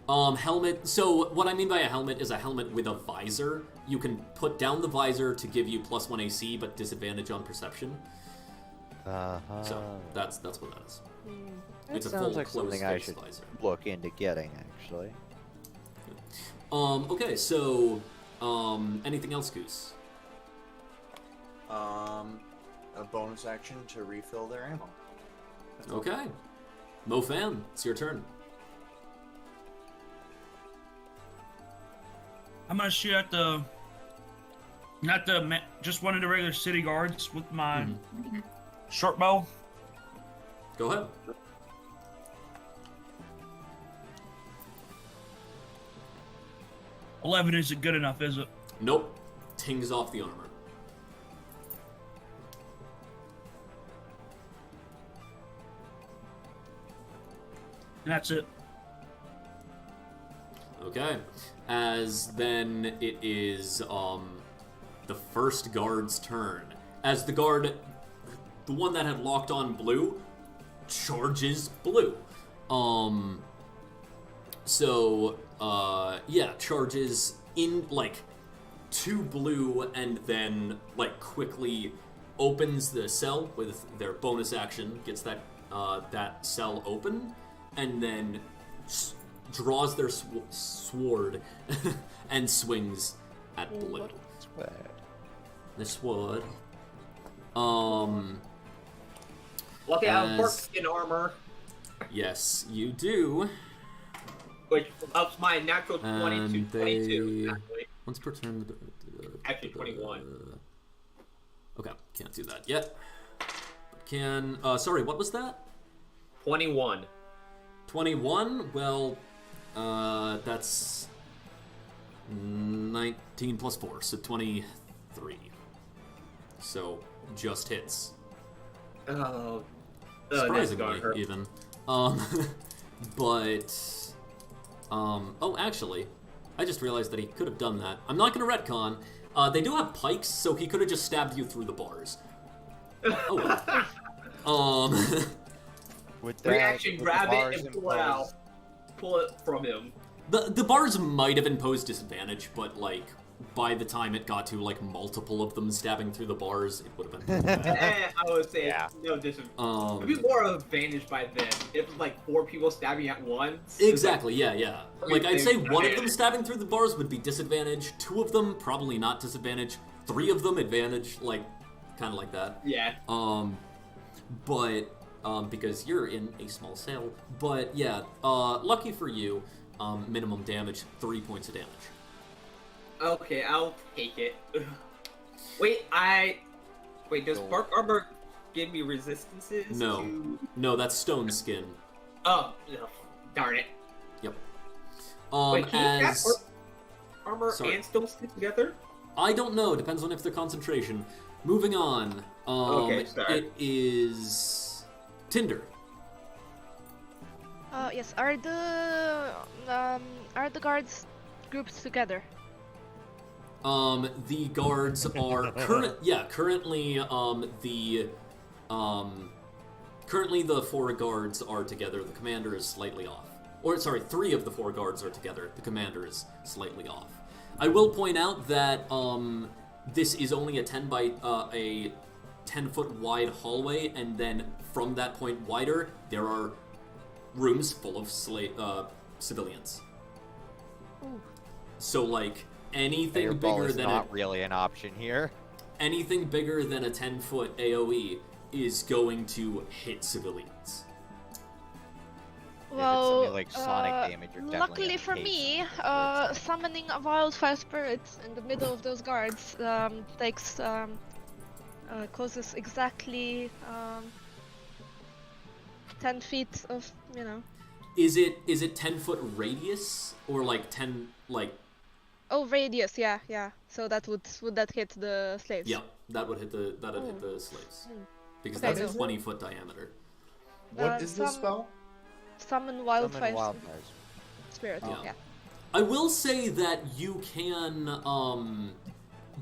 Helmet. So what I mean by a helmet is a helmet with a visor. You can put down the visor to give you +1 AC, but disadvantage on perception. So that's what that is. It's a full sounds like closed something I face should visor. look into getting, actually. Okay, so anything else, Goose? A bonus action to refill their ammo. Okay. Mofan, it's your turn. I'm gonna shoot at just one of the regular city guards with my short bow. Go ahead. $11 isn't good enough, is it? Nope. Tings off the armor. And that's it. Okay. As then it is the first guard's turn. As the guard, the one that had locked on blue, charges blue. Charges in like to blue and then like quickly opens the cell with their bonus action, gets that that cell open, and then draws their sword and swings at blue. The sword. Lucky I have pork skin armor, Yes, you do. which ups my natural 20 to And 22. Actually. Once per turn. Actually, 21. Okay, can't do that yet. But can. Sorry, what was that? 21. 21? Well, that's 19 plus 4, so 23. So, just hits. Oh. Surprisingly, even. Oh, actually, I just realized that he could have done that. I'm not gonna retcon. They do have pikes, so he could have just stabbed you through the bars. Oh well. Reaction, grab it and pull it out. Pull it from him. The bars might have imposed disadvantage, but like by the time it got to like multiple of them stabbing through the bars, it would have been. I would say no disadvantage. It'd be more of an advantage by then. If like 4 people stabbing at once. Exactly. Yeah. Like I'd say one of them stabbing through the bars would be disadvantage. 2 of them probably not disadvantage. 3 of them advantage. Like kind of like that. Yeah. Because you're in a small cell. But yeah, lucky for you, minimum damage, 3 points of damage. Okay, I'll take it. Wait, does bark armor give me resistances? No, that's stone skin. Oh, no. Darn it. Yep. Wait, can you cast armor and stone skin together? I don't know. Depends on if they're concentration. Moving on. Okay, sorry. It is Tinder. Yes. Are the guards grouped together? The guards are currently the 4 guards are together. The commander is slightly off. Or sorry, 3 of the 4 guards are together. The commander is slightly off. I will point out that this is only a 10-foot wide hallway, and then from that point wider, there are rooms full of civilians. Ooh. So like anything bigger is than not really an option here. anything bigger than a 10-foot AoE is going to hit civilians. Well, something like sonic damage, you're definitely luckily gonna for take me, some summoning a wildfire spirit in the middle of those guards causes exactly 10 feet of, Is it 10-foot radius or like 10 like Oh, radius, yeah, yeah. So that would that hit the slaves? Yeah, that would hit the hit the slaves because Okay, that's so- 20-foot diameter. What is this spell? Summon wildfire Summon spirit. Yeah. Yeah. I will say that you can,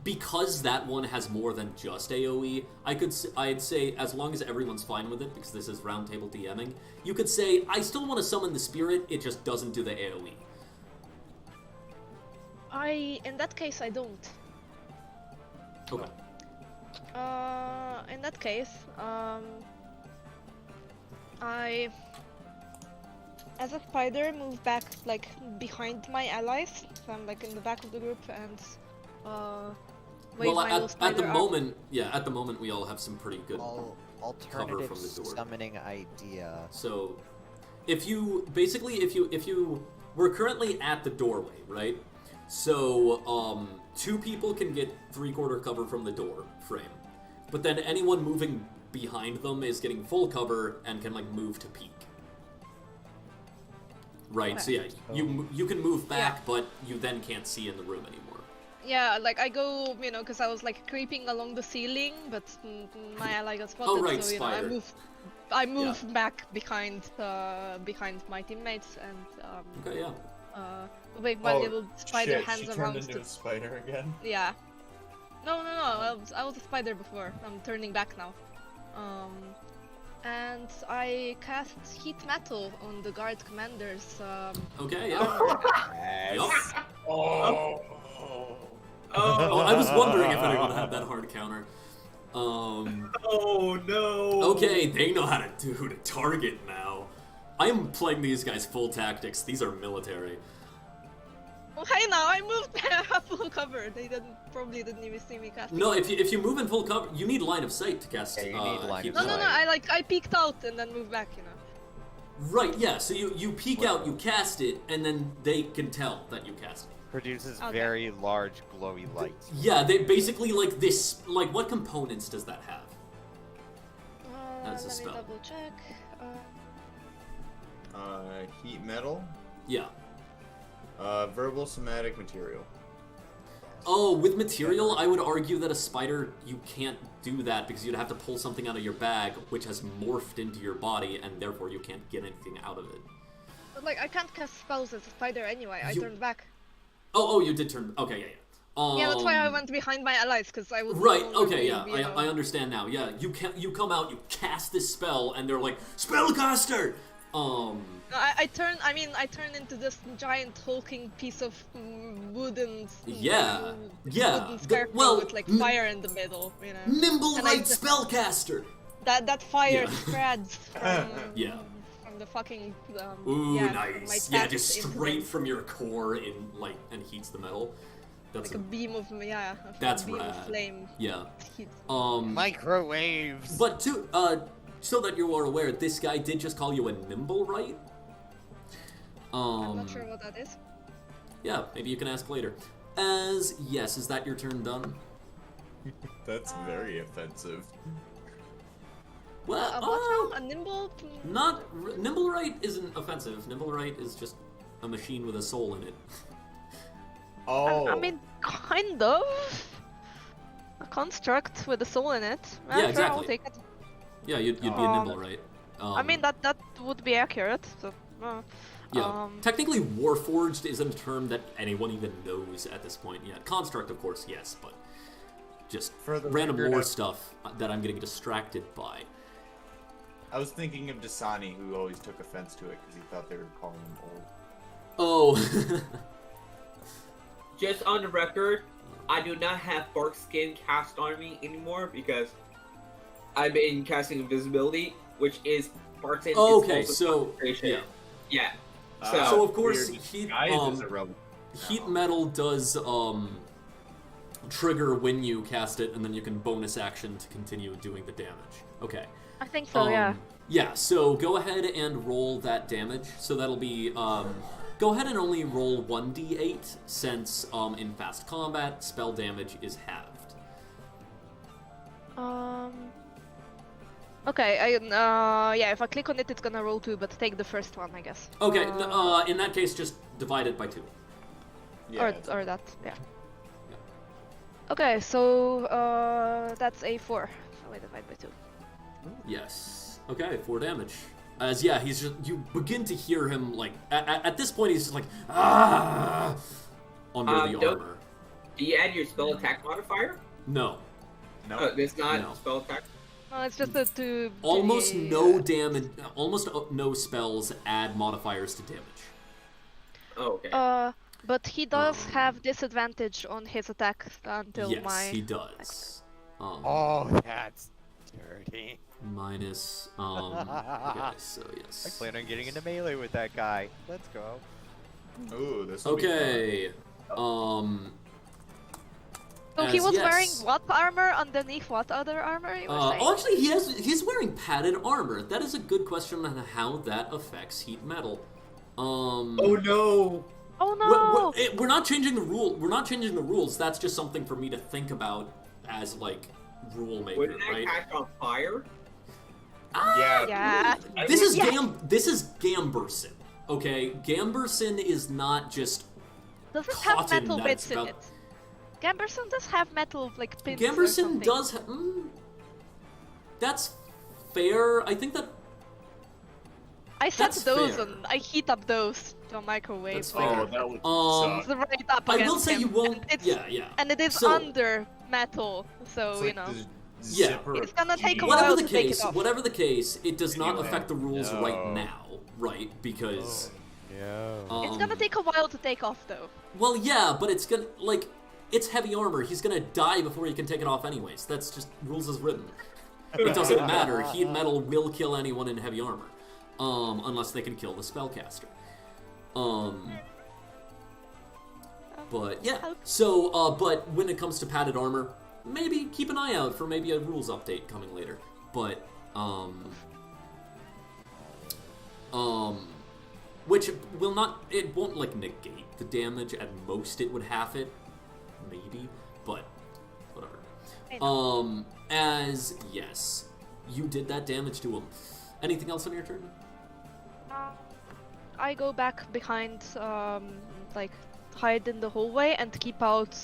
because that one has more than just AoE, I'd say, as long as everyone's fine with it, because this is roundtable DMing, you could say, I still want to summon the spirit, it just doesn't do the AoE. In that case, I don't. Okay. In that case, I, as a spider, move back, like, behind my allies. So I'm, like, in the back of the group and, wave Well, my little at spider the arm. moment, yeah, at the moment we all have some pretty good cover Alternative from the door. summoning idea. So, if you we're currently at the doorway, right? So, 2 people can get 3/4 cover from the door frame, but then anyone moving behind them is getting full cover and can like move to peek. Right. So yeah, you can move back, but you then can't see in the room anymore. Yeah, like I go, because I was like creeping along the ceiling, but my ally got spotted, Oh, right, so spider. I move back behind my teammates and Okay, yeah. wave my little spider hands she around. turned into a spider again. Yeah. No. I was a spider before. I'm turning back now. And I cast heat metal on the guard commanders. Okay, yeah. Yup. Oh. Oh, I was wondering if anyone had that hard counter. Oh no. Okay, they know how to do to target now. I am playing these guys full tactics. These are military. Hey now, I moved full cover. They probably didn't even see me casting. No, if you move in full cover, you need line of sight to cast. Yeah, you need line heat of No, sight. I peeked out and then moved back, Right, yeah. So you peek out, you cast it, and then they can tell that you cast it. Produces Okay. very large glowy lights. Yeah, they basically like this. Like, what components does that have? That's a Let spell. me double check. Heat metal. Yeah. Verbal somatic material. Oh, with material, I would argue that a spider, you can't do that because you'd have to pull something out of your bag, which has morphed into your body, and therefore you can't get anything out of it. But like, I can't cast spells as a spider anyway. I turned back. Oh, you did turn. Okay, yeah. Yeah, that's why I went behind my allies, because I was. Right. Okay. Yeah. I understand now. Yeah. You come out. You cast this spell, and they're like spellcaster. I turn into this giant hulking piece of wooden. Yeah. Wooden scarecrow with like fire in the middle, Nimble And right I just- spellcaster. That fire Yeah. spreads from, Yeah. from the fucking. Ooh, yeah, from nice. my Yeah, chest just into straight the- from your core and heats the metal. That's like a beam of That's beam rad. of flame. yeah. Heat. Microwaves! But so that you are aware, this guy did just call you a nimble, right? I'm not sure what that is. Yeah, maybe you can ask later. Yes, is that your turn done? That's very offensive. Well, What now? A nimble? Nimble right isn't offensive. Nimble right is just a machine with a soul in it. Oh. I mean, kind of. A construct with a soul in it. Yeah, Sure, I'll exactly. take it. Yeah, you'd be a nimble right. I mean, that would be accurate. So. Yeah. Technically, Warforged isn't a term that anyone even knows at this point yet. Construct, of course, yes, but just For the random record, lore stuff that I'm getting distracted by. I was thinking of Dasani, who always took offense to it because he thought they were calling him old. Oh. Just on the record, I do not have bark skin cast on me anymore because I've been casting invisibility, which is bark skin. Oh, is okay, also so concentration. yeah. Yeah. So of course, weird. heat Guys is irrelevant heat now. metal does trigger when you cast it, and then you can bonus action to continue doing the damage. Okay. I think so. Yeah. Yeah, so go ahead and roll that damage. So that'll be, go ahead and only roll 1d8, since in fast combat, spell damage is halved. Okay. Yeah. If I click on it, it's gonna roll 2, but take the first one, I guess. Okay, in that case, just divide it by 2. Yeah, it's- or that, yeah. Okay, so that's a 4. So I divide by 2. Yes. Okay, 4 damage. As yeah, he's just you begin to hear him like at this point he's just like ah under the don't- armor. Do you add your spell attack modifier? No. No. Oh, it's not No. spell attack. No, it's just to Almost be, no damage. Almost no spells add modifiers to damage. Oh, okay. But he does have disadvantage on his attack until yes, my. he does. Oh, that's dirty. Minus. Okay, so I yes. plan on getting into melee with that guy. Let's go. Ooh, this will be fun. Okay. So he as was yes. wearing what armor underneath what other armor? You were saying? Oh, actually, he's wearing padded armor. That is a good question on how that affects heat metal. Oh no! Oh no! We're not changing the rule. We're not changing the rules. That's just something for me to think about as like rule maker, Wouldn't that right? catch on fire? Yeah. This is Yes. This is Gamberson. Okay, Gamberson is not just Does it have cotton metal that's bits in about- it? Gamberson does have metal like pins. or Gamberson something. does. That's fair. I think that. I set that's those fair. and I heat up those to a microwave. That's like, fair. Oh, that would it's suck. right up I against will say him, you won't. And it's, Yeah. and it is So- under metal, so It's you like know. the Yeah. zipper It's of gonna take a jeans. while Whatever the to take it case, off. whatever the case, it does not Anyway, affect the rules right no. now, right? Because. No. It's gonna take a while to take off though. Well, yeah, but it's gonna like. It's heavy armor. He's gonna die before he can take it off anyways. That's just rules as written. It doesn't matter. Heat metal will kill anyone in heavy armor. Unless they can kill the spellcaster. But yeah. So, but when it comes to padded armor, maybe keep an eye out for maybe a rules update coming later. But, which will not, it won't like negate the damage. At most, it would half it, maybe. But whatever. As yes, you did that damage to him. Anything else on your turn? I go back behind, like hide in the hallway and keep out,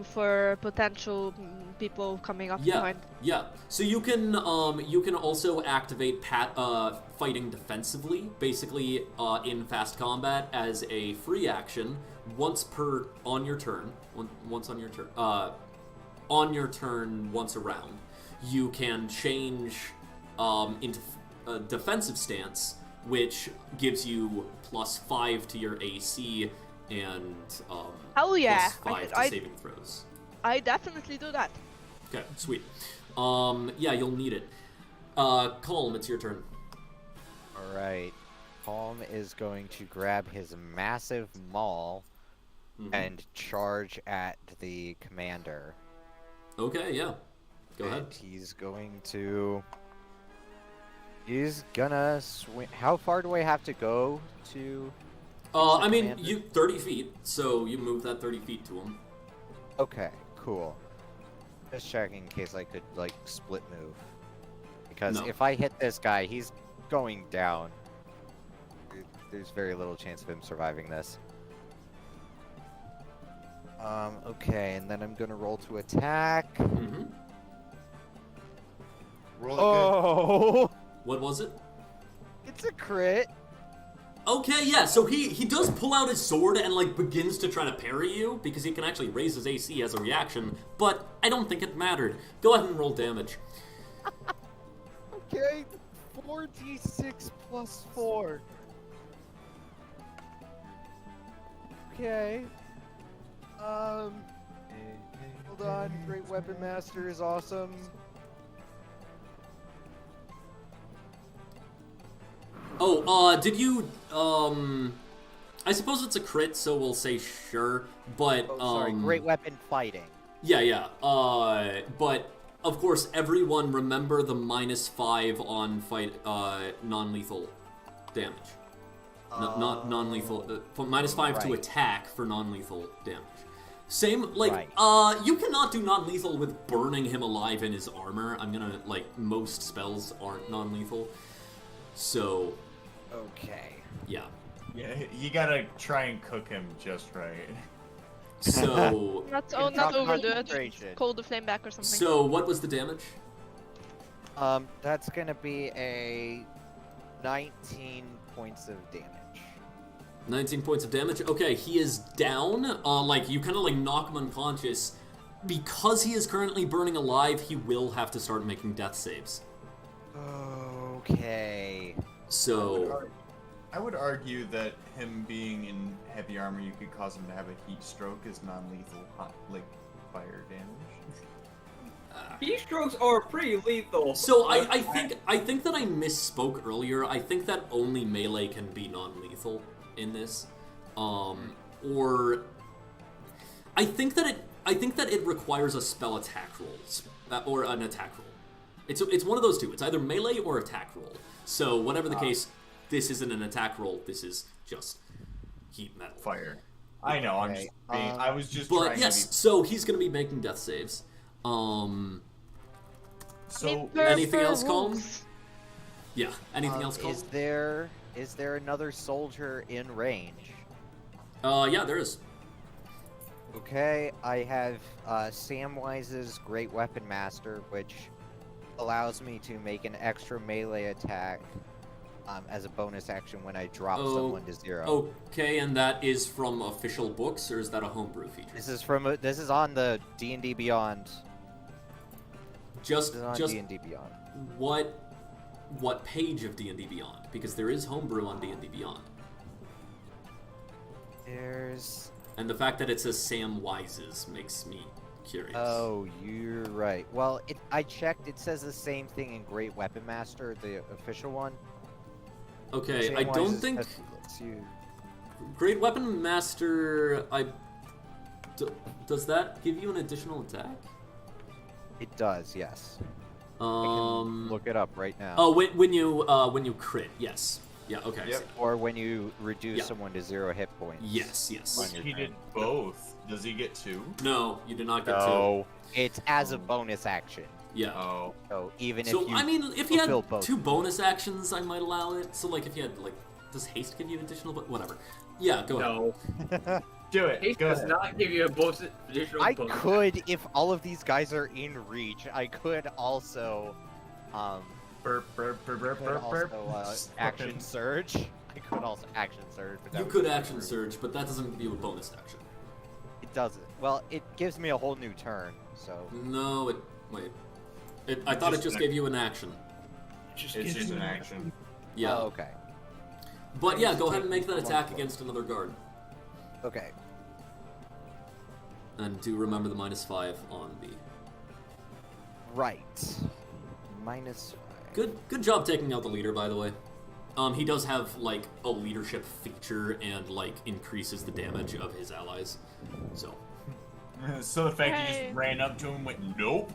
for potential people coming up behind. Yeah. So you can also activate fighting defensively, basically in fast combat as a free action once on your turn. Once on your turn. On your turn, once around, you can change into a defensive stance, which gives you +5 to your AC and Hell yeah! +5 to saving throws. I definitely do that. Okay, sweet. Yeah, you'll need it. Calm, it's your turn. Alright. Calm is going to grab his massive maul and charge at the commander. Okay, yeah. Go ahead. And he's going to... He's gonna swing... How far do I have to go to... I mean, commander? you 30 feet, so you move that 30 feet to him. Okay, cool. Just checking in case I could, like, split move. Because No. if I hit this guy, he's going down. There's very little chance of him surviving this. Okay, and then I'm gonna roll to attack. Mm-hmm. Roll it Oh! What was it? It's a crit! Okay, yeah, so he does pull out his sword and, like, begins to try to parry you, because he can actually raise his AC as a reaction, but I don't think it mattered. Go ahead and roll damage. Okay, 4d6 plus 4. Okay. Hold on, Great Weapon Master is awesome. Oh, did you, I suppose it's a crit, so we'll say sure, but, Oh, sorry, Great Weapon Fighting. Yeah, but, of course, everyone remember the -5 on fight, non-lethal damage. Not non-lethal, -5 to Right. attack for non-lethal damage. Same, like, Right. you cannot do non-lethal with burning him alive in his armor. I'm gonna, like, most spells aren't non-lethal. So, Okay. yeah. Yeah, you gotta try and cook him just right. So, Not Drop overdo it. concentration. Call the flame back or something. so what was the damage? That's gonna be a 19 points of damage. 19 points of damage. Okay, he is down. Like, you kind of, like, knock him unconscious. Because he is currently burning alive, he will have to start making death saves. Okay. So... I would argue that him being in heavy armor, you could cause him to have a heat stroke as non-lethal, like fire damage. Heat strokes are pretty lethal. So I think that I misspoke earlier. I think that only melee can be non-lethal in this. Or I think that it requires a spell attack roll or an attack roll. It's one of those two. It's either melee or attack roll. So whatever the case, this isn't an attack roll. This is just heat metal. Fire. I know. I'm just being. I was just. But trying yes, to be... so he's gonna be making death saves. So anything else, Colm? Yeah. Anything else, Colm? Is there another soldier in range? Yeah, there is. Okay, I have Samwise's Great Weapon Master, which allows me to make an extra melee attack as a bonus action when I drop someone to 0. Okay, and that is from official books, or is that a homebrew feature? This is on the D&D Beyond. Just D&D Beyond. What page of D&D Beyond? Because there is homebrew on D&D Beyond. And the fact that it says Samwise's makes me curious. Oh, you're right. Well, I checked. It says the same thing in Great Weapon Master, the official one. Okay, I don't think Great Weapon Master. Does that give you an additional attack? It does, yes. I Um. can look it up right now. Oh, when you crit, yes. Yeah. Okay. I Yep. see. Or when you reduce Yeah. someone to 0 hit points. Yes. Yes. he did both. Does he get 2? No, you did not get No, it's as a bonus action. 2. Yeah. Oh. So even So if you I mean, if you had fulfill both. 2 bonus actions, I might allow it. So like, if you had like, does haste give you additional? But whatever. Yeah, go ahead. No. Do it. Haste Go does ahead. not give you a bonus additional I bonus. could, if all of these guys are in reach, I could also, Burp, burp, burp, burp, burp, burp. action Fucking- surge. I could also action surge. But that You would could be action rude. surge, but that doesn't give you a bonus action. It doesn't. Well, it gives me a whole new turn. So No, I thought it just gave you an action. It's gives just you an action. Yeah. Oh, okay. But yeah, go ahead and make that attack against another guard. Okay. And do remember the -5 on the. Right. -5. Good job taking out the leader, by the way. He does have like a leadership feature and like increases the damage of his allies. So. So the fact you Hey. just ran up to him and went, nope.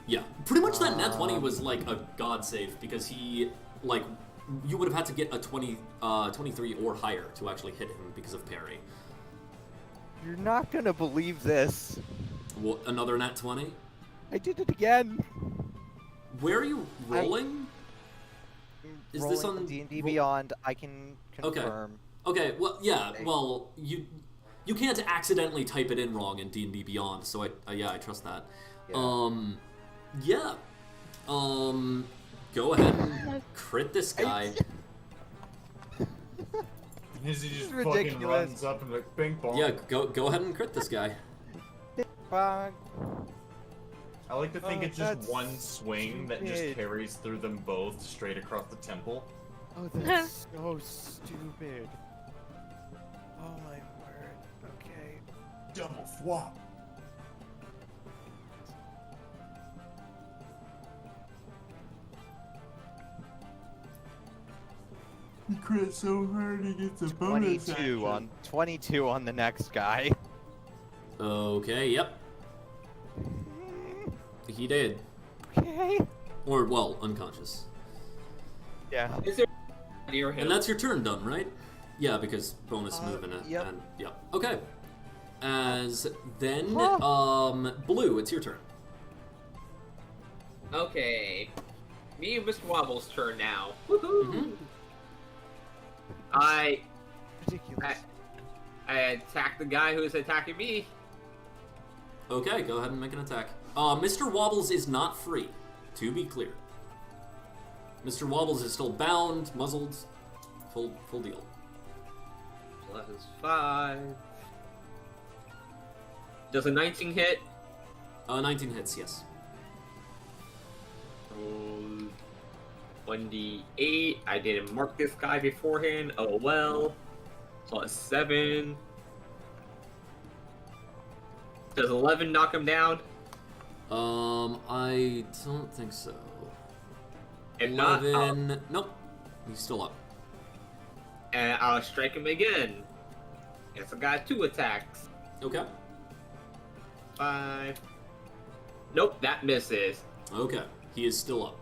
Yeah, pretty much that nat 20 was like a god save because he like you would have had to get a 23 or higher to actually hit him because of parry. You're not gonna believe this. What, another nat 20? I did it again. Where are you rolling? Is this Rolling on D&D Beyond? I can Okay. confirm. Okay, well, yeah, well, you can't accidentally type it in wrong in D&D Beyond, so I trust that. Yeah. Go ahead and crit this guy. He just fucking ridiculous. runs up and like, bing bong. Yeah, go ahead and crit this guy. Bang. I like to think Oh, it's just that's one swing that just stupid. carries through them both straight across the temple. Oh, that's so stupid. Oh my word. Okay. Double flop. He crit so hard he gets a bonus 22 on 22 on the next guy. Okay, yep. He did. Okay. Or, well, unconscious. Yeah. Is there near him? And that's your turn done, right? Yeah, because bonus move and yep. and yep. Okay. As then, Huh. Blue, it's your turn. Okay. Me and Mr. Wobble's turn now. Woohoo! I Ridiculous. I attack the guy who is attacking me. Okay, go ahead and make an attack. Mr. Wobbles is not free, to be clear. Mr. Wobbles is still bound, muzzled, full deal. Plus 5. Does a 19 hit? 19 hits, yes. Roll 1d8. I didn't mark this guy beforehand. Oh well. Plus 7. Does 11 knock him down? I don't think so. If not, 11... Nope. He's still up. and I'll strike him again. Guess I got 2 attacks. Okay. 5. Nope, that misses. Okay. He is still up.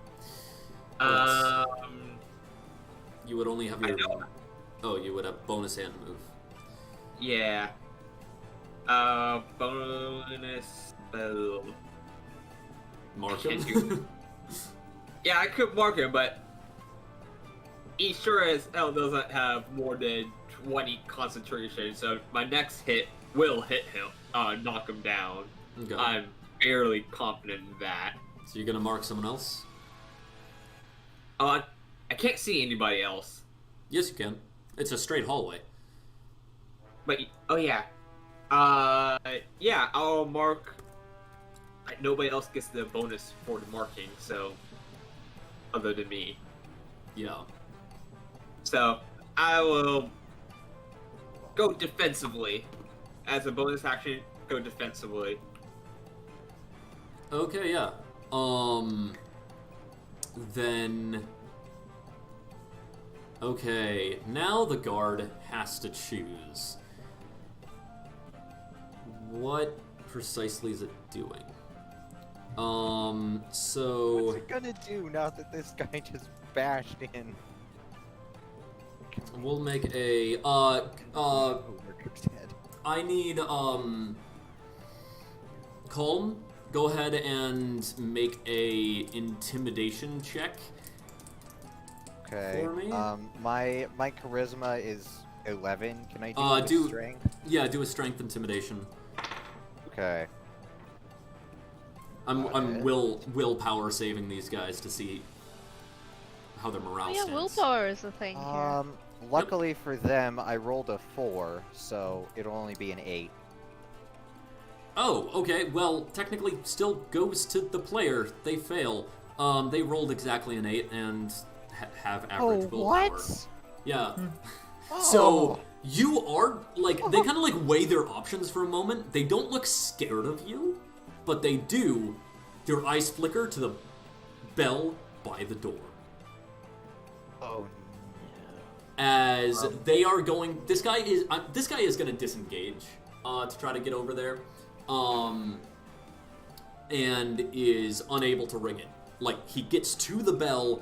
You would only have your... Oh, you would have bonus and move. Yeah. Bonus spell. Mark Can't him. Yeah, I could mark him, but he sure as hell doesn't have more than 20 concentration, so my next hit will hit him, knock him down. Okay. I'm fairly confident in that. So you're gonna mark someone else? I can't see anybody else. Yes, you can. It's a straight hallway. But, oh yeah. Yeah, I'll mark... Nobody else gets the bonus for the marking, so... Other than me. Yeah. So, I will... go defensively. As a bonus action, go defensively. Okay, yeah. Then... Okay, now the guard has to choose. What precisely is it doing? So... What's it gonna do now that this guy just bashed in? We'll make a, I need, Calm, go ahead and make a intimidation check. Okay. For me? My charisma is 11. Can I do strength? Yeah, do a strength intimidation. Okay. I'm willpower saving these guys to see how their morale Yeah, stands. willpower is a thing here. Luckily for them, I rolled a 4, so it'll only be an 8. Oh, okay. Well, technically, still goes to the player. They fail. They rolled exactly an 8 and have average willpower. What? Yeah. Oh. So you are like they kind of like weigh their options for a moment. They don't look scared of you, but they do. Their eyes flicker to the bell by the door. Oh. As they are going, this guy is going to disengage to try to get over there, and is unable to ring it. Like he gets to the bell,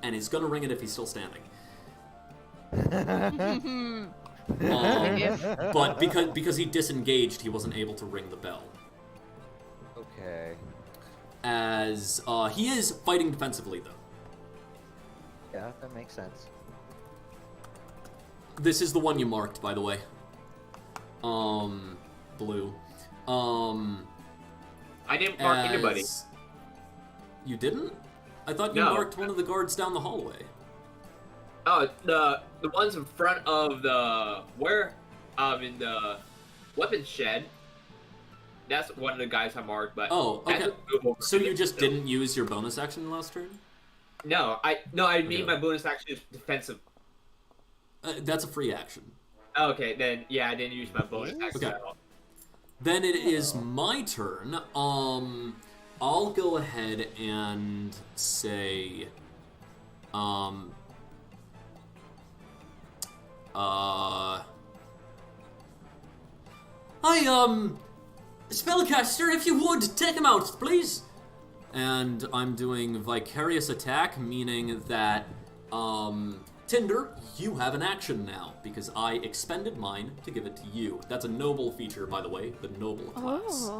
and is going to ring it if he's still standing. But because he disengaged, he wasn't able to ring the bell. Okay. As he is fighting defensively, though. Yeah, that makes sense. This is the one you marked, by the way. Blue. I didn't mark anybody. You didn't? I thought you marked one of the guards down the hallway. Oh, the ones in front of the in the weapons shed. That's one of the guys I marked, but oh, okay. So you just didn't use your bonus action last turn? No, I made my bonus action defensive. That's a free action. Okay, then yeah, I didn't use my bonus action at all. Then it is my turn. I'll go ahead and say, spellcaster, if you would, take him out, please. And I'm doing vicarious attack, meaning that, Tinder, you have an action now, because I expended mine to give it to you. That's a noble feature, by the way, the noble class.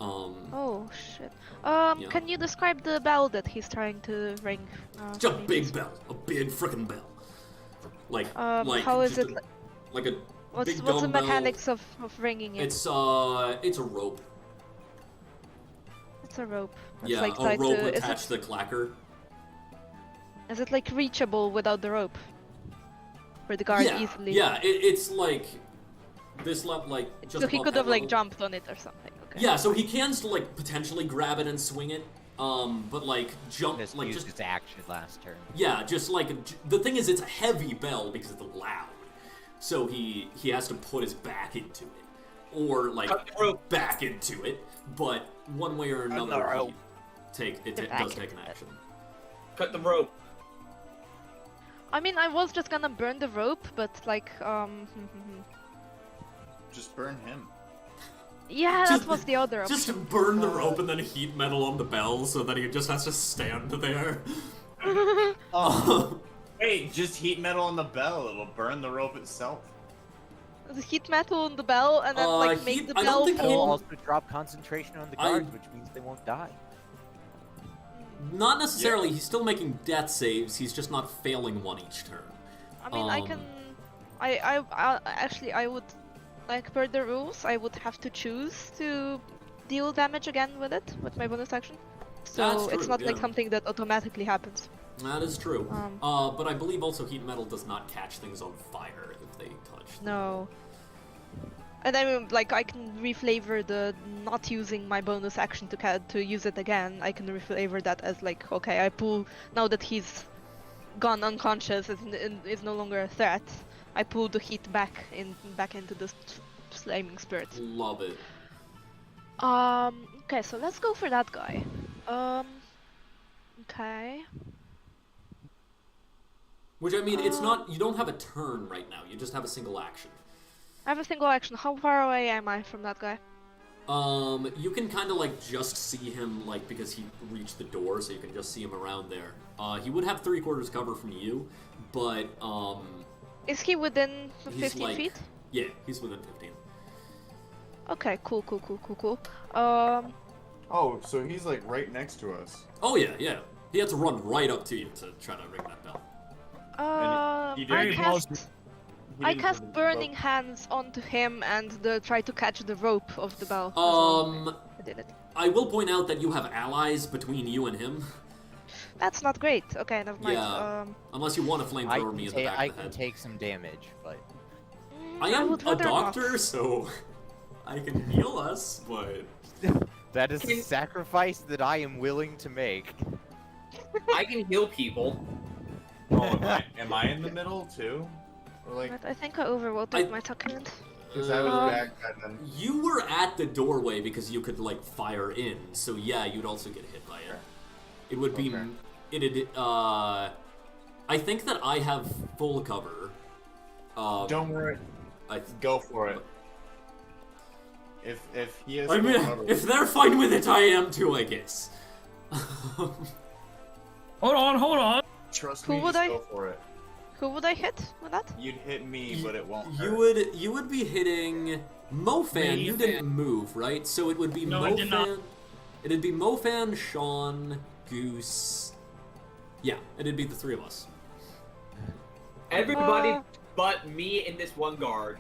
Oh shit. Yeah. Can you describe the bell that he's trying to ring? It's a big bell. A big frickin' bell. Like how is just it? like a What's big the dumbbell. mechanics of ringing it? It's a rope. It's a rope. It's Yeah, like a tied rope to. attached to the clacker. Is it like reachable without the rope? For the guard Yeah, easily. yeah. It's like this level, like just So he above could head have like level. jumped on it or something. Okay. Yeah, so he can still like potentially grab it and swing it. But like jump, Just like used just his action last turn. yeah, just like the thing is, it's a heavy bell because it's loud. So he has to put his back into it, or like back into it. But one way or another, it does take an action. Cut the rope. I mean, I was just gonna burn the rope, but like, Just burn him. yeah, that was the other option. Just burn the rope and then heat metal on the bell so that he just has to stand there. Oh. Wait, just heat metal on the bell. It'll burn the rope itself. The heat metal on the bell, and then like make the I don't bell think It'll fall. also drop concentration on the guards, which means they won't die. Not necessarily. He's still making death saves. He's just not failing one each turn. I mean, I can. I actually I would, like per the rules, I would have to choose to deal damage again with it with my bonus action. So That's it's true, not like yeah. something that automatically happens. That is true. But I believe also heat metal does not catch things on fire if they touch them. No. And I mean, like, I can reflavor the not using my bonus action to use it again. I can reflavor that as like, okay, I pull now that he's gone unconscious, is no longer a threat. I pull the heat back into the flaming spirit. Love it. Okay, so let's go for that guy. Okay. Which I mean, it's not. You don't have a turn right now. You just have a single action. I have a single action. How far away am I from that guy? You can kind of like just see him, like, because he reached the door, so you can just see him around there. He would have 3/4 cover from you, but Is he within he's 15 like, feet? Yeah, he's within 15. Okay, cool. Oh, so he's like right next to us. Oh yeah, yeah. He had to run right up to you to try to ring that bell. he I didn't- cast He I didn't cast put the burning rope. hands onto him and try to catch the rope of the bell. as well. I did it. I will point out that you have allies between you and him. That's not great. Okay, never mind. Yeah. Unless you want to flamethrower me in the back I of the can head. take some damage, but I am would a rather not. doctor, so I can heal us, but that is a sacrifice that I am willing to make. I can heal people. Oh, am I in the middle too? Or like, But I think I overvoted my second. because I was back then. you were at the doorway because you could like fire in, so yeah, you'd also get hit by it. It would be I think that I have full cover. Don't worry. Go for it. If he has I full mean, cover- if they're fine with it, I am too, I guess. Hold on. trust Who me, would just I- go for it. Who would I hit with that? You'd hit me, but it won't You hurt. would be hitting Mofan. You didn't move, right? So it would be No, I did not. Mofan. It'd be Mofan, Sean, Goose. Yeah, it'd be the three of us. Everybody but me and this one guard.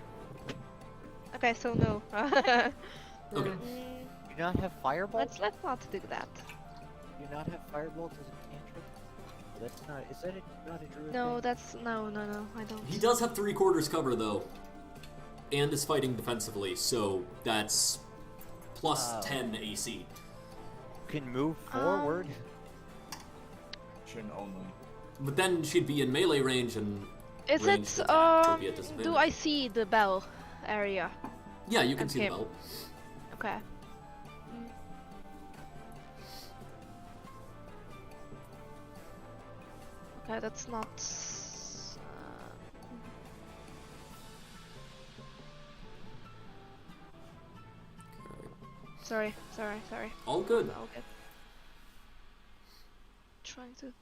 Okay, so no. Okay. Do you not have firebolt? Let's not do that. Do you not have firebolt as a cantrip? Well, that's not. Is that not a druid? No, thing? that's no. I don't. He does have 3/4 cover though, and is fighting defensively, so that's plus 10 AC. Can move forward. Shouldn't only. But then she'd be in melee range and Is ranged it attack would be at disadvantage. do I see the bell area? Yeah, you can see the Okay. belt. Okay. Okay, that's not. Sorry. All good. All good. Trying to.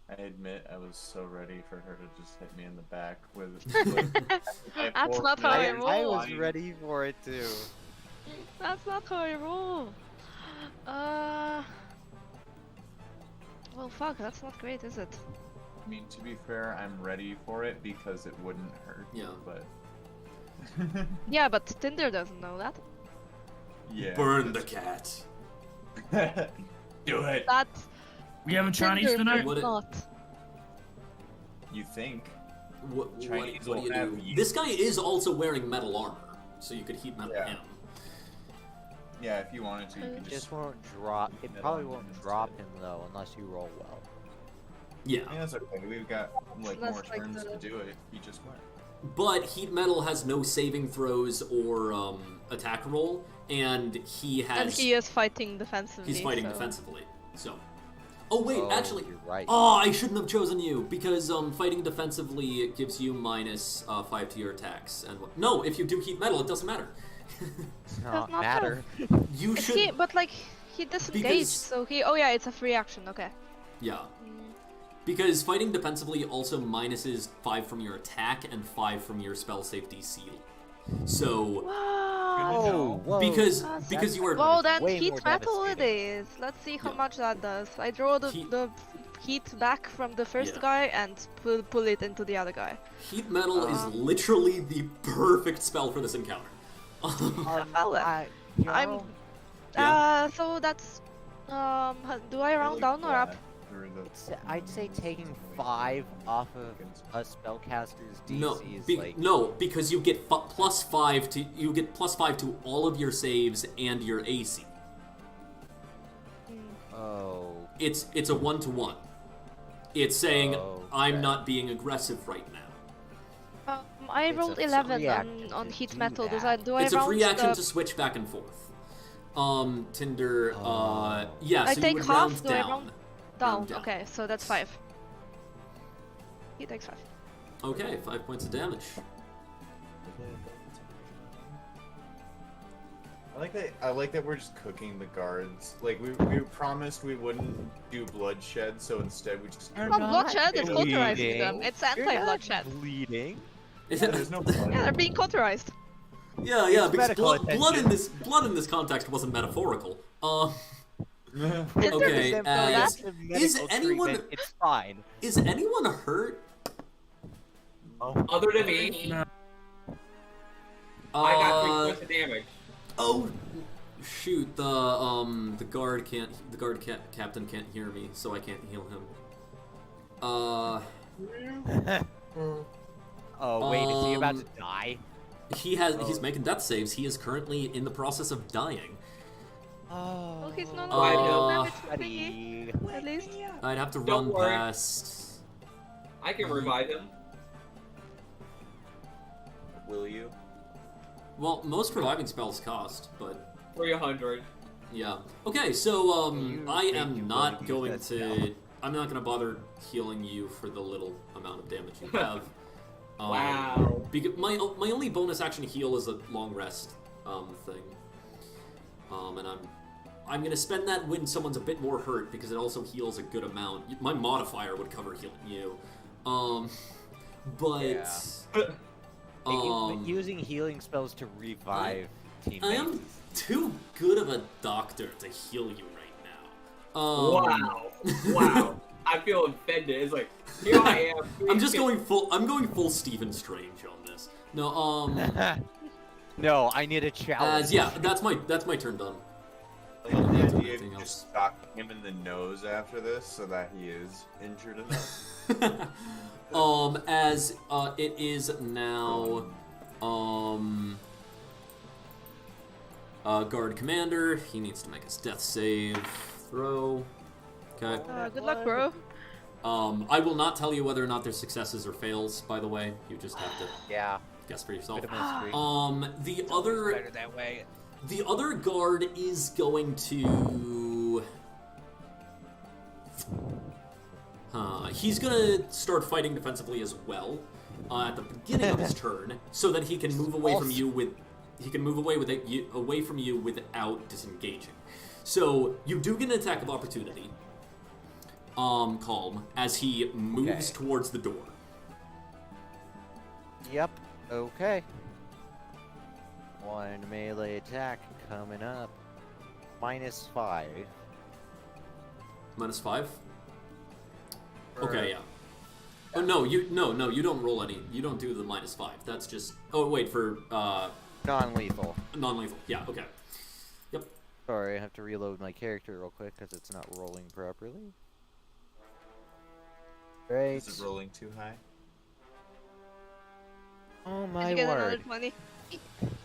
I admit I was so ready for her to just hit me in the back with. Like, That's not how I roll. I was ready for it too. That's not how I roll. Well, fuck. That's not great, is it? I mean, to be fair, I'm ready for it because it wouldn't hurt. Yeah. But. Yeah, but Tinder doesn't know that. Yeah. Burn the cat. Do it. That We have a Chinese Tinder tonight? does not. You think? What do Chinese you will have do? you. This guy is also wearing metal armor, so you could heat metal Yeah. him. Yeah, if you wanted to, you It could just just. won't drop. It Metal probably on won't him drop instead. him though, unless you roll well. Yeah. Yeah, that's okay. We've got like That's more like turns the- to do it. He just went. But heat metal has no saving throws or attack roll, and he has. And he is fighting defensively. He's fighting so. defensively. So. Oh wait, Oh, actually. you're right. Oh, I shouldn't have chosen you because fighting defensively it gives you minus 5 to your attacks. And no, if you do heat metal, it doesn't matter. Does not not matter. You Is should. he? But like he disengaged, Because- so he. Oh yeah, it's a free action. Okay. Yeah. Because fighting defensively also minuses 5 from your attack and 5 from your spell safety seal. So Wow. Whoa. because you are Well then, way heat more metal it devastating. is. Let's see how Yeah. much that does. I draw the heat back from the first Yeah. guy and pull it into the other guy. heat metal is literally the perfect spell for this encounter. Well then. I'm. Yeah. So that's. Do I round down or up? I'd say taking 5 off of a spellcaster's DC No, is like no, because you get +5 to all of your saves and your AC. oh It's a 1-to-1. It's saying I'm Okay. not being aggressive right now. I It's rolled a 11 free action on to heat do metal. that. Do I It's a round free action the... to switch back and forth. Tinder, yeah, I so take you would half, round do I down. round down? Round down. Okay, so that's 5. He takes 5. Okay, 5 points of damage. I like that we're just cooking the guards. Like we promised we wouldn't do bloodshed, so instead we just. Well, bloodshed is cauterizing bleeding. them. It's You're not anti-bloodshed. bleeding. Yeah, there's no blood. Yeah, they're being cauterized. Yeah, It's because medical blood in this context wasn't metaphorical. Tinder Okay, doesn't know that. is Medical anyone- treatment, It's fine. Is anyone hurt? Other than me, No. I got 3 points of damage. Oh, shoot! The guard captain can't hear me, so I can't heal him. Oh wait, is he about to die? He's making death saves. He is currently in the process of dying. Oh, Well, he's no Uh, longer damage thingy, buddy. at least. I'd have to Don't run worry. past. I can revive him. Will you? Well, most reviving spells cost, but 300. yeah. Okay, so You I think am you not will going use that to. I'm not going to bother healing you for the little amount of damage you have. Wow. Because my only bonus action heal is a long rest thing. And I'm gonna spend that when someone's a bit more hurt because it also heals a good amount. My modifier would cover healing you. But Yeah. Using healing spells to revive teammates. I am too good of a doctor to heal you right now. Wow. Wow. I feel offended. It's like, here I am. I'm going full Stephen Strange on this. No, No, I need a challenge. yeah, that's my turn done. I love the idea of Anything else? just stocking him in the nose after this, so that he is injured enough. As it is now, guard commander. He needs to make his death save throw. Okay. Good luck, bro. I will not tell you whether or not there's successes or fails. By the way, you just have to Yeah. guess for yourself. Bit of mystery. The other Better that way. The other guard is going to. He's gonna start fighting defensively as well at the beginning of his turn, so that he can move away from you with. He can move away away from you without disengaging. So you do get an attack of opportunity. Calm as he moves Okay. towards the door. Yep. Okay. One melee attack coming up. -5. -5. Okay, yeah. Oh no, you don't roll any. You don't do the -5. That's just. Oh wait, for Non-lethal. non-lethal. Yeah. Okay. Yep. Sorry, I have to reload my character real quick because it's not rolling properly. Right. Is it rolling too high? Oh Did my you get another word. 20?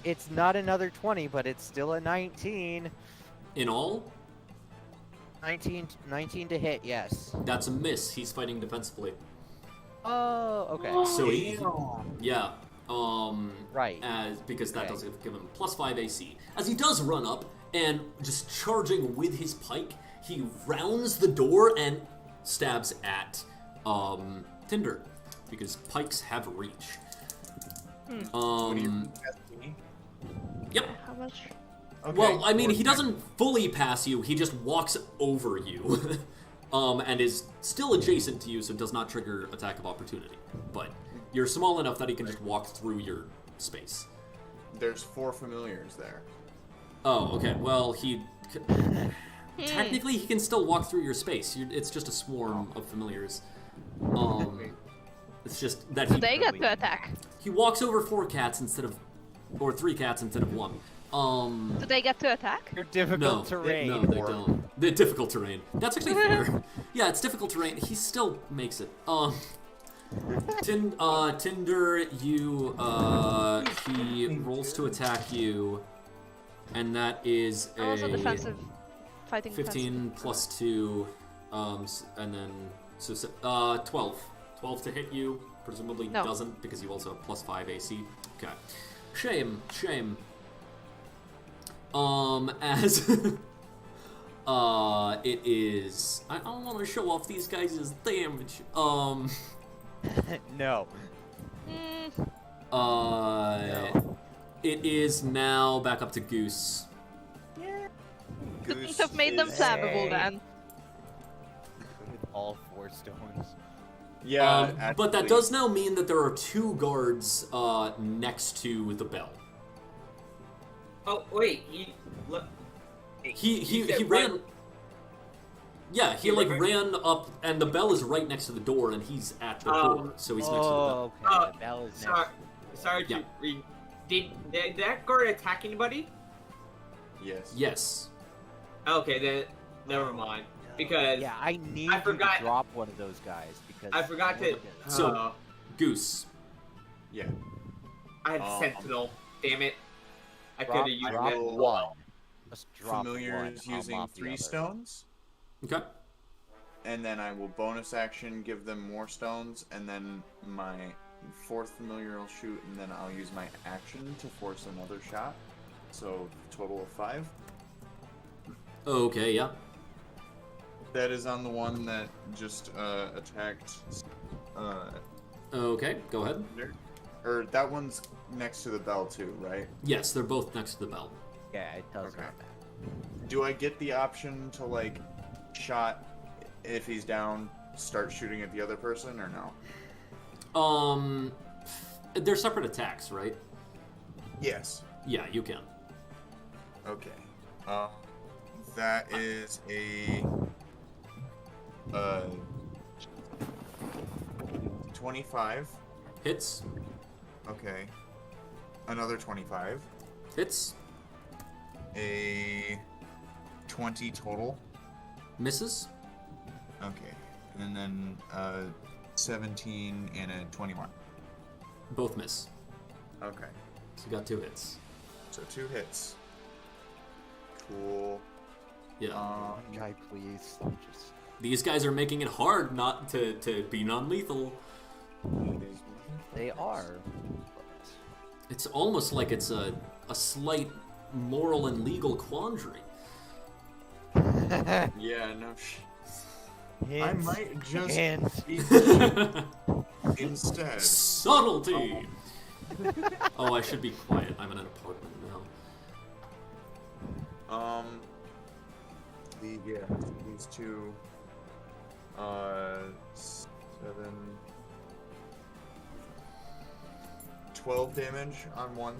It's not another 20, but it's still a 19. In all, 19 to hit, yes. that's a miss. He's fighting defensively. Oh, okay. So yeah. Right. Because that Okay. does give him +5 AC. As he does run up and just charging with his pike, he rounds the door and stabs at Tinder because pikes have reach. Yep. How much? Okay. Well, I mean, he doesn't fully pass you. He just walks over you, and is still adjacent to you, so does not trigger attack of opportunity. But you're small enough that he can just walk through your space. There's 4 familiars there. Oh, okay. Well, technically he can still walk through your space. It's just a swarm of familiars. It's just that So they get to attack. he walks over 4 cats or 3 cats instead of 1. Do they get to attack? You're difficult terrain. No, they don't. They're difficult terrain. That's actually fair. Yeah, it's difficult terrain. He still makes it. Tinder, he rolls to attack you, and that is a Also defensive. Fighting 15 plus 2, and then 12. 12 to hit you. Presumably No. doesn't because you also have +5 AC. Okay. Shame. As it is. I don't want to show off these guys' damage. No. It is now back up to Goose. Couldn't have made them is- flammable then. With all 4 stones. Yeah, But that actually, does now mean that there are 2 guards next to the bell. Oh wait, He said ran. run- Yeah, he He like ran- ran up, and the bell is right next to the door, and he's at the door, so he's next to the bell. Okay. Uh, The bell is sorry, next. sorry to Yeah. read. Did that guard attack anybody? Yes. Yes. Okay, then never mind. Because Yeah, I need I forgot- you to drop one of those guys because I forgot to. So- Goose. Yeah. I had Sentinel. Damn it! I could drop, have used drop that. one. Just drop Familiars one. I'll using mop the 3 other. stones, Okay. and then I will bonus action give them more stones, and then my 4th familiar will shoot, and then I'll use my action to force another shot. So total of 5. Okay. Yeah. That is on the one that just attacked. Okay. Go ahead. Or that one's next to the bell too, right? Yes, they're both next to the bell. Yeah, it tells me Okay. that. Do I get the option to like shot if he's down, start shooting at the other person, or no? They're separate attacks, right? Yes. Yeah, you can. Okay. That is a 25. Hits. Okay. Another 25. Hits. A 20 total. Misses. Okay. And then 17 and a 21. Both miss. Okay. So you got 2 hits. So 2 hits. Cool. Yeah. Guy, please. Just These guys are making it hard not to be non-lethal. they are. It's almost like it's a slight moral and legal quandary. Yeah, no I Hints, might just hints. be instead. Subtlety! Oh, I should be quiet. I'm in an apartment now. These two, 7, 12 damage on one.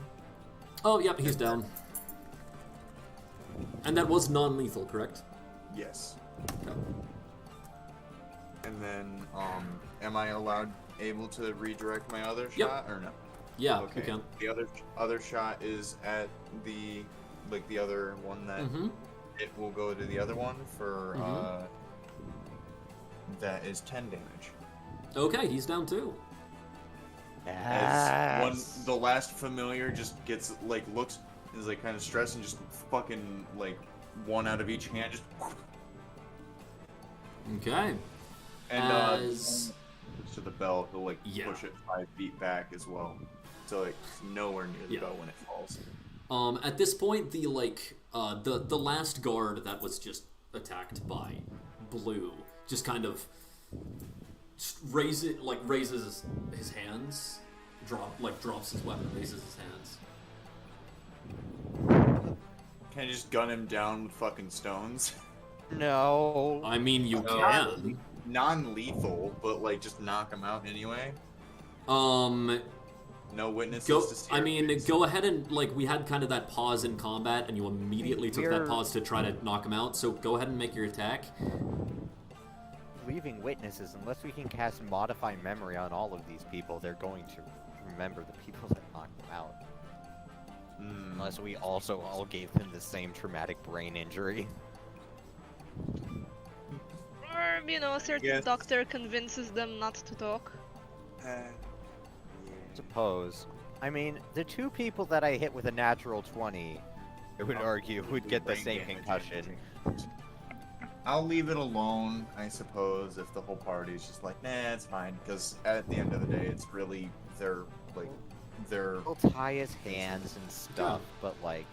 Oh, yep, he's down. And that was non-lethal, correct? Yes. Okay. And then, am I able to redirect my other shot or no? Yeah, Okay. you can. The other shot is at the other one that it will go to the other one for that is 10 damage. Okay, he's down too. As the last familiar just gets looks is kind of stressed and just fucking one out of each hand just. Okay. And to the bell, he'll push it 5 feet back as well, so it's nowhere near the bell when it falls. At this point, the last guard that was just attacked by Blue just kind of raises his hands, drops his weapon, raises his hands. Can I just gun him down with fucking stones? No. I mean, you can. Non-lethal, but just knock him out anyway. No witnesses to see. I mean, go ahead and we had kind of that pause in combat, and you immediately took that pause to try to knock him out. So go ahead and make your attack. Leaving witnesses, unless we can cast Modify Memory on all of these people, they're going to remember the people that knocked them out. Unless we also all gave them the same traumatic brain injury. Or, a certain doctor convinces them not to talk. Suppose. I mean, the 2 people that I hit with a natural 20, I would argue, would get the same concussion. I'll leave it alone, I suppose, if the whole party's just nah, it's fine, because at the end of the day, it's really their We'll tie his hands and stuff, but we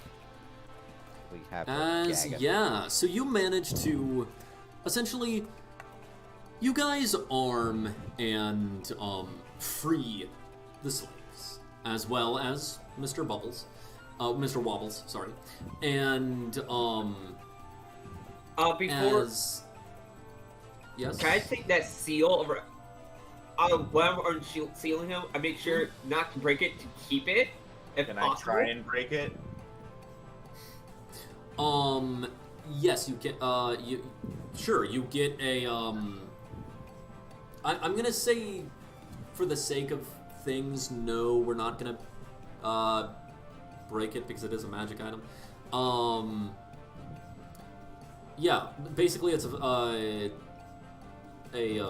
have to gag him. So you manage to essentially, you guys arm and free the slaves, as well as Mr. Wobbles, sorry, and before yes, can I take that seal over? When I'm sealing him, I make sure not to break it, to keep it, if Can possible. I try and break it? Yes, you get. You get a. I'm gonna say, for the sake of things, no, we're not gonna break it because it is a magic item. Yeah, basically it's a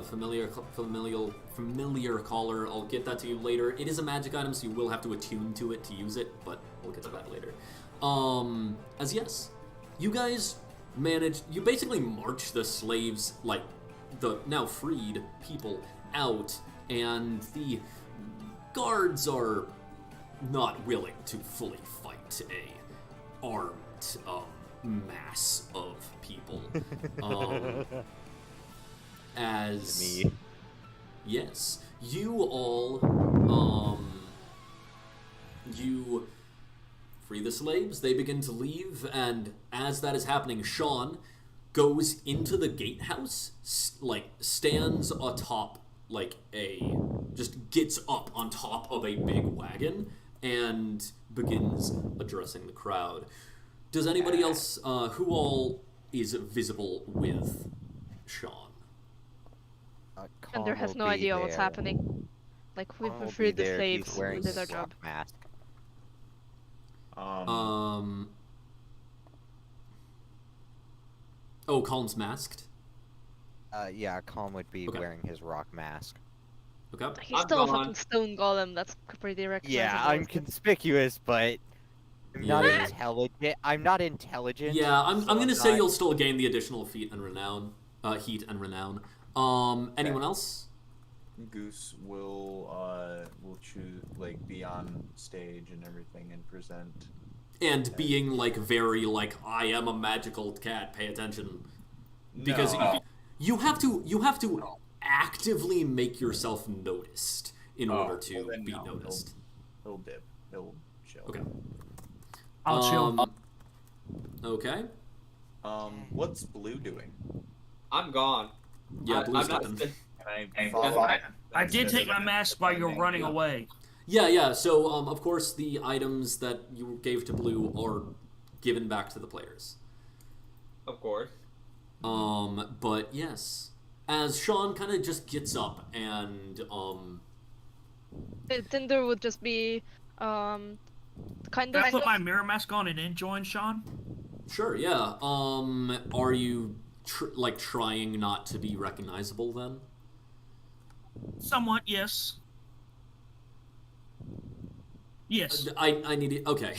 familiar collar. I'll get that to you later. It is a magic item, so you will have to attune to it to use it, but we'll get to that later. As yes, you guys you basically march the slaves, the now freed people, out, and the guards are not willing to fully fight a armed mass of people. As me. Yes, you all you free the slaves, they begin to leave, and as that is happening, Sean goes into the gatehouse, stands atop just gets up on top of a big wagon and begins addressing the crowd. Does anybody else, who all is visible with Sean? Ender has no idea what's happening. We've freed the slaves, He's wearing we did our job. mask. Oh, Colm's masked? Yeah, Colm would be wearing his rock mask. Okay. He's still a fucking stone golem, that's pretty recognizable. Yeah, I'm conspicuous, but I'm not intelligent. I'm not intelligent. Yeah, I'm gonna say you'll still gain the additional heat and renown. Anyone else? Goose will choose be on stage and everything and present. And being very I am a magical cat. Pay attention, because you have to actively make yourself noticed in order to be noticed. He'll dip. He'll chill. Okay. I'll chill. Okay. What's Blue doing? I'm gone. Yeah, Blue's I'm done. I did take my mask while you were running away. Yeah. So, of course, the items that you gave to Blue are given back to the players. Of course. But yes, as Sean kind of just gets up and Tinder would just be kind Can of I put my mirror mask on and then join Sean? sure, yeah. Are you like trying not to be recognizable then? Somewhat, yes. Yes. I need it. Okay.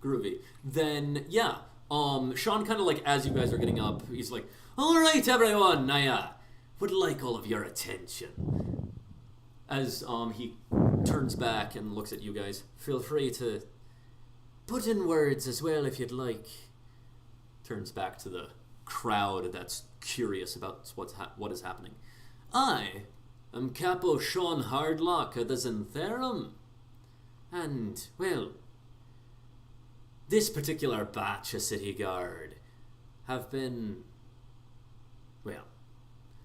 Groovy. Then yeah. Sean kind of like as you guys are getting up, he's like, "All right, everyone, I would like all of your attention." As he turns back and looks at you guys, feel free to put in words as well if you'd like. Turns back to the crowd that's curious about what is happening. I am Capo Sean Hardlock of the Zentherum. And, well, this particular batch of City Guard have been, well,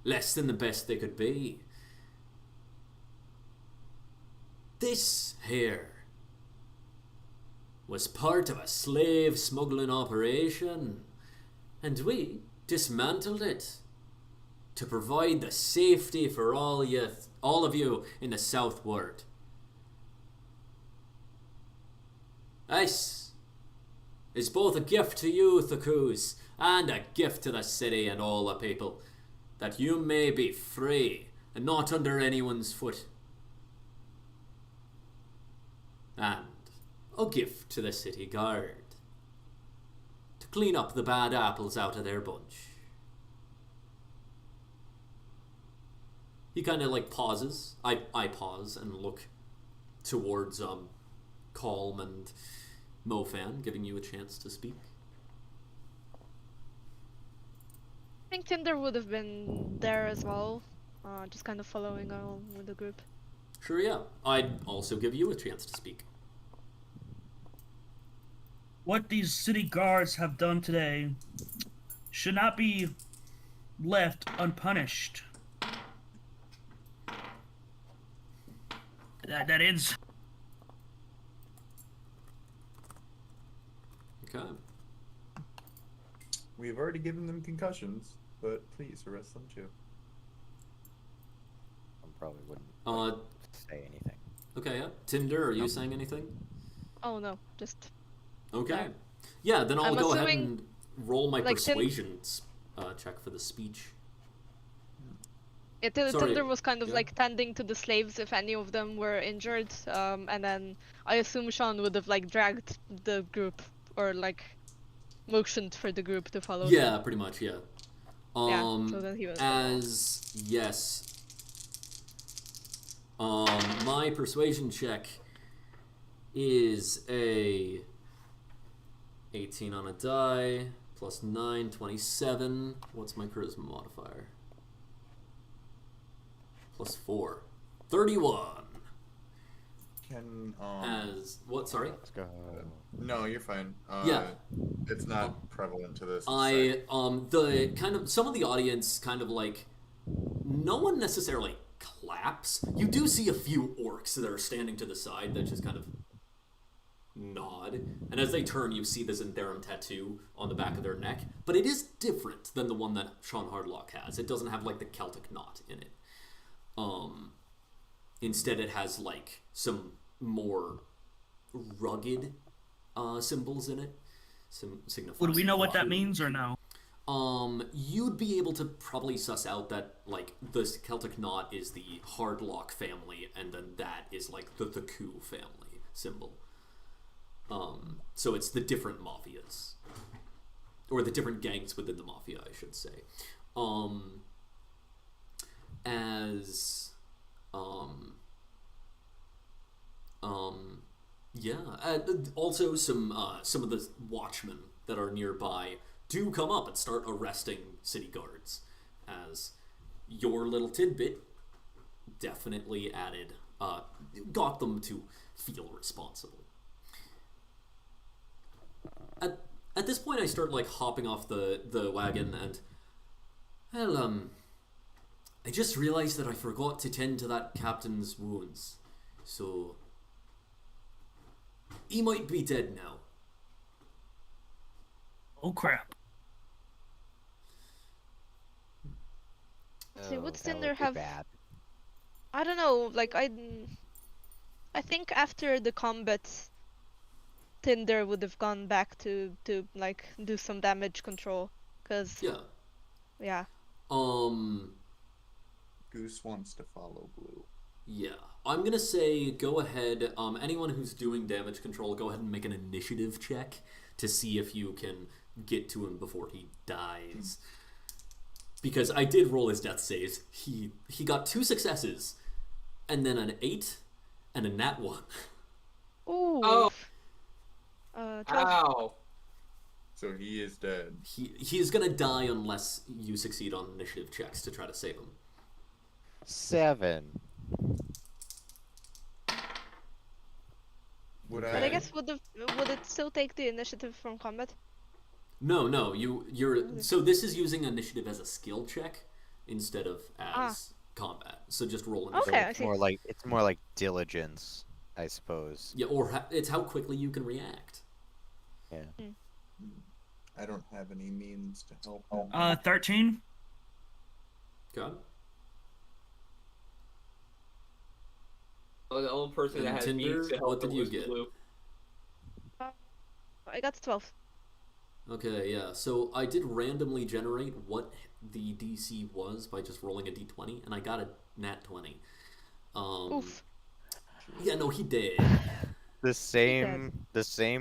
less than the best they could be. This here was part of a slave smuggling operation, and we dismantled it to provide the safety for all of you in the Southward. This is both a gift to you, Thakus, and a gift to the city and all the people, that you may be free and not under anyone's foot. And a gift to the city guard, to clean up the bad apples out of their bunch. He kind of like pauses. I pause and look towards Calm and Mofan, giving you a chance to speak. I think Tinder would have been there as well, just kind of following along with the group. Sure, yeah. I'd also give you a chance to speak. What these city guards have done today should not be left unpunished. That ends. Okay. We've already given them concussions, but please arrest them too. I probably wouldn't say anything. Okay, yeah. Tinder, are you saying anything? Oh no, just Okay. Yeah, then I'll I'm go ahead assuming, and roll my like, persuasion check for the speech. yeah, Sorry, Tinder was kind of yeah. like tending to the slaves if any of them were injured, and then I assume Sean would have like dragged the group or like motioned for the group to follow them. Yeah, pretty much, yeah. So then he was yes. My persuasion check is a 18 on a die, plus 9, 27. What's my charisma modifier? Plus 4. 31. Can As what? Sorry. Let's go. no, you're fine. Yeah. It's not prevalent to this. The kind of some of the audience kind of like no one necessarily claps. You do see a few orcs that are standing to the side that just kind of nod, and as they turn, you see the Zentherum tattoo on the back of their neck. But it is different than the one that Sean Hardlock has. It doesn't have like the Celtic knot in it. Instead, it has like some more rugged symbols in it. Would we know what that means or no? You'd be able to probably suss out that like the Celtic knot is the Hardlock family, and then that is like the Coup family symbol. So it's the different mafias, or the different gangs within the mafia, I should say. Also some of the watchmen that are nearby do come up and start arresting city guards, as your little tidbit definitely added, got them to feel responsible. At this point, I start like hopping off the wagon and, well, I just realized that I forgot to tend to that captain's wounds, so he might be dead now. Oh crap. See, would that Cinder would be have? bad. I don't know. Like I think after the combat, Tinder would have gone back to like do some damage control, cause Yeah. yeah. Goose wants to follow Blue. Yeah. I'm gonna say go ahead. Anyone who's doing damage control, go ahead and make an initiative check to see if you can get to him before he dies. Because I did roll his death saves. He got 2 successes, and then an 8, and a nat 1. Ooh. Oh. 12. Ow. So he is dead. He is gonna die unless you succeed on initiative checks to try to save him. 7. Would But I guess would it still take the initiative from combat? No, you're so this is using initiative as a skill check instead of as combat. So just roll initiative. Okay, I It's see. more like diligence, I suppose. Yeah, or it's how quickly you can react. Yeah. I don't have any means to help him. 13. God. Oh, the only person And that has Tinder, means to help what did him you was get? Blue. I got 12. Okay, yeah. So I did randomly generate what the DC was by just rolling a d20, and I got a nat 20. Oof. Yeah, no, he did. The same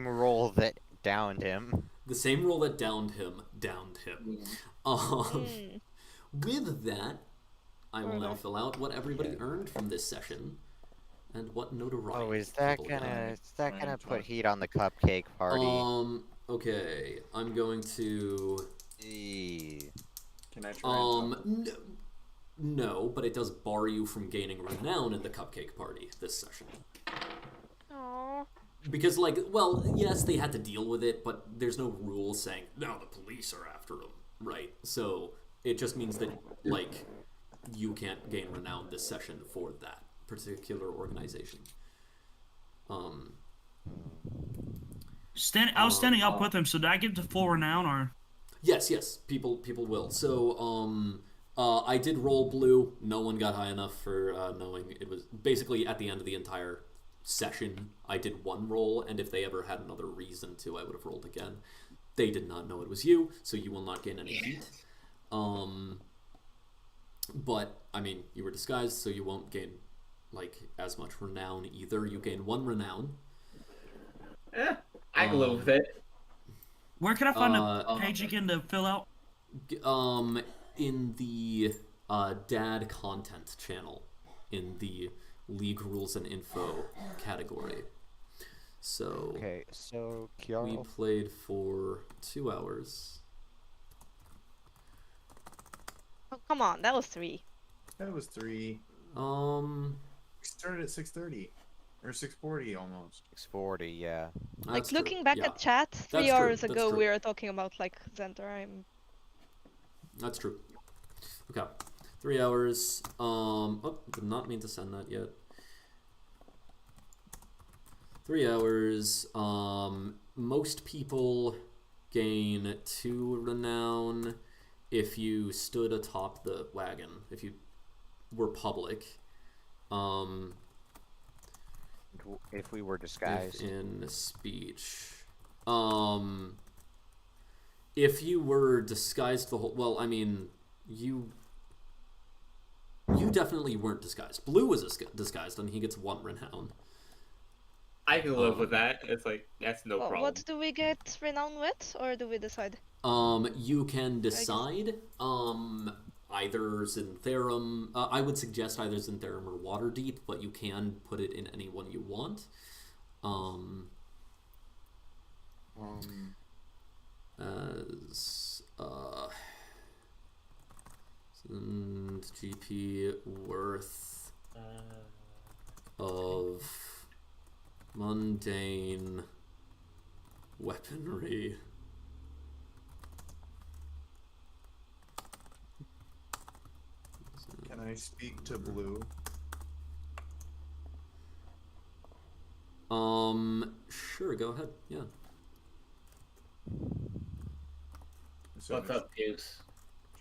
roll that downed him. The same roll that downed him. With that, I will now fill out what everybody earned from this session, and what notoriety. Oh, is that gonna put heat on the cupcake party? Okay, I'm going to. Can I try? No, but it does bar you from gaining renown in the cupcake party this session. Aww. Because, like, well, yes, they had to deal with it, but there's no rule saying, now the police are after them, right? So, it just means that, like, you can't gain renown this session for that particular organization. I was standing up with him, so did I get to full renown, or? Yes, people will. So, I did roll blue. No one got high enough for knowing it was basically at the end of the entire session. I did one roll, and if they ever had another reason to, I would have rolled again. They did not know it was you, so you will not gain any heat. But I mean, you were disguised, so you won't gain like as much renown either. You gain 1 renown. I can live with it. Where can I find a page again to fill out? In the dad content channel in the League Rules and Info category. So Okay, so we Kiara. played for 2 hours. Oh, come on, that was 3. That was 3. Um, We started at 6:30 or 6:40 almost. 640, yeah. Like that's true. looking back Yeah, at chat, 3 true, hours that's ago true. we were talking about like Zentime. That's true. Okay, 3 hours. Oh, did not mean to send that yet. 3 hours. Most people gain 2 renown if you stood atop the wagon, if you were public. If we were disguised. If in speech. If you were disguised the whole... Well, I mean, you definitely weren't disguised. Blue was disguised, and he gets 1 renown. I can live with that. It's like, that's no problem. What do we get renown with, or do we decide? You can decide either Zintherum. I would suggest either Zintherum or Waterdeep, but you can put it in any one you want. As GP worth of mundane weaponry. Can I speak to Blue? Sure, go ahead. Yeah. So What's up, Goose?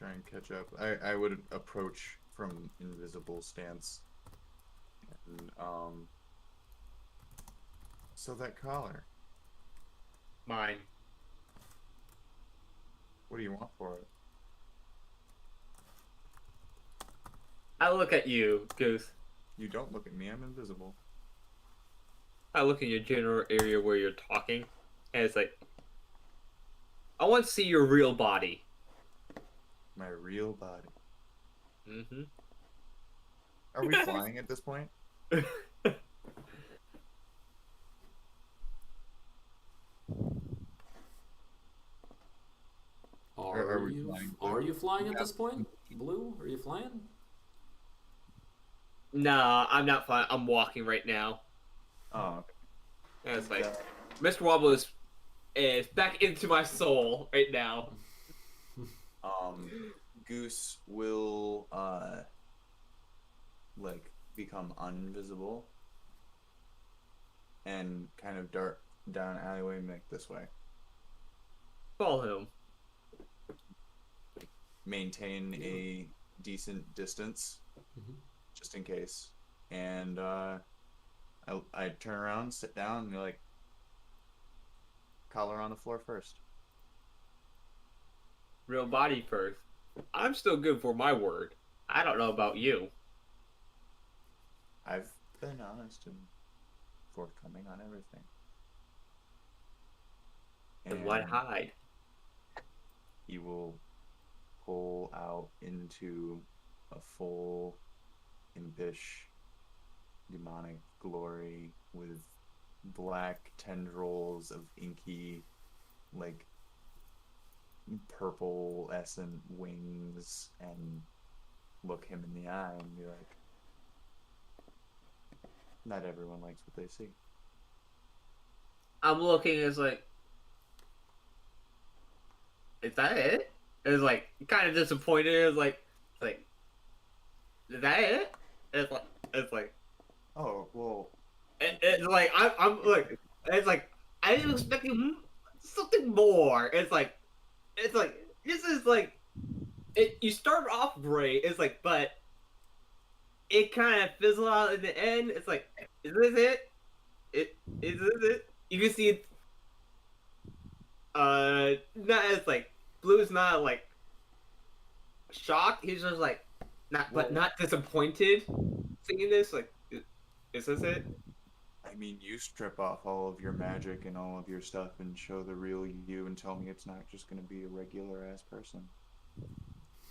try and catch up. I would approach from invisible stance. And, so that collar, Mine. what do you want for it? I look at you, Goose. You don't look at me, I'm invisible. I look in your general area where you're talking, and it's like, I want to see your real body. My real body. Mm-hmm. Are we flying at this point? Are we flying? Are you flying at this point? Blue, are you flying? Nah, I'm not flying. I'm walking right now. Oh, okay. And it's like, Mr. Wobble is back into my soul right now. Goose will like become invisible and kind of dart down alleyway and make this way. Follow him. Maintain a decent distance, just in case. And I turn around, sit down, and you're like, collar on the floor first. Real body first. I'm still good for my word. I don't know about you. I've been honest and forthcoming on everything. And what hide? He will pull out into a full impish demonic glory with black tendrils of inky, like purple-escent wings, and look him in the eye and be like, not everyone likes what they see. I'm looking, it's like, is that it? It's like, kind of disappointed. It's like, is that it? It's like, Oh, well, it's like, I'm like, it's like, I didn't expect something more. It's like, this is like, you start off great. It's like, but it kind of fizzled out in the end. It's like, is this it? Is this it? You can see it. Not as like, Blue's not like shocked. He's just like, not disappointed seeing this. Like, is this it? I mean, you strip off all of your magic and all of your stuff and show the real you and tell me it's not just going to be a regular ass person.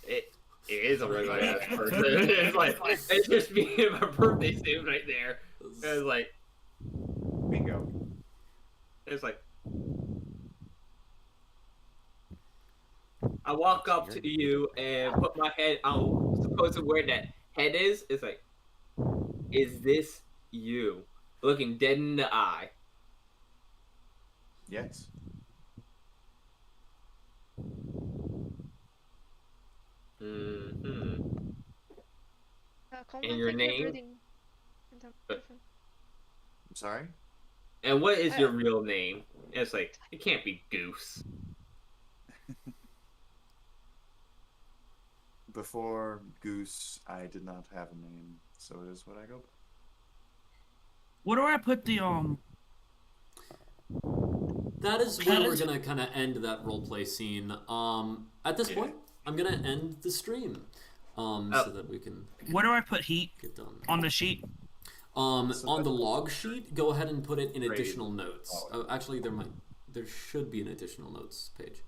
It is a regular ass person. It's like, it's just me in my birthday suit right there. It's like, Bingo. it's like, I walk up to you and put my head. I'm supposed to where that head is. It's like, is this you? Looking dead in the eye. Yes. Mm-hmm. Coleman, And your thank you for name? reading. I'm sorry? And what is your real name? It's like, it can't be Goose. Before Goose, I did not have a name, so it is what I go by. Where do I put the That is where we're gonna kind of end that roleplay scene. At this point, I'm gonna end the stream, so that we can where do I put heat get done. on the sheet? On the log sheet, go ahead and put it in additional notes. Actually, there should be an additional notes page.